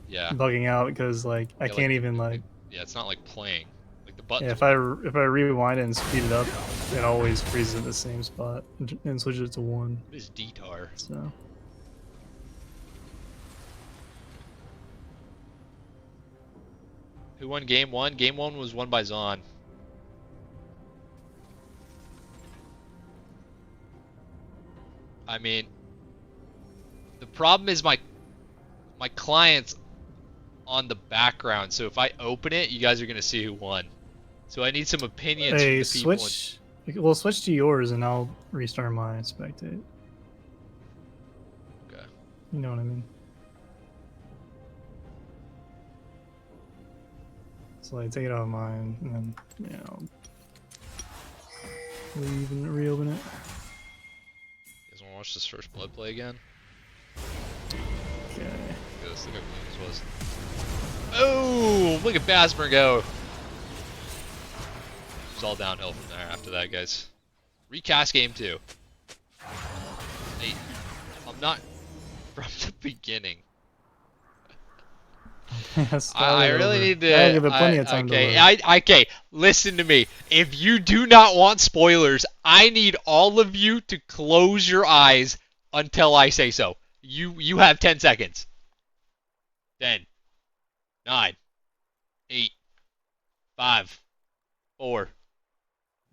Yeah. bugging out because like I Yeah, can't even like Yeah, it's not like playing. Like the buttons. yeah, if I rewind it and speed it up, it always freezes at the same spot and switches it to 1. What is DTAR? So Who won game 1? Game 1 was won by Zaun. I mean, the problem is my client's on the background, so if I open it, you guys are gonna see who won. So I need some opinions from Hey, the people. switch. We'll switch to yours, and I'll restart my spectate. Okay. You know what I mean? So like, take it out of mine, and then I'll leave and reopen it. You guys wanna watch this first blood play again? Okay. Let's look how clean this was. Oh, look at Basmer go. It's all downhill from there after that, guys. Recast game 2. Hey, I'm not from the beginning. I really need to. I'll give it plenty of time to load. Okay, listen to me. If you do not want spoilers, I need all of you to close your eyes until I say so. You have 10 seconds. 10, 9, 8, 5, 4,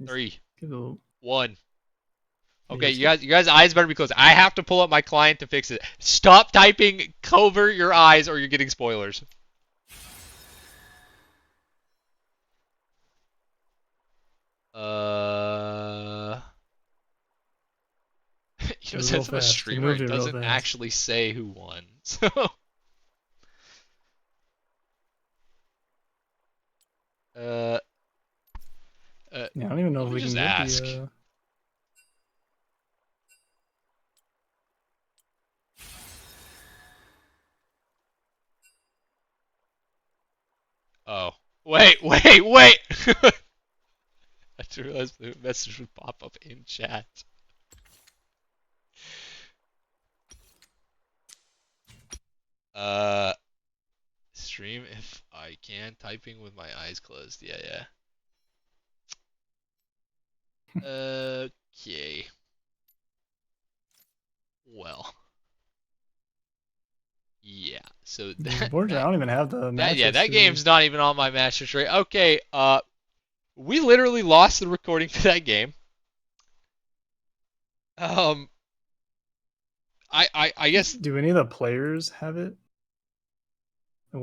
3, 1. Okay, you guys' eyes better be closed. I have to pull up my client to fix it. Stop typing, cover your eyes, or you're getting spoilers. You know, since I'm a streamer, it doesn't actually say who won. So. Yeah, I don't even know if we can just get ask. the. Oh, wait! I just realized the message would pop up in chat. Stream if I can. Typing with my eyes closed. Yeah. Okay. Well. Yeah. So Unfortunately, I don't even have the match. That game's not even on my match history. Okay. We literally lost the recording to that game. I guess. Do any of the players have it?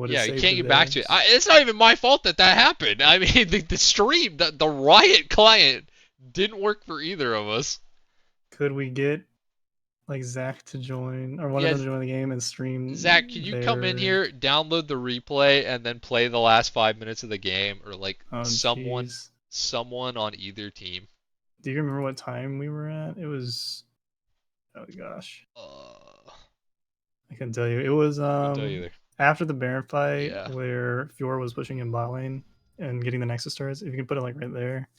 Yeah, you can't get back to it. It's not even my fault that happened. I mean, the stream, the Riot client didn't work for either of us. Could we get like Zach to join, or one of them to join the game and stream? Zach, can you come in here, download the replay, and then play the last 5 minutes of the game, or like someone on either team? Do you remember what time we were at? It was, oh gosh, I can tell you. It was after the Baron fight, where Fiora was pushing in bot lane and getting the Nexus stars. If you can put it like right there.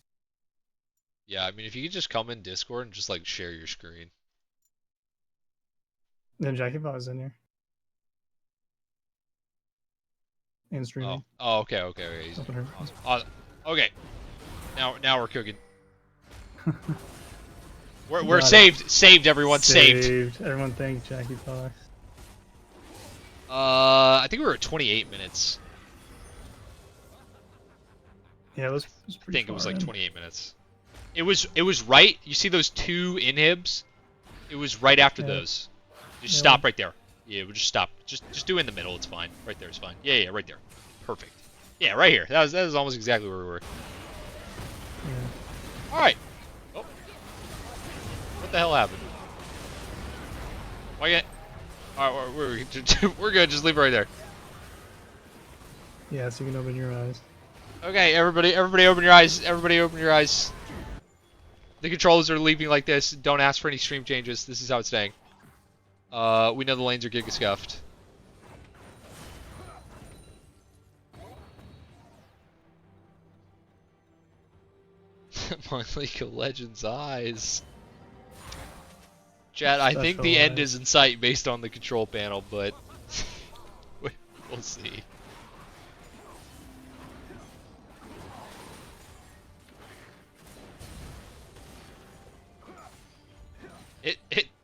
Yeah, I mean, if you could just come in Discord and just like share your screen. Then Jackie Bot is in here. And streaming. Oh, okay. He's awesome. Okay. Now we're cooking. We're saved. Saved, everyone. Saved. Everyone thank Jackie Fox. I think we were at 28 minutes. Yeah, it was pretty I think it was like 28 minutes. It was right. You see those 2 inhibs? It was right after those. Just stop right there. Yeah, we'll just stop. Just do it in the middle. It's fine. Right there is fine. Yeah, right there. Perfect. Yeah, right here. That was almost exactly where we were. Yeah. All right. Oh. What the hell happened? Why can't? All right, we're good. Just leave it right there. Yeah, so you can open your eyes. Okay, everybody open your eyes. Everybody open your eyes. The controls are leaving like this. Don't ask for any stream changes. This is how it's staying. We know the lanes are gigascuffed. My League of Legends eyes. Chat, I think the end is in sight based on the control panel, but we'll see.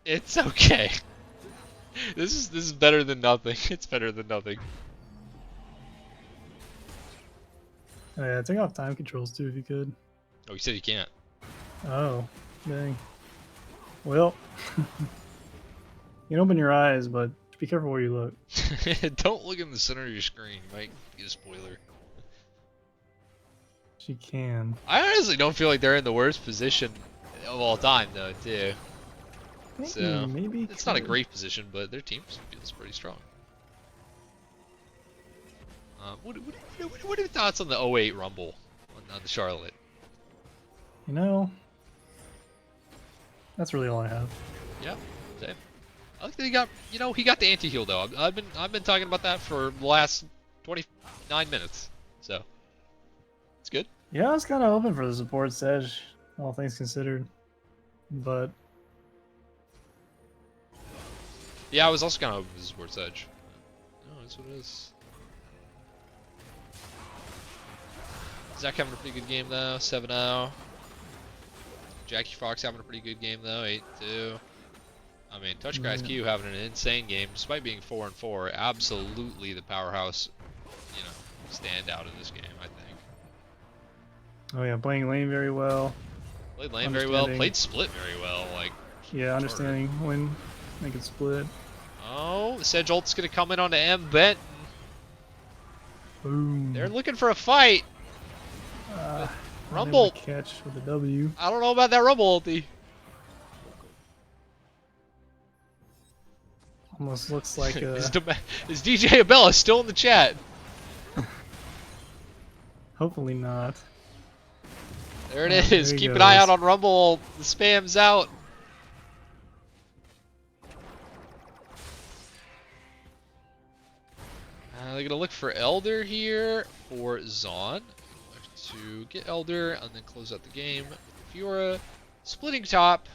It's okay. This is better than nothing. It's better than nothing. Oh, yeah, take off time controls too if you could. Oh, you said you can't. Oh, dang. Well, you can open your eyes, but be careful where you look. Don't look in the center of your screen. Might be a spoiler. She can. I honestly don't feel like they're in the worst position of all time, though, too. So, Maybe it's not a could. great position, but their team feels pretty strong. What are your thoughts on the '08 Rumble on the Charlotte? You know, that's really all I have. Yeah, same. I like that he got, he got the anti-heal though. I've been talking about that for the last 29 minutes. So, it's good. Yeah, I was kind of hoping for the support sedge, all things considered, but Yeah, I was also kind of hoping for the Sports Edge. No, that's what it is. Zach having a pretty good game though, 7-0. Jackie Fox having a pretty good game though, 8-2. I mean, Touchgrass Q having an insane game despite being 4-4. Absolutely the powerhouse, standout in this game, I think. oh yeah, playing lane very well. Played lane very well, played split very well. Like, yeah, understanding when they can split. Oh, the Sedge ult's gonna come in on the M Benton. Boom. They're looking for a fight. Rumble catch with a W. I don't know about that Rumble ulti. Almost looks like a. Is DJ Abella still in the chat? Hopefully not. There it is. Keep an eye out on Rumble. The spam's out. They're gonna look for Elder here for Zaun to get Elder and then close out the game with Fiora. Splitting top.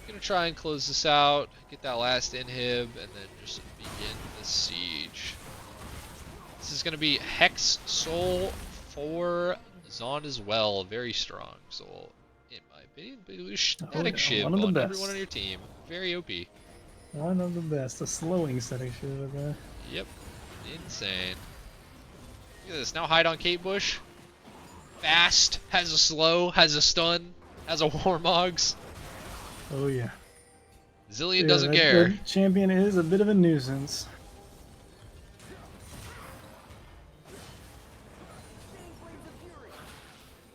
Gonna try and close this out, get that last inhib, and then just begin the siege. This is gonna be Hex Soul for Zaun as well. Very strong Soul, in my opinion. But static shiv on everyone on your team. Very OP. One of the best. A slowing static shiv with that. Yep. Insane. Look at this. Now hide on Kate Bush. Fast. Has a slow. Has a stun. Has a Warmogs. Oh yeah. Zillion doesn't care. The champion is a bit of a nuisance.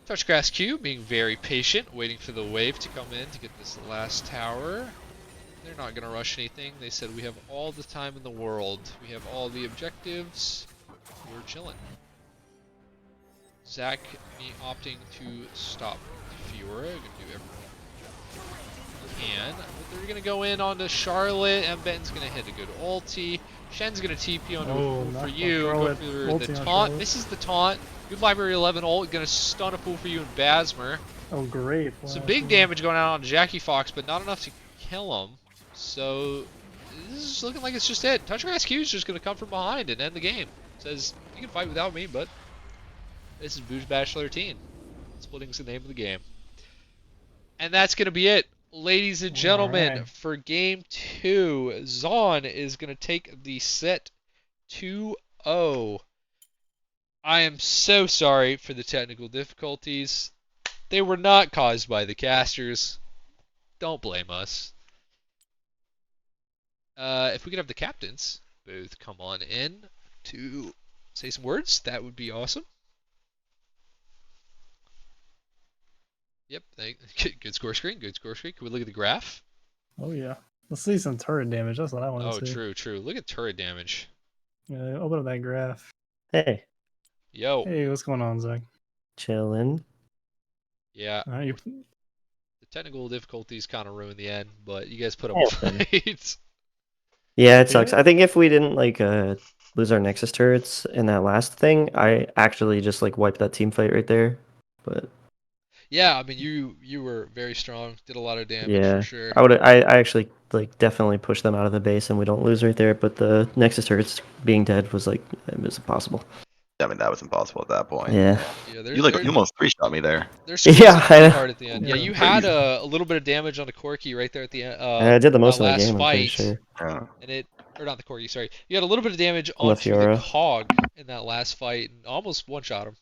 Touchgrass Q being very patient, waiting for the wave to come in to get this last tower. They're not going to rush anything. They said we have all the time in the world. We have all the objectives. We're chilling. Zach me opting to stop Fiora. Gonna do everything he can. But they're gonna go in onto Charlotte. And Benton's gonna hit a good ulti. Shen's gonna TP onto a fool for you. Go for the taunt. Misses the taunt. Good Library 11 ult. Gonna stun a fool for you in Basmer. Oh great. Wow. Some big damage going out on Jackie Fox, but not enough to kill him. So this is looking like it's just it. Touchgrass Q is just gonna come from behind and end the game. Says you can fight without me, but this is Boozebash 13. Splitting's the name of the game. And that's going to be it, ladies and gentlemen, for Game 2. Zaun is going to take the set 2-0. I am so sorry for the technical difficulties. They were not caused by the casters. Don't blame us. If we could have the captains both come on in to say some words, that would be awesome. Yep, good score screen, good score screen. Can we look at the graph? Oh yeah. Let's see some turret damage, that's what I want to see. Oh, true. Look at turret damage. Yeah, open up that graph. Hey. Yo. Hey, what's going on, Zach? Chillin'. Yeah. The technical difficulties kind of ruined the end, but you guys put up fights. Yeah, it sucks. I think if we didn't lose our Nexus turrets in that last thing, I actually just wiped that team fight right there. But yeah, I mean you were very strong, did a lot of damage for sure. I actually definitely pushed them out of the base and we don't lose right there, but the Nexus turrets being dead was it was impossible. I mean, that was impossible at that point. Yeah. You almost 3-shot me there. Yeah, hard at the end. Yeah, you had a little bit of damage on the Corki right there at the end. I did the most of the game, fight, I'm pretty sure. And or not the Corgi, sorry. You had a little bit of damage onto the Hog in that last fight and almost one-shot him.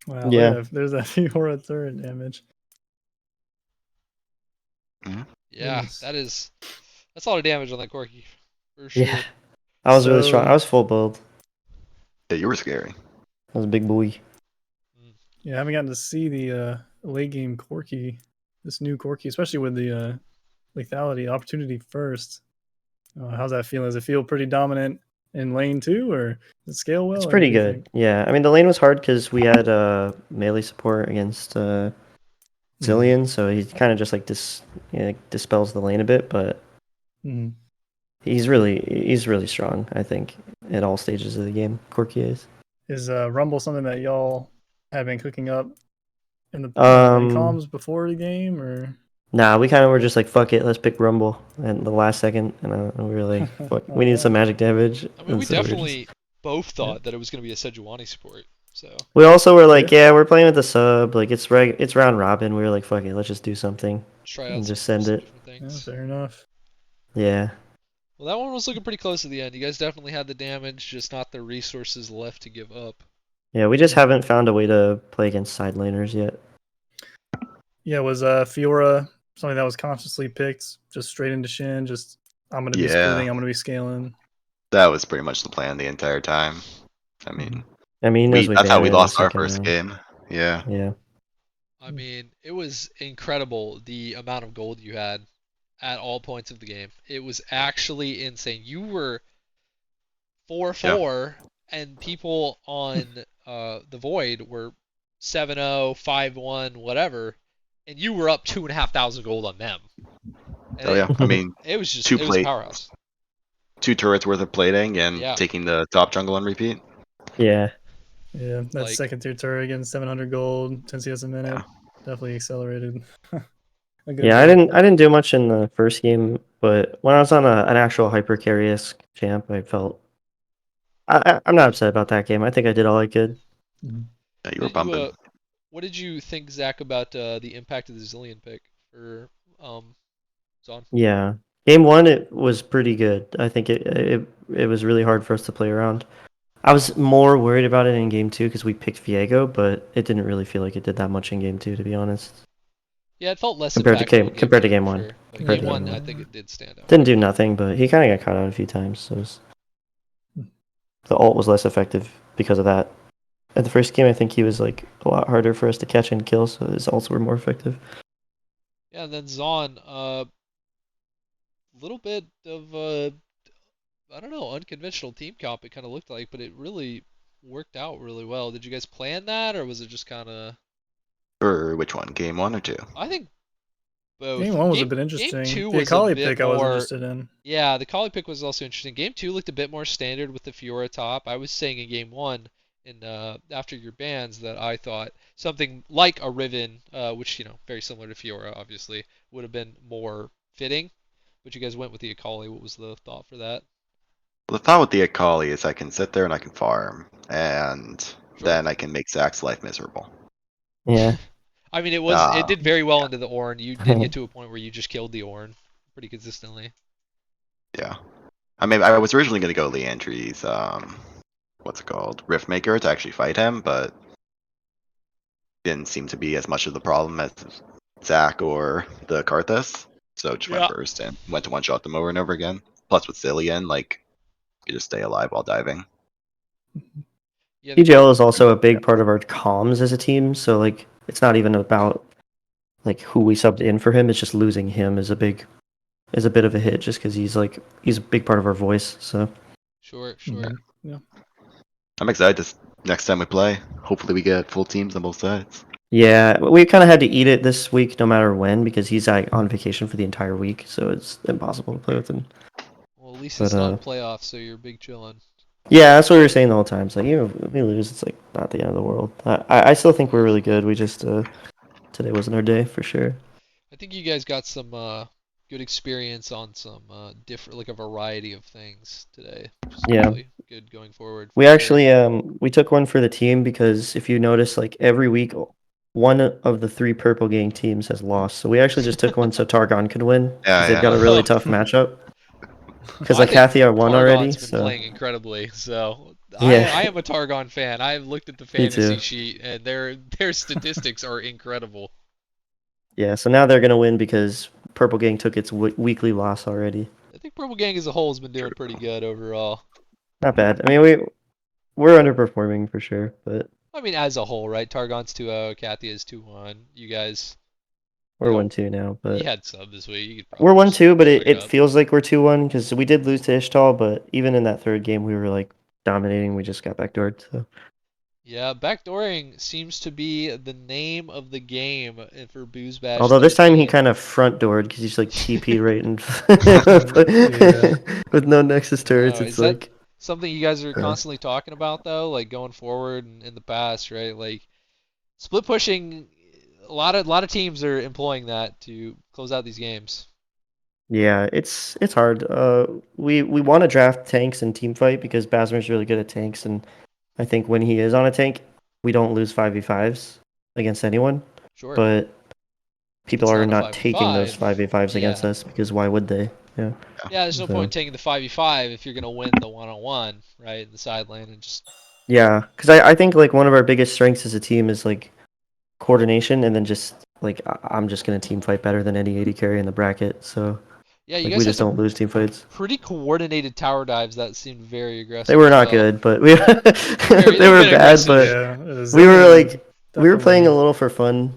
Wow, yeah. There's that Fiora turret damage. Yeah, Goodness. that's a lot of damage on that Corki, for sure. Yeah. I was really strong. So- I was full build. Yeah, you were scary. I was a big boy. Yeah, I haven't gotten to see the late game Corki, this new Corki, especially with the lethality opportunity first. How's that feeling? Does it feel pretty dominant in lane two, or does it scale well? It's Or what pretty do you good. think? Yeah. I mean, the lane was hard because we had melee support against Zillion, so he kind of just like dispels the lane a bit, but Mhm. he's really strong, I think, at all stages of the game. Corki is. Is Rumble something that y'all have been cooking up in the lane Um, comms before the game, or? Nah, we kind of were just like, fuck it, let's pick Rumble at the last second, and we were like, fuck, we need some magic damage. I mean, And we so we're definitely both thought that it was going to be a Sejuani support. So we also were like, yeah, we're playing with the sub, like it's round robin. We were like, fuck it, let's just do something try and out just some send it. different Yeah, things. fair enough. Yeah, Well, that one was looking pretty close to the end. You guys definitely had the damage, just not the resources left to give up. yeah, we just haven't found a way to play against side laners yet. Yeah, was Fiora something that was consciously picked just straight into Shin? Just I'm gonna be splitting, Yeah, I'm gonna be scaling. that was pretty much the plan the entire time. I mean, I mean, he knows we that's how ban we it in the lost our second first round. game. Yeah. Yeah, I mean, it was incredible the amount of gold you had at all points of the game. It was actually insane. You were 4-4, and people on the Void were 7-0, 5-1, whatever, and you were up 2,500 gold on them. And Oh yeah. I mean, it was just, two it was a plate, powerhouse. 2 turrets worth of plating and Yeah. taking the top jungle on repeat. yeah. Yeah, that Like- second tier turret again, 700 gold, 10 CS a minute. Yeah. Definitely accelerated. A good Yeah, I bit. didn't do much in the first game, but when I was on an actual hyper carry champ, I felt I'm not upset about that game. I think I did all I could. Yeah, you were bumping. What did you think, Zach, about the impact of the Zillion pick for Zaun? Yeah, game one it was pretty good. I think it was really hard for us to play around. I was more worried about it in game two because we picked Viego, but it didn't really feel like it did that much in game two, to be honest. Yeah, it felt less Compared to impactful game in compared to two, game for one. sure. But Compared game to one, game I one. think it did stand out. Didn't do nothing, but he kind of got caught out a few times, so the ult was less effective because of that. At the first game, I think he was like a lot harder for us to catch and kill, so his ults were more effective. Yeah, and then Zaun, little bit of I don't know, unconventional team comp it kind of looked like, but it really worked out really well. Did you guys plan that, or was it just kind of? For which one? Game 1 or 2? I think both. Game one was a bit Game interesting. two The was a Akali bit pick I was more. interested in. Yeah, the Collie pick was also interesting. Game two looked a bit more standard with the Fiora top. I was saying in game one, in after your bans, that I thought something like a Riven, which very similar to Fiora, obviously, would have been more fitting. But you guys went with the Akali. What was the thought for that? Well, the thought with the Akali is I can sit there and I can farm, and Sure. then I can make Zach's life miserable. Yeah. I mean, it did very well into the Ornn. You did get to a point where you just killed the Ornn pretty consistently. Yeah. I mean, I was originally going to go Leandri's, what's it called? Riftmaker to actually fight him, but didn't seem to be as much of the problem as Zach or the Karthus. So just went first and went to one-shot them over and over again. Plus with Zillion, like, you just stay alive while diving. Yeah, PGL is also a big part of our comms as a team, so like it's not even about like who we subbed in for him. It's just losing him is a bit of a hit, just because he's a big part of our voice. So Sure. Yeah. I'm excited to next time we play. Hopefully we get full teams on both sides. yeah, we kind of had to eat it this week, no matter when, because he's on vacation for the entire week, so it's impossible to play with him. Well, at least But, it's not playoffs, so you're big chillin'. Yeah, that's what we were saying the whole time. It's like, if we lose, it's like not the end of the world. I still think we're really good. We just today wasn't our day for sure. I think you guys got some good experience on some different, like a variety of things today, which is Yeah. really good going forward. We for sure. actually we took one for the team because if you notice, like every week, one of the three purple gang teams has lost. So we actually just took one so Targon could win because they've got a really tough matchup. Because like I think Hathia won already. Targon's been So playing incredibly, so Yeah. I am a Targon fan. I've looked at the Me too. fantasy sheet, and their statistics are incredible. yeah, so now they're gonna win because Purple Gang took its weekly loss already. I think Purple Gang as a whole has been doing pretty good overall. Not bad. I mean, we're underperforming for sure, but I mean, as a whole, right? Targon's 2-0, Kathy is 2-1. You guys, we're 1-2 now. you But had sub this week. You could we're probably just 1-2, but suck it it up. feels like we're 2-1 because we did lose to Ishtal, but even in that third game, we were like dominating. We just got backdoored. So Yeah, backdooring seems to be the name of the game for Boozebash although this time he 13. kind of front doored because he's like TP right and Yeah. with no Nexus turrets. Oh, It's is that like something you guys are constantly talking about though, like going forward and in the past, right? Like split pushing, a lot of teams are employing that to close out these games. yeah, it's hard. We want to draft tanks and team fight because Basmer's really good at tanks, and I think when he is on a tank, we don't lose 5v5s against anyone. Sure. But people It's are not a not taking those 5v5. 5v5s against Yeah. us because why would they? Yeah. Yeah, there's no So, point in taking the 5v5 if you're gonna win the 1-on-1, right? In the side lane and just yeah, because I think like one of our biggest strengths as a team is like coordination, and then just like I'm just gonna team fight better than any AD carry in the bracket. So yeah, you like guys we had just some don't lose team fights. pretty coordinated tower dives that seemed very They aggressive were as not well. good, but we Very, they they've were been bad, aggressive. but Yeah. we were Zaun like we were playing a definitely. little for fun,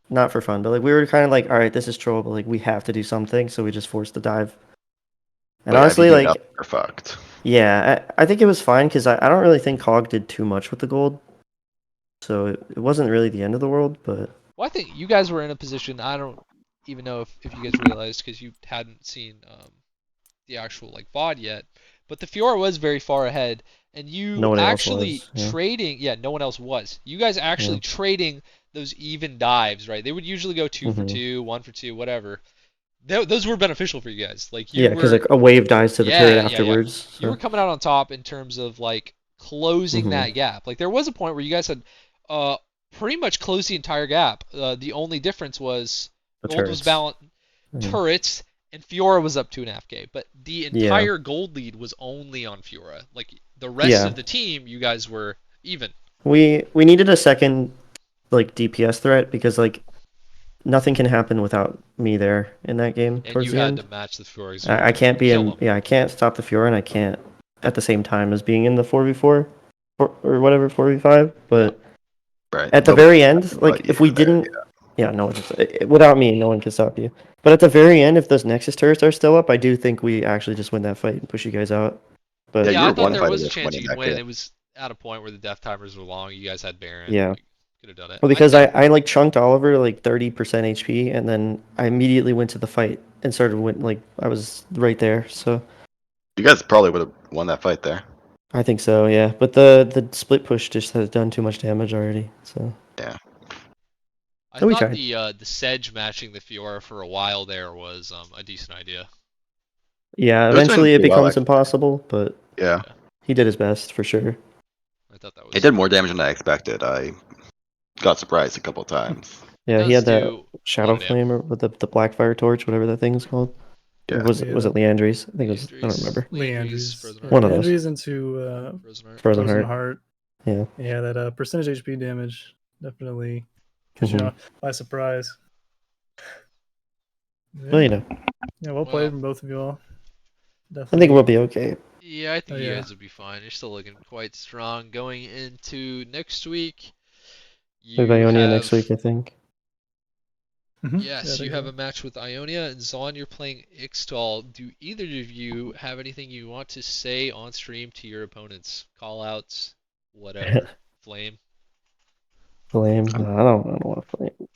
not for fun, but like we were kind of like, all right, this is troll, but like we have to do something, so we just forced the dive. And But honestly, IBD up like are fucked. yeah, I think it was fine because I don't really think Hog did too much with the gold, so it wasn't really the end of the world. But Well, I think you guys were in a position. I don't even know if you guys realized because you hadn't seen the actual like VOD yet, but the Fiora was very far ahead, and you nobody else actually was. Yeah. trading. Yeah, no one else was. You guys actually Yeah. trading those even dives, right? They would usually go 2 for Mhm. 2, 1 for 2, whatever. Those were beneficial for you guys. Like you Yeah, because were, like a wave dies to the turret yeah. afterwards. You were So. coming out on top in terms of like closing Mhm. that gap. Like there was a point where you guys had uh pretty much closed the entire gap. The only difference was The gold was turrets. balanced, Mhm. turrets, and Fiora was up 2.5k. But the Yeah. entire gold lead was only on Fiora. Like the rest Yeah. of the team, you guys were even. We needed a second like DPS threat because like nothing can happen without me there in that game And towards you the had to end. match the Fiora because you were I gonna can't be kill in. them. Yeah, I can't stop the Fiora, and I can't at the same time as being in the 4v4 or whatever 4v5. But Right. at the Nobody very can end, but like you if we there. didn't, yeah, no one without me, no one can stop you. But at the very end, if those Nexus turrets are still up, I do think we actually just win that fight and push you guys out. But Yeah, Yeah, you I were thought one there fight was a away from chance winning you could that win. game. It was at a point where the death timers were long. You guys had Baron. yeah. Like, could have done it. Well, I because think. I like chunked Oliver like 30% HP, and then I immediately went to the fight and started like I was right there. So You guys probably would have won that fight there. I think so, yeah. But the split push just has done too much damage already. So Yeah. I we thought tried. the Sedge matching the Fiora for a while there was a decent idea. Yeah, It was doing eventually it pretty well, becomes actually. impossible, but Yeah. Yeah, he did his best for sure. I thought that It was. did more damage than I expected. I got surprised a couple times. Yeah, he Does had that do a lot shadow of damage. flame or with the Blackfire torch, whatever that thing's called. Or Yeah. was Yeah. it Leandry's? I think it was. I don't Leandry's, remember. Leandry's, Leandry's. Frozen Yeah, One Heart, of those. Leandry's into Frozen Heart. Frozen Frozen Heart. Heart. Yeah. Yeah, that percentage HP damage definitely catch you Mhm. by surprise. Well, Yeah, you know, yeah, well played Well, from both of y'all. I think Definitely. we'll be okay. yeah, I think Oh you yeah. guys will be fine. You're still looking quite strong going into next week. We have You Ionia next week, have I think. Yeah, Yes, I you think have so. a match with Ionia and Zaun. You're playing Ixtal. Do either of you have anything you want to say on stream to your opponents? Call outs, whatever. Flame. Flame. No, I don't want to flame.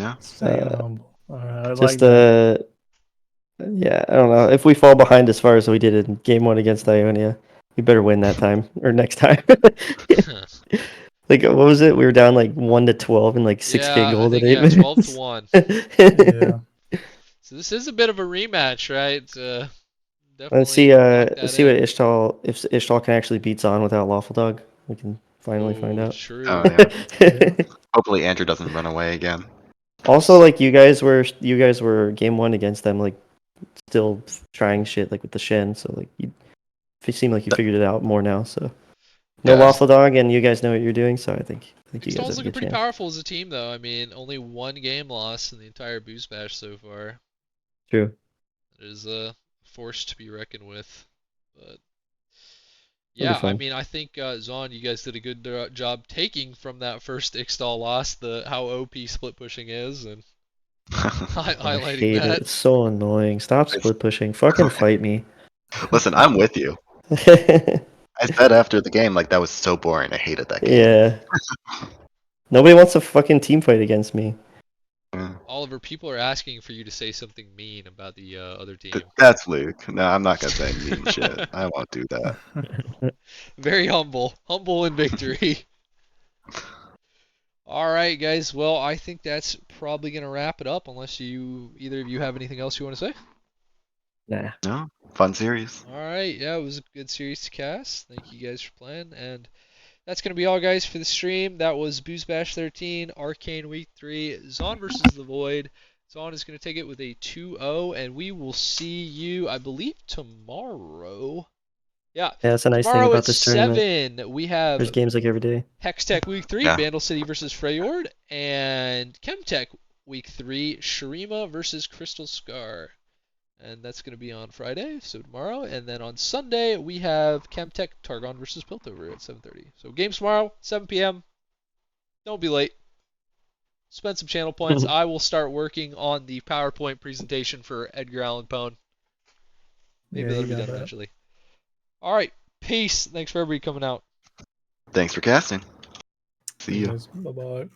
Yeah. Staying humble. All right, I like Just that. yeah, I don't know. If we fall behind as far as we did in game one against Ionia, we better win that time or next time. Like what was it? We were down like 1-12 and like 6k Yeah, I gold at think 8 yeah, 12 to minutes. 1. Yeah. So this is a bit of a rematch, right? Let's Definitely lock that see what in. Ishtal if Ishtal can actually beat Zaun without Lawful Dog. We can finally find Oh, out. true. Oh yeah. Yeah. Hopefully Andrew doesn't run away again. Also, like you guys were game one against them, like still trying shit like with the Shen. So like you seem like you figured it out more now. So no Yeah. Lawful Dog, and you guys know what you're doing. So I think you guys Ixtal's have a looking good pretty chance. powerful as a team, though. I mean, only one game loss in the entire Boozebash so far. True. It is a force to be reckoned with. But It'll be yeah, I fun. mean, I think Zaun, you guys did a good job taking from that first Ixtal loss how OP split pushing is, and I highlighting hate it. that. It's so annoying. Stop split pushing. Fucking fight me. Listen, I'm with you. I said after the game, like, that was so boring. I hated that game. Yeah. Nobody wants to fucking team fight against me. Yeah. Oliver, people are asking for you to say something mean about the other team. That's Luke. No, I'm not gonna say mean shit. I won't do that. Very humble in victory. All right, guys. Well, I think that's probably gonna wrap it up, unless either of you have anything else you want to say. Nah. No, fun series. All right, yeah, it was a good series to cast. Thank you guys for playing, and that's gonna be all, guys, for the stream. That was Boozebash 13, Arcane Week 3, Zaun versus the Void. Zaun is gonna take it with a 2-0, and we will see you, I believe, tomorrow. Yeah, Yeah, that's a nice thing tomorrow at about this tournament. 7, we There's have games like every day. Hextech Week 3, Yeah. Vandal City versus Freyord, and Chemtech Week 3, Shurima versus Crystal Scar. And that's going to be on Friday, so tomorrow. And then on Sunday, we have Chemtech Targon versus Piltover at 7:30. So games tomorrow, 7 p.m. Don't be late. Spend some channel points. I will start working on the PowerPoint presentation for Edgar Allan Poe. Maybe Yeah, that'll you be got done that. eventually. All right. Peace. Thanks for everybody coming out. Thanks for casting. See you. Bye bye.